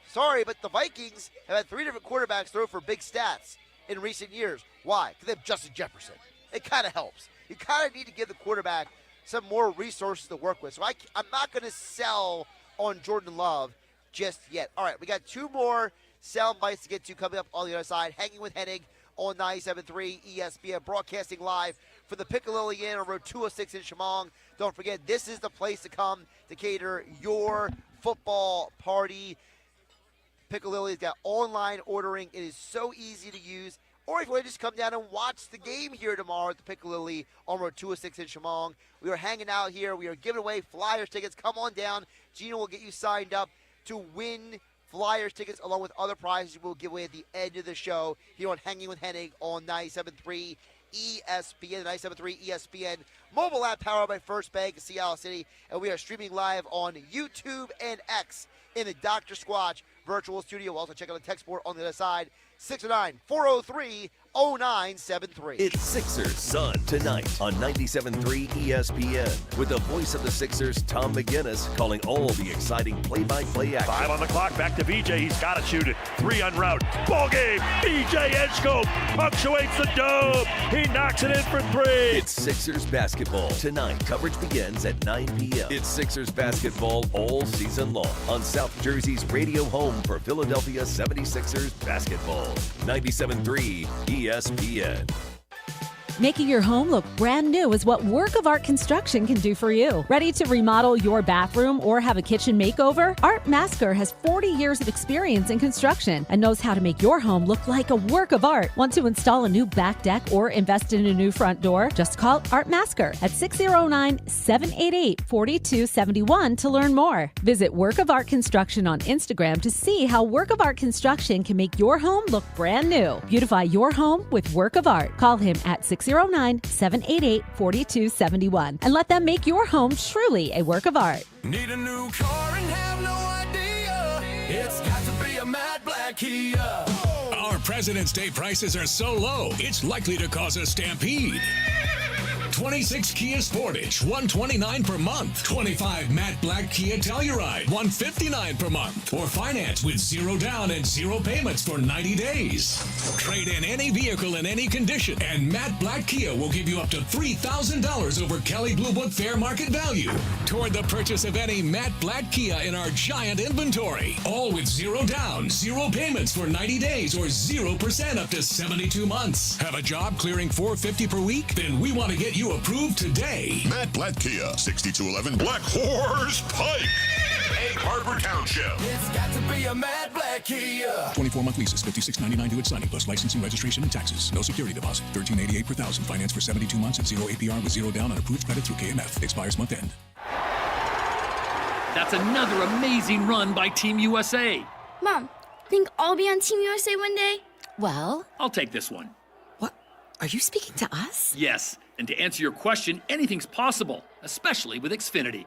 Sorry, but the Vikings have had 3 different quarterbacks throw for big stats in recent years. Why? Because they have Justin Jefferson. It kind of helps. You kind of need to give the quarterback some more resources to work with. So I'm not going to sell on Jordan Love just yet. All right, we got 2 more sound bites to get to coming up on the other side. Hanging with Hennig on 97.3 ESPN, broadcasting live for the Pic-A-Lilli Inn on Road 206 in Shamong. Don't forget, this is the place to come to cater your football party. Pic-A-Lilli's got online ordering. It is so easy to use. Or if you want to just come down and watch the game here tomorrow at the Pic-A-Lilli on Road 206 in Shamong. We are hanging out here. We are giving away Flyers tickets. Come on down. Gina will get you signed up to win Flyers tickets along with other prizes we'll give away at the end of the show here on Hanging with Hennig on 97.3 ESPN, 97.3 ESPN mobile app powered by First Bank of Seattle City. And we are streaming live on YouTube and X in the Dr. Squatch virtual studio. We'll also check out the text board on the other side, 609-403-0973. It's Sixers Sun tonight on 97.3 ESPN with the voice of the Sixers, Tom McGinnis, calling all the exciting play-by-play action. 5 on the clock, back to BJ. He's got to shoot it. 3 on route. Ball game. BJ Edgecombe punctuates the dome. He knocks it in for 3. It's Sixers basketball tonight. Coverage begins at 9 p.m. It's Sixers basketball all season long on South Jersey's radio home for Philadelphia 76ers basketball. 97.3 ESPN. Making your home look brand new is what Work of Art Construction can do for you. Ready to remodel your bathroom or have a kitchen makeover? Art Masker has 40 years of experience in construction and knows how to make your home look like a work of art. Want to install a new back deck or invest in a new front door? Just call Art Masker at 609-788-4271 to learn more. Visit Work of Art Construction on Instagram to see how Work of Art Construction can make your home look brand new. Beautify your home with Work of Art. Call him at 609-788-4271 and let them make your home truly a work of art. Need a new car and have no idea? It's got to be a matte black Kia. Our President's Day prices are so low, it's likely to cause a stampede. 26 Kia Sportage, $129 per month. 25 matte black Kia Telluride, $159 per month. Or finance with 0 down and 0 payments for 90 days. Trade in any vehicle in any condition, and matte black Kia will give you up to $3,000 over Kelley Blue Book fair market value toward the purchase of any matte black Kia in our giant inventory. All with 0 down, 0 payments for 90 days, or 0% up to 72 months. Have a job clearing $450 per week? Then we want to get you approved today. Matt Black Kia, 6211 Black Horse Pike, Egg Harbor Township. It's got to be a matte black Kia. 24-month leases, $56.99 to its signing, plus licensing, registration, and taxes. No security deposit. $13.88 per thousand. Finance for 72 months at 0 APR with 0 down on approved credit through KMF. Expires month end. That's another amazing run by Team USA. Mom, think I'll be on Team USA one day? Well, I'll take this one. What? Are you speaking to us? Yes. And to answer your question, anything's possible, especially with Xfinity.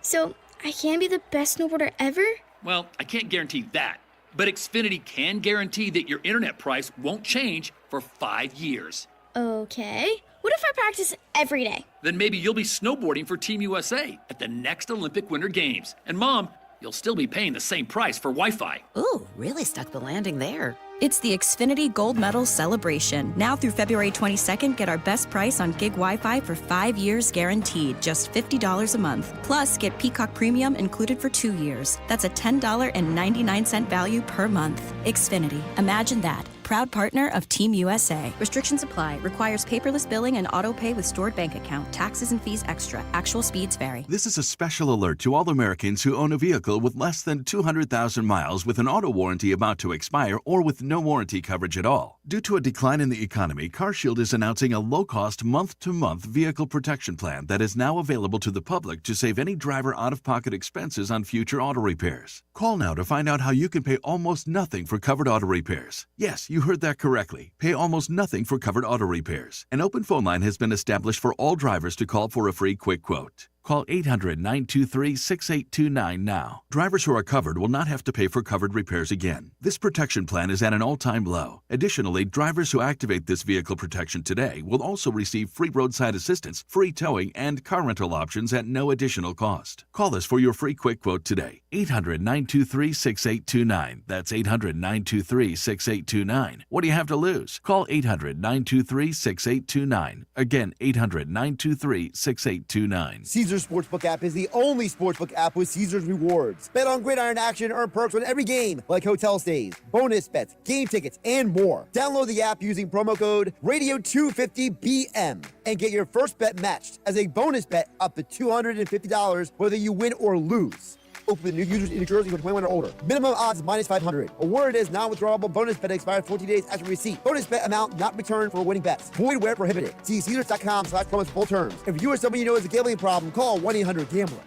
So, I can be the best snowboarder ever? Well, I can't guarantee that, but Xfinity can guarantee that your internet price won't change for 5 years. Okay. What if I practice every day? Then maybe you'll be snowboarding for Team USA at the next Olympic Winter Games. And Mom, you'll still be paying the same price for Wi-Fi. Ooh, really stuck the landing there. It's the Xfinity Gold Medal Celebration. Now through February 22nd, get our best price on gig Wi-Fi for 5 years guaranteed, just $50 a month. Plus, get Peacock Premium included for 2 years. That's a $10.99 value per month. Xfinity. Imagine that. Proud partner of Team USA. Restrictions apply. Requires paperless billing and auto pay with stored bank account. Taxes and fees extra. Actual speeds vary. This is a special alert to all Americans who own a vehicle with less than 200,000 miles with an auto warranty about to expire or with no warranty coverage at all. Due to a decline in the economy, CarShield is announcing a low-cost month-to-month vehicle protection plan that is now available to the public to save any driver out-of-pocket expenses on future auto repairs. Call now to find out how you can pay almost nothing for covered auto repairs. Yes, you heard that correctly. Pay almost nothing for covered auto repairs. An open phone line has been established for all drivers to call for a free quick quote. Call 800-923-6829 now. Drivers who are covered will not have to pay for covered repairs again. This protection plan is at an all-time low. Additionally, drivers who activate this vehicle protection today will also receive free roadside assistance, free towing, and car rental options at no additional cost. Call us for your free quick quote today. 800-923-6829. That's 800-923-6829. What do you have to lose? Call 800-923-6829. Again, 800-923-6829. Caesars Sportsbook app is the only sportsbook app with Caesars rewards. Bet on gridiron action, earn perks on every game, like hotel stays, bonus bets, game tickets, and more. Download the app using promo code Radio250BM and get your first bet matched as a bonus bet up to $250 whether you win or lose. Open to new users in New Jersey from 21 or older. Minimum odds minus 500. Award is non-withdrawable bonus bet expires 14 days after receipt. Bonus bet amount not returned for winning bets. Void where prohibited. See Caesars.com/promos for full terms. If you or someone you know has a gambling problem, call 1-800-GAMBLER.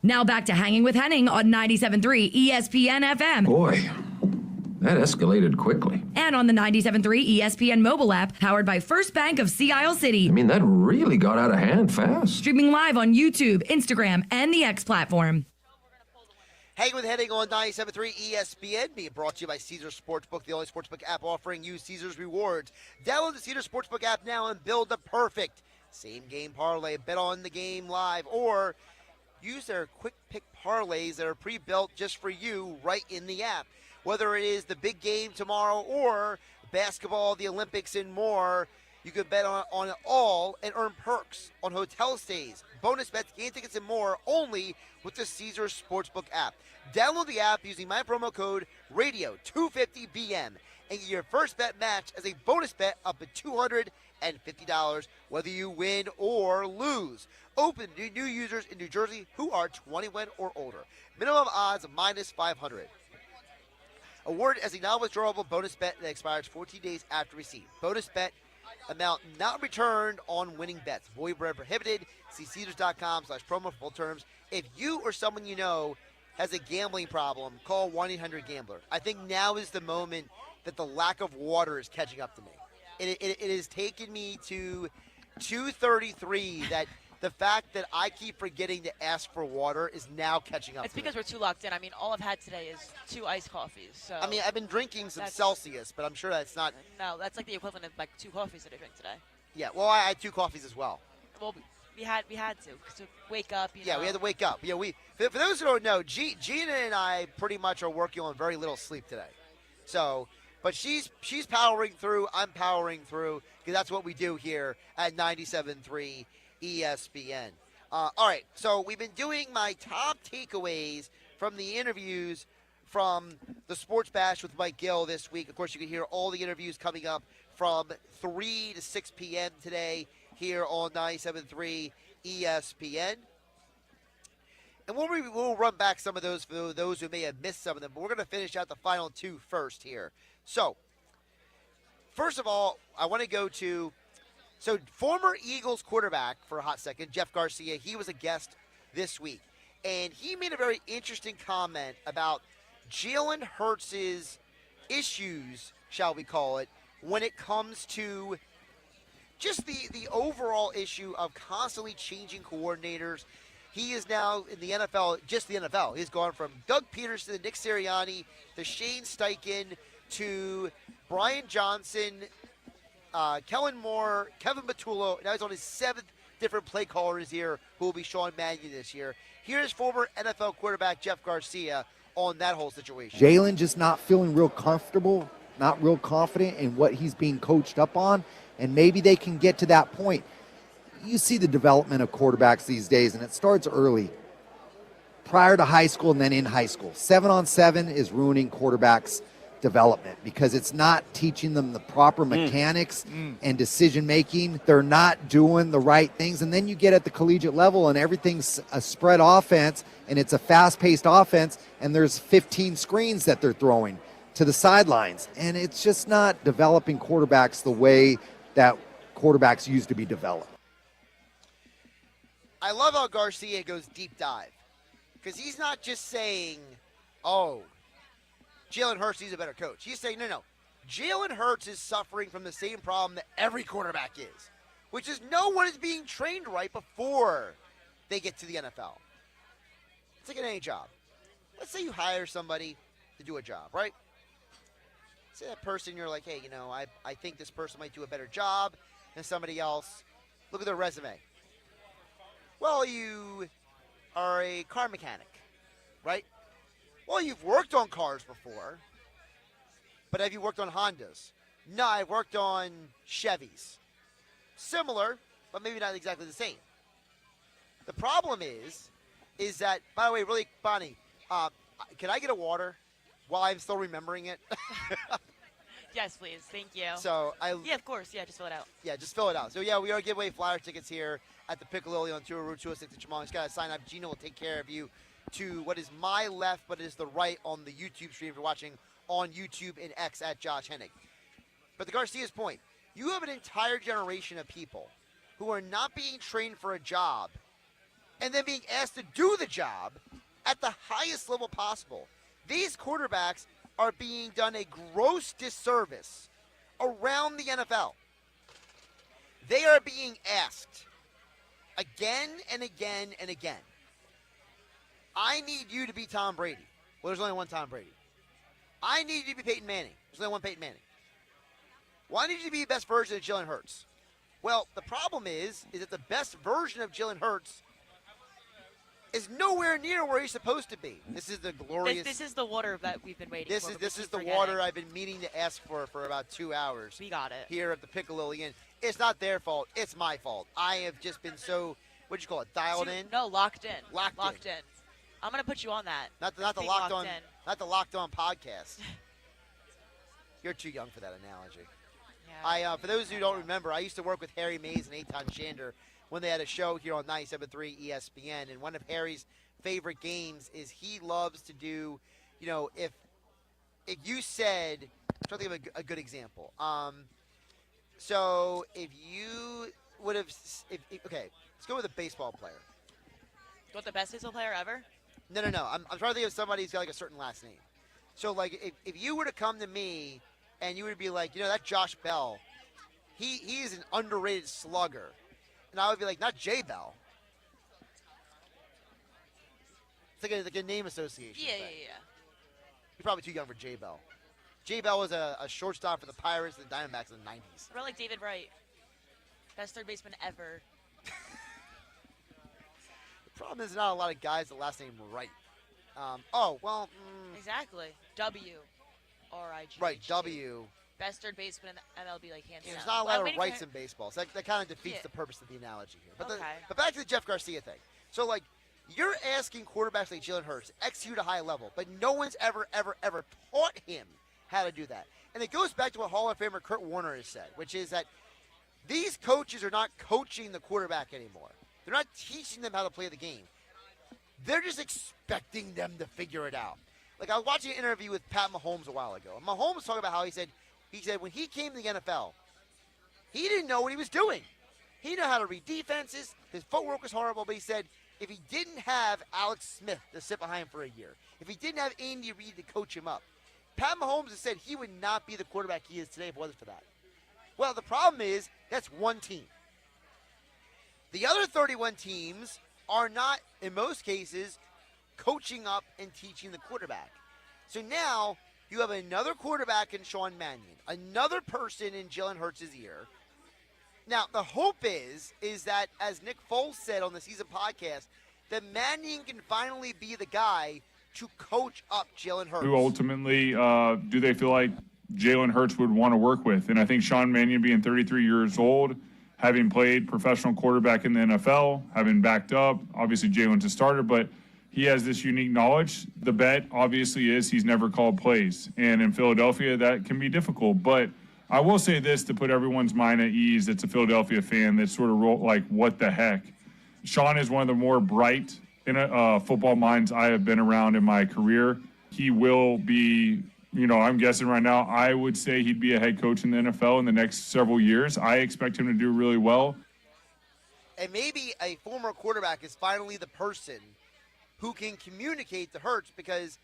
Now back to Hanging with Hennig on 97.3 ESPN FM. Boy, that escalated quickly. And on the 97.3 ESPN mobile app, powered by First Bank of Sea Isle City. I mean, that really got out of hand fast. Streaming live on YouTube, Instagram, and the X platform. Hanging with Hennig on 97.3 ESPN, being brought to you by Caesars Sportsbook, the only sportsbook app offering you Caesars rewards. Download the Caesars Sportsbook app now and build the perfect same-game parlay. Bet on the game live or use their quick pick parlays that are pre-built just for you right in the app. Whether it is the big game tomorrow or basketball, the Olympics, and more, you can bet on it all and earn perks on hotel stays, bonus bets, game tickets, and more only with the Caesars Sportsbook app. Download the app using my promo code Radio250BM and get your first bet match as a bonus bet up to $250 whether you win or lose. Open to new users in New Jersey who are 21 or older. Minimum odds minus 500. Awarded as a non-withdrawable bonus bet that expires 14 days after receipt. Bonus bet amount not returned on winning bets. Void where prohibited. See Caesars.com/promo for full terms. If you or someone you know has a gambling problem, call 1-800-GAMBLER. I think now is the moment that the lack of water is catching up to me. It has taken me to 2:33 that the fact that I keep forgetting to ask for water is now catching up. It's because we're too locked in. I mean, all I've had today is 2 iced coffees. So I mean, I've been drinking some Celsius, but I'm sure that's not. No, that's like the equivalent of like 2 coffees that I drink today. Yeah, well, I had 2 coffees as well. Well, we had to wake up. You know. We had to wake up. Yeah, for those who don't know, Gina and I pretty much are working on very little sleep today. So, but she's powering through. I'm powering through because that's what we do here at 97.3 ESPN. All right, so we've been doing my top takeaways from the interviews from the Sports Bash with Mike Gill this week. Of course, you can hear all the interviews coming up from 3 to 6 p.m. today here on 97.3 ESPN. And we'll run back some of those for those who may have missed some of them, but we're going to finish out the final 2 first here. So, first of all, I want to go to former Eagles quarterback for a hot second, Jeff Garcia. He was a guest this week, and he made a very interesting comment about Jalen Hurts' issues, shall we call it, when it comes to just the overall issue of constantly changing coordinators. He is now in the NFL, just the NFL. He's gone from Doug Peterson to Nick Sirianni to Shane Steichen to Brian Johnson, Kellen Moore, Kevin Batullo. Now he's on his 7th different play callers here who will be Sean Mannion this year. Here's former NFL quarterback Jeff Garcia on that whole situation. Jalen just not feeling real comfortable, not real confident in what he's being coached up on, and maybe they can get to that point. You see the development of quarterbacks these days, and it starts early, prior to high school and then in high school. 7-on-7 is ruining quarterbacks' development because it's not teaching them the proper mechanics and decision-making. They're not doing the right things, and then you get at the collegiate level, and everything's a spread offense, and it's a fast-paced offense, and there's 15 screens that they're throwing to the sidelines, and it's just not developing quarterbacks the way that quarterbacks used to be developed. I love how Garcia goes deep dive because he's not just saying, oh, Jalen Hurts is a better coach. He's saying, no. Jalen Hurts is suffering from the same problem that every quarterback is, which is no one is being trained right before they get to the NFL. It's like in any job. Let's say you hire somebody to do a job, right? Say that person, you're like, hey, I think this person might do a better job than somebody else. Look at their resume. Well, you are a car mechanic, right? Well, you've worked on cars before, but have you worked on Hondas? No, I've worked on Chevys. Similar, but maybe not exactly the same. The problem is that, by the way, really, Bonnie, can I get a water while I'm still remembering it? Yes, please. Thank you. So yeah, of course. Yeah, just fill it out. Yeah, just fill it out. So, yeah, we are giving away flyer tickets here at the Pic-A-Lilli on tour Route 206 in Shamong. Just got to sign up. Gina will take care of you to what is my left, but it is the right on the YouTube stream if you're watching on YouTube and X at Josh Hennig. But the Garcia's point, you have an entire generation of people who are not being trained for a job and then being asked to do the job at the highest level possible. These quarterbacks are being done a gross disservice around the NFL. They are being asked again and again and again, I need you to be Tom Brady. Well, there's only one Tom Brady. I need you to be Peyton Manning. There's only one Peyton Manning. Well, I need you to be the best version of Jalen Hurts. Well, the problem is that the best version of Jalen Hurts is nowhere near where he's supposed to be. This is the glorious. This is the water that we've been waiting for. This is the water I've been meaning to ask for about 2 hours. We got it here at the Pic-A-Lilli Inn. It's not their fault. It's my fault. I have just been so what'd you call it? Dialed in? No, locked in. Locked in. I'm gonna put you on that. Not the locked on podcast. You're too young for that analogy. Yeah. For those who don't remember, I used to work with Harry Mays and Eitan Shander when they had a show here on 97.3 ESPN, and one of Harry's favorite games is he loves to do, if you said, I'm trying to think of a good example. So if you would have, okay, let's go with a baseball player. You want the best baseball player ever? No. I'm trying to think of somebody who's got like a certain last name. So like if you were to come to me and you would be like, that Josh Bell, he is an underrated slugger. And I would be like, not Jay Bell. It's like a name association. Yeah. You're probably too young for Jay Bell. Jay Bell was a shortstop for the Pirates and the Diamondbacks in the 90s. What about like David Wright? Best third baseman ever. The problem is not a lot of guys with the last name Wright. Exactly. W-R-I-G-H-T. Right, W. Best third baseman in the MLB, like hands down. There's not a lot of rights in baseball, so that kind of defeats the purpose of the analogy here. But, but back to the Jeff Garcia thing. So, like, you're asking quarterbacks like Jalen Hurts execute a high level, but no one's ever taught him how to do that. And it goes back to what Hall of Famer Kurt Warner has said, which is that these coaches are not coaching the quarterback anymore. They're not teaching them how to play the game. They're just expecting them to figure it out. Like, I was watching an interview with Pat Mahomes a while ago. And Mahomes was talking about how he said when he came to the NFL, he didn't know what he was doing. He didn't know how to read defenses. His footwork was horrible, but he said if he didn't have Alex Smith to sit behind him for a year, if he didn't have Andy Reid to coach him up, Pat Mahomes has said he would not be the quarterback he is today if it wasn't for that. Well, the problem is that's one team. The other 31 teams are not, in most cases, coaching up and teaching the quarterback. So now you have another quarterback in Sean Mannion, another person in Jalen Hurts' ear. Now, the hope is that, as Nick Foles said on the season podcast, that Mannion can finally be the guy to coach up Jalen Hurts. Who ultimately do they feel like Jalen Hurts would want to work with? And I think Sean Mannion, being 33 years old, having played professional quarterback in the NFL, having backed up, obviously Jalen's a starter, but he has this unique knowledge. The bet obviously is he's never called plays. And in Philadelphia, that can be difficult. But I will say this to put everyone's mind at ease that's a Philadelphia fan that's sort of like, what the heck? Sean is one of the more bright football minds I have been around in my career. He will be, I'm guessing right now, I would say he'd be a head coach in the NFL in the next several years. I expect him to do really well. And maybe a former quarterback is finally the person who can communicate to Hurts, because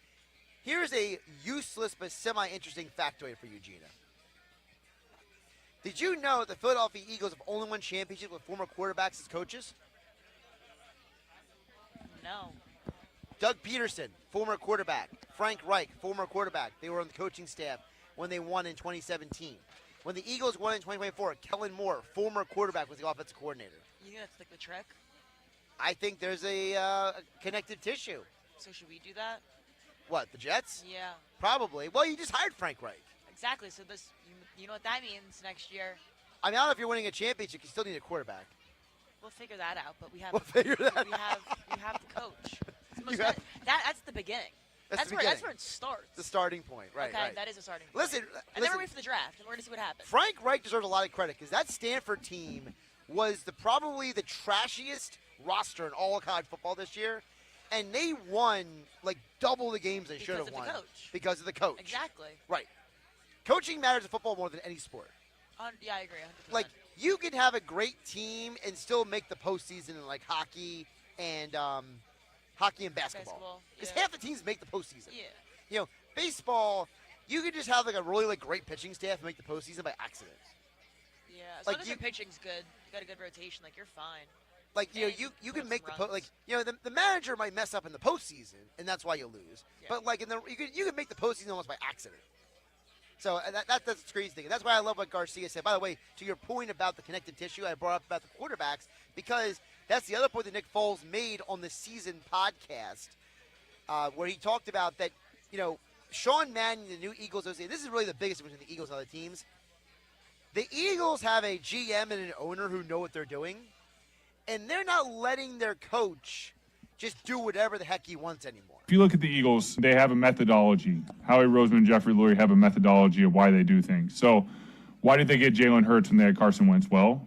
here's a useless but semi-interesting factoid for you, Gina. Did you know the Philadelphia Eagles have only won championships with former quarterbacks as coaches? No. Doug Peterson, former quarterback. Frank Reich, former quarterback. They were on the coaching staff when they won in 2017. When the Eagles won in 2024, Kellen Moore, former quarterback, was the offensive coordinator. You think that's like the trick? I think there's a connective tissue. So should we do that? What, the Jets? Yeah. Probably. Well, you just hired Frank Reich. Exactly. So this, you know what that means next year. I mean, I don't know if you're winning a championship, you still need a quarterback. We'll figure that out. But we have. We'll figure that out. We have the coach. That's the beginning. That's where it starts. The starting point, right? Okay, right. that is a starting point. Listen, and then we're waiting for the draft, and we're gonna see what happens. Frank Reich deserves a lot of credit because that Stanford team was probably the trashiest roster in all of college football this year, and they won like double the games they should have won because of the coach. Exactly. Right. Coaching matters in football more than any sport. Yeah, I agree. 100%. Like you can have a great team and still make the postseason in like hockey and basketball. Because half the teams make the postseason. Yeah. You know, baseball, you could just have like a really great pitching staff and make the postseason by accident. Yeah, as long as your pitching's good, you got a good rotation, like you're fine. Like you can make the manager might mess up in the postseason and that's why you lose. Yeah. But like you can make the postseason almost by accident. So that's the crazy thing. And that's why I love what Garcia said. By the way, to your point about the connective tissue, I brought up about the quarterbacks because that's the other point that Nick Foles made on the season podcast where he talked about that, Sean Mannion, the new Eagles, this is really the biggest difference between the Eagles and other teams. The Eagles have a GM and an owner who know what they're doing, and they're not letting their coach just do whatever the heck he wants anymore. If you look at the Eagles, they have a methodology. Howie Roseman and Jeffrey Lurie have a methodology of why they do things. So why did they get Jalen Hurts when they had Carson Wentz? Well,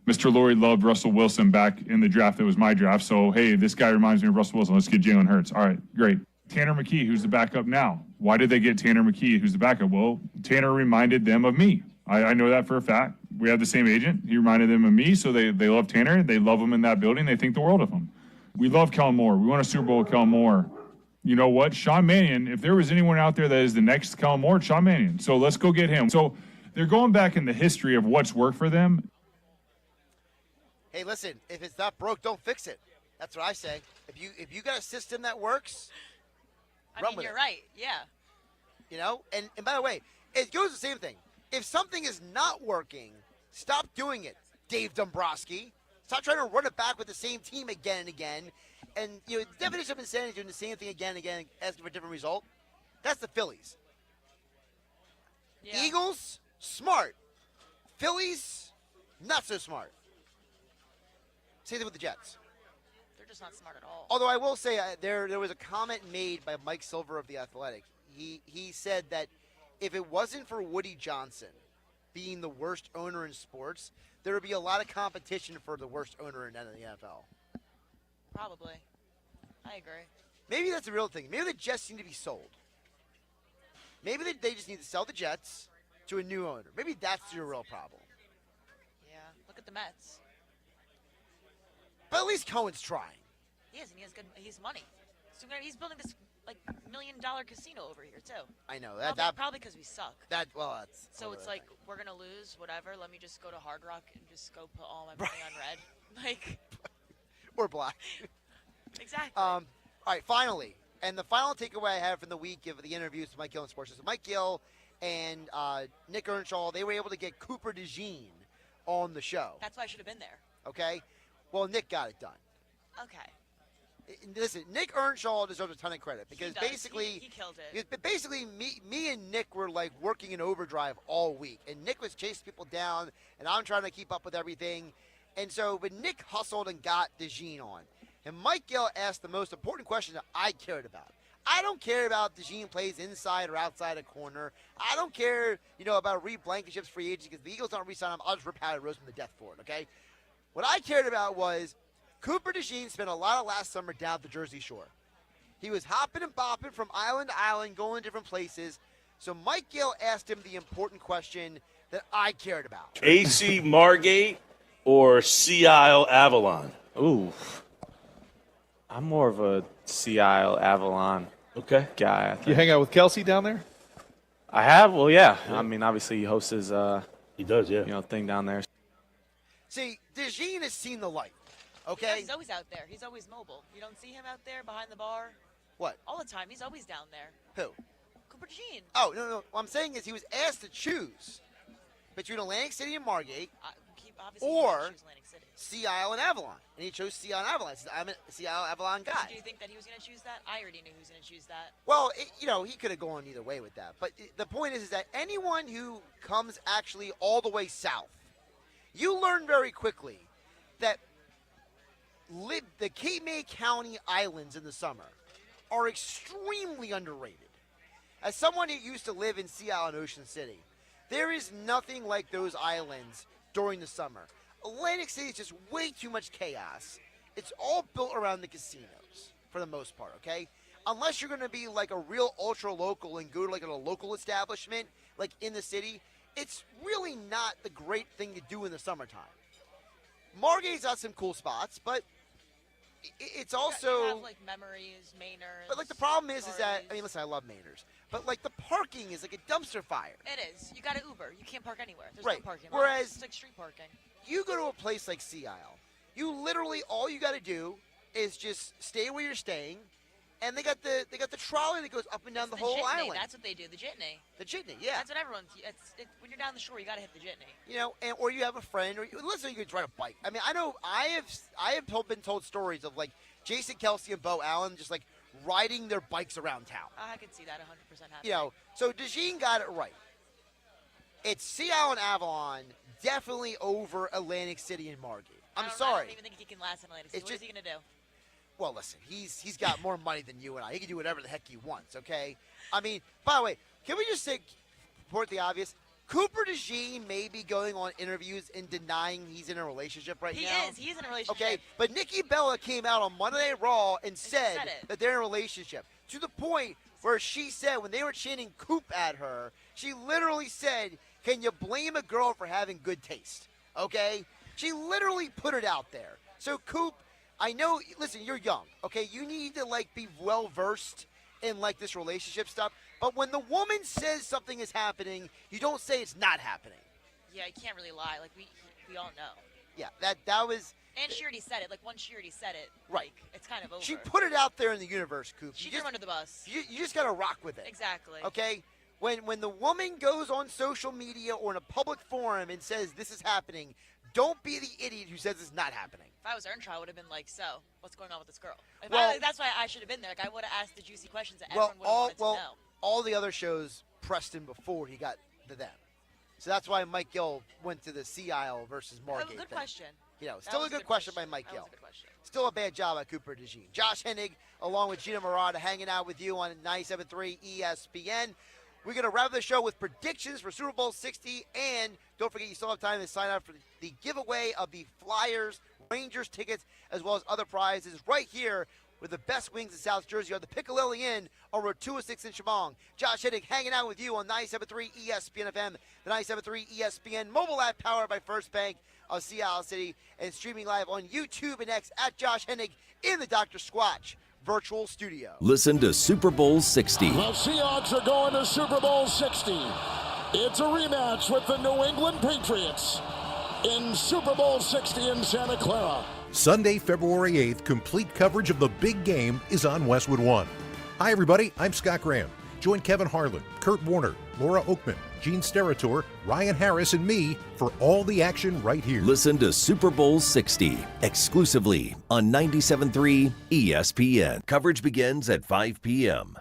Mr. Lurie loved Russell Wilson back in the draft that was my draft. So, hey, this guy reminds me of Russell Wilson. Let's get Jalen Hurts. All right, great. Tanner McKee, who's the backup now. Why did they get Tanner McKee, who's the backup? Well, Tanner reminded them of me. I know that for a fact. We have the same agent. He reminded them of me, so they love Tanner. They love him in that building. They think the world of him. We love Kellen Moore. We won a Super Bowl with Kellen Moore. You know what? Sean Mannion, if there was anyone out there that is the next Kellen Moore, it's Sean Mannion. So let's go get him. So they're going back in the history of what's worked for them. Hey, listen, if it's not broke, don't fix it. That's what I say. If you got a system that works, run with it. You're right. Yeah. And by the way, it goes the same thing. If something is not working, stop doing it, Dave Dombrowski. Stop trying to run it back with the same team again and again. And, the definition of insanity is doing the same thing again and again, asking for a different result. That's the Phillies. Yeah. Eagles, smart. Phillies, not so smart. Same thing with the Jets. They're just not smart at all. Although I will say there was a comment made by Mike Silver of The Athletic. He said that if it wasn't for Woody Johnson being the worst owner in sports, there would be a lot of competition for the worst owner in the NFL. Probably. I agree. Maybe that's a real thing. Maybe the Jets need to be sold. Maybe they just need to sell the Jets to a new owner. Maybe that's your real problem. Yeah. Look at the Mets. But at least Cohen's trying. He is, and he's money. So he's building this $1 million casino over here too. I know probably because we suck. That's so it's like we're gonna lose, whatever. Let me just go to Hard Rock and just go put all my money on red, or black. Exactly. All right, finally, and the final takeaway I have from the week of the interviews with Mike Gill and Sports. So Mike Gill and Nick Earnshaw, they were able to get Cooper DeJean on the show. That's why I should have been there. Okay. Well, Nick got it done. Okay. Listen, Nick Earnshaw deserves a ton of credit because basically he killed it. Basically, me and Nick were like working in overdrive all week, and Nick was chasing people down, and I'm trying to keep up with everything, and so but Nick hustled and got DeJean on, and Mike Gill asked the most important question that I cared about. I don't care about DeJean plays inside or outside a corner. I don't care, about Reed Blankenship's free agent because the Eagles don't re-sign him. I'll just rip Howie Roseman to death for it. Okay, what I cared about was Cooper DeJean spent a lot of last summer down at the Jersey Shore. He was hopping and bopping from island to island, going different places. So Mike Gill asked him the important question that I cared about. AC Margate or Sea Isle Avalon? Ooh. I'm more of a Sea Isle Avalon guy, I think. You hang out with Kelsey down there? I have? Well, yeah. I mean, obviously he hosts his he does, yeah. Thing down there. See, DeJean has seen the light. Okay? He's always out there. He's always mobile. You don't see him out there behind the bar? What? All the time. He's always down there. Who? Cooper DeJean. Oh, no. What I'm saying is he was asked to choose between Atlantic City and Margate or Sea Isle and Avalon. And he chose Sea Isle and Avalon. He said, I'm a Sea Isle Avalon guy. Do you think that he was going to choose that? I already knew he was going to choose that. Well, he could have gone either way with that. But the point is that anyone who comes actually all the way south, you learn very quickly that the Cape May County islands in the summer are extremely underrated. As someone who used to live in Sea Isle and Ocean City, there is nothing like those islands during the summer. Atlantic City is just way too much chaos. It's all built around the casinos for the most part, okay? Unless you're going to be like a real ultra local and go to like a local establishment like in the city, it's really not the great thing to do in the summertime. Margate's got some cool spots, but it's also... You have like Memories, Maynard's. But like the problem is that, I mean, listen, I love Maynard's, but like the parking is like a dumpster fire. It is. You got to Uber. You can't park anywhere. There's Right. no parking lot. Whereas It's like street parking. you go to a place like Sea Isle, you literally, all you got to do is just stay where you're staying, and they got the trolley that goes up and down the whole jitney. island. That's what they do. The jitney. The jitney, yeah. That's what everyone's. When you're down the shore, you got to hit the jitney. You know, or you have a friend, or let's say you could ride a bike. I mean, I know I have been told stories of like Jason Kelsey and Bo Allen just like riding their bikes around town. I could see that 100% happening. You know, so DeJean got it right. It's Sea Isle and Avalon definitely over Atlantic City and Margate. I'm sorry. I don't even think he can last in Atlantic City. What is he going to do? Well, listen, he's got more money than you and I. He can do whatever the heck he wants, okay? I mean, by the way, can we just say, report the obvious? Cooper DeJean may be going on interviews and denying he's in a relationship right now. He is in a relationship. Okay, but Nikki Bella came out on Monday Night Raw and said that they're in a relationship. To the point where she said, when they were chanting Coop at her, she literally said, can you blame a girl for having good taste? Okay? She literally put it out there. So Coop, I know, listen, you're young, okay? You need to, like, be well-versed in, like, this relationship stuff. But when the woman says something is happening, you don't say it's not happening. Yeah, you can't really lie. Like, we all know. Yeah, that was... And she already said it. Like, once she already said it, right. Like, it's kind of over. She put it out there in the universe, Coop. She threw him under the bus. You just got to rock with it. Exactly. Okay? When the woman goes on social media or in a public forum and says this is happening, don't be the idiot who says it's not happening. If I was Earned, I would have been like, so, what's going on with this girl? That's why I should have been there. Like, I would have asked the juicy questions that everyone would have wanted to know. All the other shows pressed him before he got to them. So that's why Mike Gill went to the Sea Isle versus Margate. Good question. You know, still a good question by Mike Gill. That was a good question. Still a bad job by Cooper DeJean. Josh Hennig, along with Gina Murata, hanging out with you on 97.3 ESPN. We're going to wrap the show with predictions for Super Bowl 60, and don't forget you still have time to sign up for the giveaway of the Flyers, Rangers tickets, as well as other prizes right here with the best wings in South Jersey are the Pic-A-Lilli Inn on Road 206 in Shamong. Josh Hennig hanging out with you on 97.3 ESPN FM, the 97.3 ESPN mobile app powered by First Bank of Seattle City, and streaming live on YouTube and X at Josh Hennig in the Dr. Squatch virtual studio. Listen to Super Bowl 60. The Seahawks are going to Super Bowl 60. It's a rematch with the New England Patriots in Super Bowl 60 in Santa Clara. Sunday, February 8th, complete coverage of the big game is on Westwood One. Hi, everybody. I'm Scott Graham. Join Kevin Harlan, Kurt Warner, Laura Oakman, Gene Steratore, Ryan Harris, and me for all the action right here. Listen to Super Bowl 60 exclusively on 97.3 ESPN. Coverage begins at 5 p.m.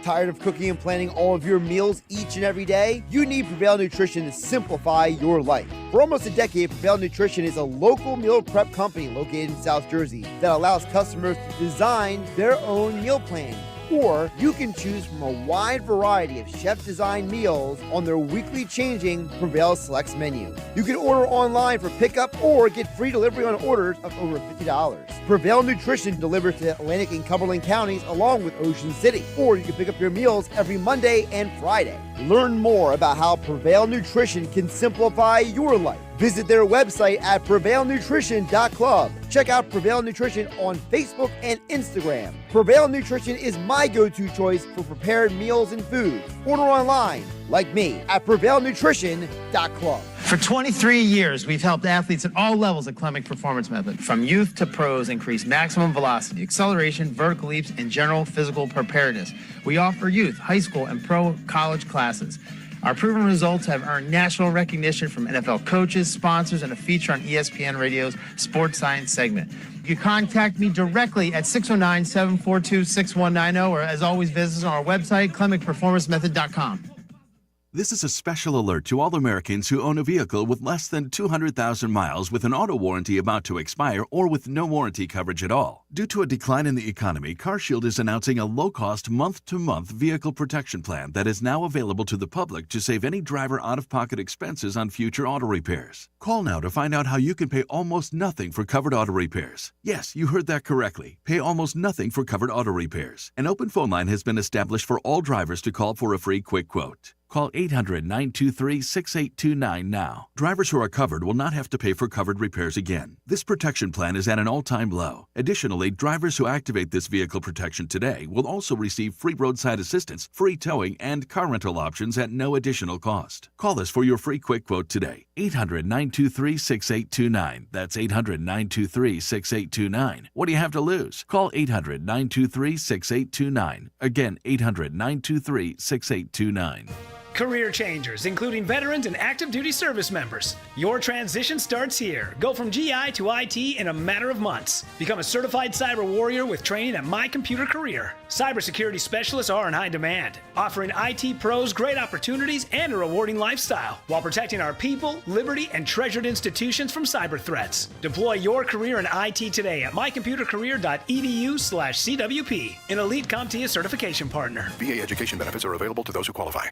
Tired of cooking and planning all of your meals each and every day? You need Prevail Nutrition to simplify your life. For almost a decade, Prevail Nutrition is a local meal prep company located in South Jersey that allows customers to design their own meal plan. Or you can choose from a wide variety of chef-designed meals on their weekly changing Prevail Selects menu. You can order online for pickup or get free delivery on orders of over $50. Prevail Nutrition delivers to Atlantic and Cumberland counties along with Ocean City. Or you can pick up your meals every Monday and Friday. Learn more about how Prevail Nutrition can simplify your life. Visit their website at prevailnutrition.club. Check out Prevail Nutrition on Facebook and Instagram. Prevail Nutrition is my go-to choice for prepared meals and food. Order online, like me, at prevailnutrition.club. For 23 years, we've helped athletes at all levels at Clemic Performance Method, from youth to pros, increase maximum velocity, acceleration, vertical leaps, and general physical preparedness. We offer youth, high school, and pro college classes. Our proven results have earned national recognition from NFL coaches, sponsors, and a feature on ESPN Radio's Sports Science segment. You can contact me directly at 609-742-6190, or as always, visit us on our website, clemicperformancemethod.com. This is a special alert to all Americans who own a vehicle with less than 200,000 miles with an auto warranty about to expire or with no warranty coverage at all. Due to a decline in the economy, CarShield is announcing a low-cost month-to-month vehicle protection plan that is now available to the public to save any driver out-of-pocket expenses on future auto repairs. Call now to find out how you can pay almost nothing for covered auto repairs. Yes, you heard that correctly. Pay almost nothing for covered auto repairs. An open phone line has been established for all drivers to call for a free quick quote. Call 800-923-6829 now. Drivers who are covered will not have to pay for covered repairs again. This protection plan is at an all-time low. Additionally, drivers who activate this vehicle protection today will also receive free roadside assistance, free towing, and car rental options at no additional cost. Call us for your free quick quote today. 800-923-6829. That's 800-923-6829. What do you have to lose? Call 800-923-6829. Again, 800-923-6829. Career changers, including veterans and active duty service members. Your transition starts here. Go from GI to IT in a matter of months. Become a certified cyber warrior with training at My Computer Career. Cybersecurity specialists are in high demand, offering IT pros great opportunities and a rewarding lifestyle while protecting our people, liberty, and treasured institutions from cyber threats. Deploy your career in IT today at mycomputercareer.edu/CWP, an elite CompTIA certification partner. VA education benefits are available to those who qualify.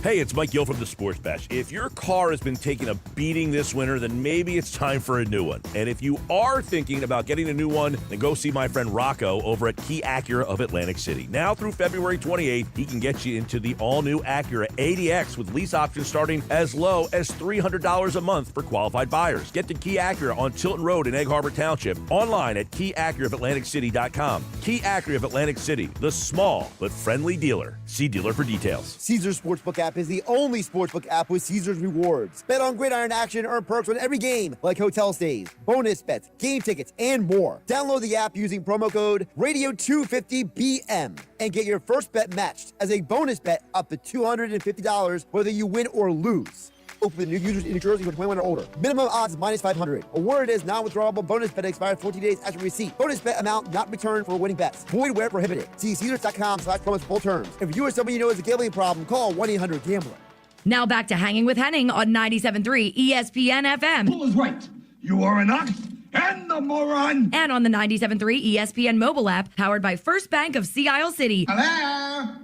Hey, it's Mike Gill from the Sports Bash. If your car has been taking a beating this winter, then maybe it's time for a new one. And if you are thinking about getting a new one, then go see my friend Rocco over at Key Acura of Atlantic City. Now through February 28th, he can get you into the all-new Acura ADX with lease options starting as low as $300 a month for qualified buyers. Get to Key Acura on Tilton Road in Egg Harbor Township, online at keyacuaofatlanticcity.com. Key Acura of Atlantic City, the small but friendly dealer. See dealer for details. Caesars Sportsbook app is the only sportsbook app with Caesars rewards. Bet on gridiron action, earn perks on every game, like hotel stays, bonus bets, game tickets, and more. Download the app using promo code Radio250BM and get your first bet matched as a bonus bet up to $250 whether you win or lose. Open to new users in New Jersey who are 21 or older. Minimum odds is minus 500. Award is non-withdrawable bonus bet expires 14 days after receipt. Bonus bet amount not returned for winning bets. Void where prohibited. See Caesars.com/promos for full terms. If you or someone you know has a gambling problem, call 1-800-GAMBLER. Now back to Hanging with Hennig on 97.3 ESPN FM. Who is right? You are an ox and a moron. And on the 97.3 ESPN mobile app, powered by First Bank of Sea Isle City. Hello?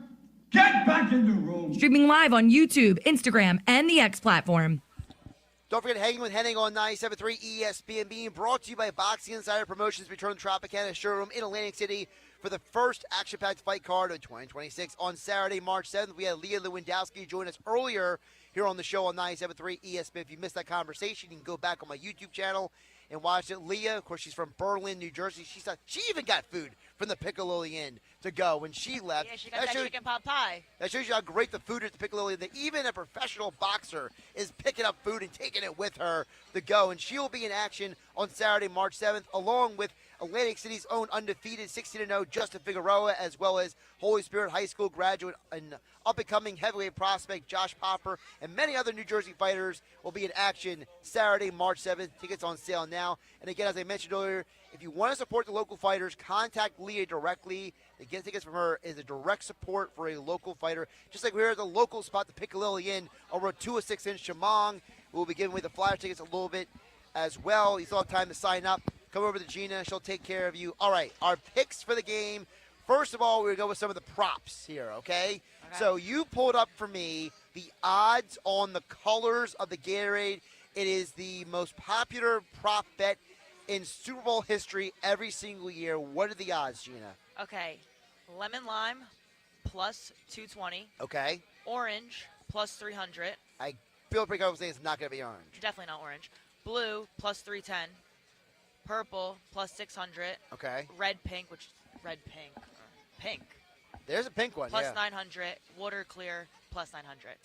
Get back in the room. Streaming live on YouTube, Instagram, and the X platform. Don't forget Hanging with Hennig on 97.3 ESPN, being brought to you by Boxing Insider Promotions. Return to Tropicana Showroom in Atlantic City for the first action-packed fight card of 2026. On Saturday, March 7th, we had Leah Lewandowski join us earlier here on the show on 97.3 ESPN. If you missed that conversation, you can go back on my YouTube channel and watch it. Leah, of course, she's from Berlin, New Jersey. She even got food from the Pic-A-Lilli Inn to go when she left. Yeah, she got that chicken pot pie. That shows you how great the food is at the Pic-A-Lilli Inn, that even a professional boxer is picking up food and taking it with her to go. And she will be in action on Saturday, March 7th, along with Atlantic City's own undefeated 16-0 Justin Figueroa, as well as Holy Spirit High School graduate and up-and-coming heavyweight prospect Josh Popper, and many other New Jersey fighters will be in action Saturday, March 7th. Tickets on sale now. And again, as I mentioned earlier, if you want to support the local fighters, contact Leah directly. To get tickets from her is a direct support for a local fighter. Just like we're at the local spot, the Pic-A-Lilli Inn, over at 206 in Shamong. We'll be giving away the flyer tickets a little bit as well. You still have time to sign up. Come over to Gina. She'll take care of you. All right, our picks for the game. First of all, we're going to go with some of the props here, okay? So you pulled up for me the odds on the colors of the Gatorade. It is the most popular prop bet in Super Bowl history every single year. What are the odds, Gina? Okay. Lemon lime plus 220. Okay. Orange plus 300. I feel pretty comfortable saying it's not going to be orange. Definitely not orange. Blue, plus 310. Purple, plus 600. Okay. Red, pink. Pink. There's a pink one, Plus yeah. 900. Water clear, plus 900.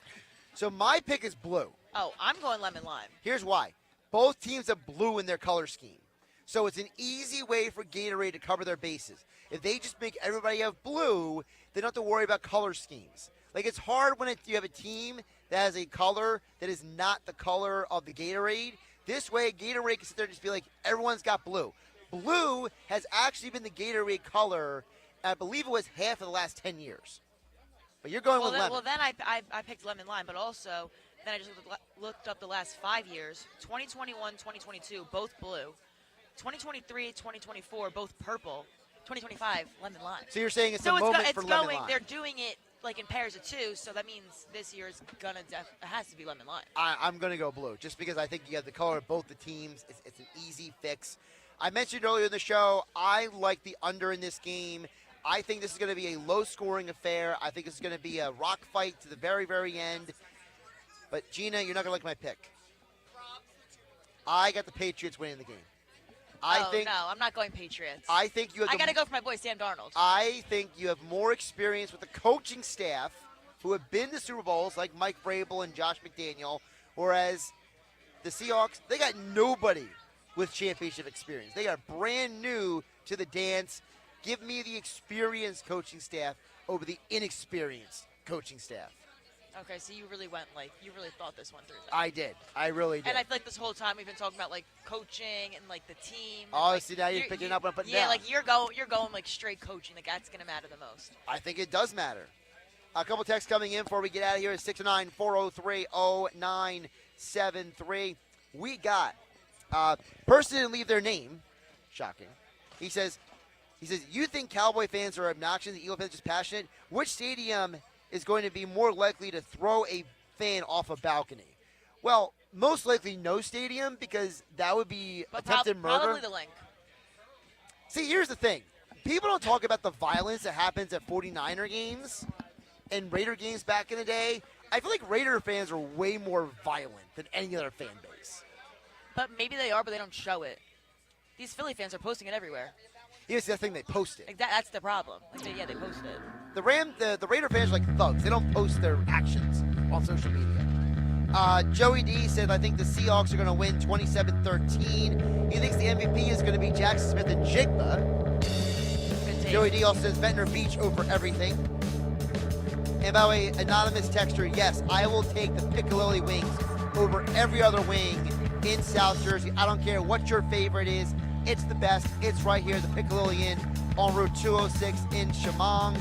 So my pick is blue. Oh, I'm going lemon lime. Here's why. Both teams have blue in their color scheme. So it's an easy way for Gatorade to cover their bases. If they just make everybody have blue, they don't have to worry about color schemes. Like, it's hard when you have a team that has a color that is not the color of the Gatorade. This way, Gatorade can sit there and just be like, everyone's got blue. Blue has actually been the Gatorade color, I believe it was half of the last 10 years. But you're going with lemon. Well, then I picked lemon lime, but also then I just looked up the last 5 years. 2021, 2022, both blue. 2023, 2024, both purple. 2025, lemon lime. So you're saying it's a moment for lemon lime. They're doing it like in pairs of two, so that means this year is it has to be lemon lime. I'm going to go blue, just because I think you have the color of both the teams. It's an easy fix. I mentioned earlier in the show, I like the under in this game. I think this is going to be a low-scoring affair. I think this is going to be a rock fight to the very, very end. But, Gina, you're not going to like my pick. I got the Patriots winning the game. No, I'm not going Patriots. I think you have I got to go for my boy Sam Darnold. I think you have more experience with the coaching staff who have been to Super Bowls, like Mike Vrabel and Josh McDaniel, whereas the Seahawks, they got nobody with championship experience. They are brand new to the dance. Give me the experienced coaching staff over the inexperienced coaching staff. Okay, so you really thought this one through. I did. I really did. And I feel like this whole time we've been talking about like coaching and like the team. Oh, like, see, now you're picking up what I'm putting down. Yeah, like you're going like straight coaching. Like that's gonna matter the most. I think it does matter. A couple texts coming in before we get out of here is 609-403-0973. We got person didn't leave their name. Shocking. He says, you think Cowboy fans are obnoxious and Eagle fans are just passionate? Which stadium is going to be more likely to throw a fan off a balcony? Well, most likely no stadium, because that would be attempted murder. Probably the Link. See, here's the thing. People don't talk about the violence that happens at 49er games and Raider games back in the day. I feel like Raider fans are way more violent than any other fan base. But maybe they are, but they don't show it. These Philly fans are posting it everywhere. Here's the thing, they post it. That's the problem. Like, they post it. The Raider fans are like thugs. They don't post their actions on social media. Joey D said, I think the Seahawks are going to win 27-13. He thinks the MVP is going to be Jackson Smith and Jigba. Joey D also says Ventnor Beach over everything. And by the way, anonymous texter, yes, I will take the Pic-A-Lilli wings over every other wing in South Jersey. I don't care what your favorite is. It's the best. It's right here, the Pic-A-Lilli Inn on Route 206 in Shamong.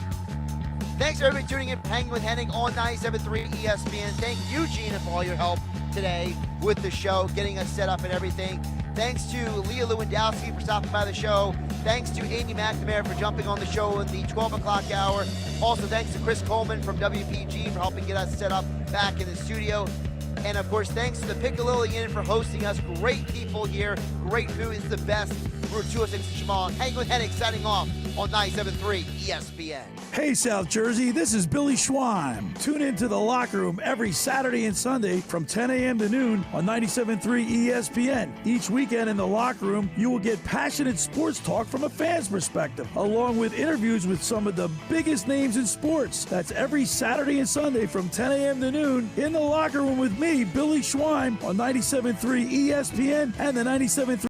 Thanks for everybody tuning in, hanging with Hennig on 97.3 ESPN. Thank you, Gina, for all your help today with the show, getting us set up and everything. Thanks to Leah Lewandowski for stopping by the show. Thanks to Andy McNamara for jumping on the show in the 12 o'clock hour. Also, thanks to Chris Coleman from WPG for helping get us set up back in the studio. And, of course, thanks to the Pic-A-Lilli Inn for hosting us. Great people here. Great food. It's the best. Route 206 Shamong. Hanging with Hennig, signing off on 97.3 ESPN. Hey, South Jersey, this is Billy Schweim. Tune into The Locker Room every Saturday and Sunday from 10 a.m. to noon on 97.3 ESPN. Each weekend in The Locker Room, you will get passionate sports talk from a fan's perspective, along with interviews with some of the biggest names in sports. That's every Saturday and Sunday from 10 a.m. to noon in The Locker Room with me, Billy Schweim, on 97.3 ESPN and the 97.3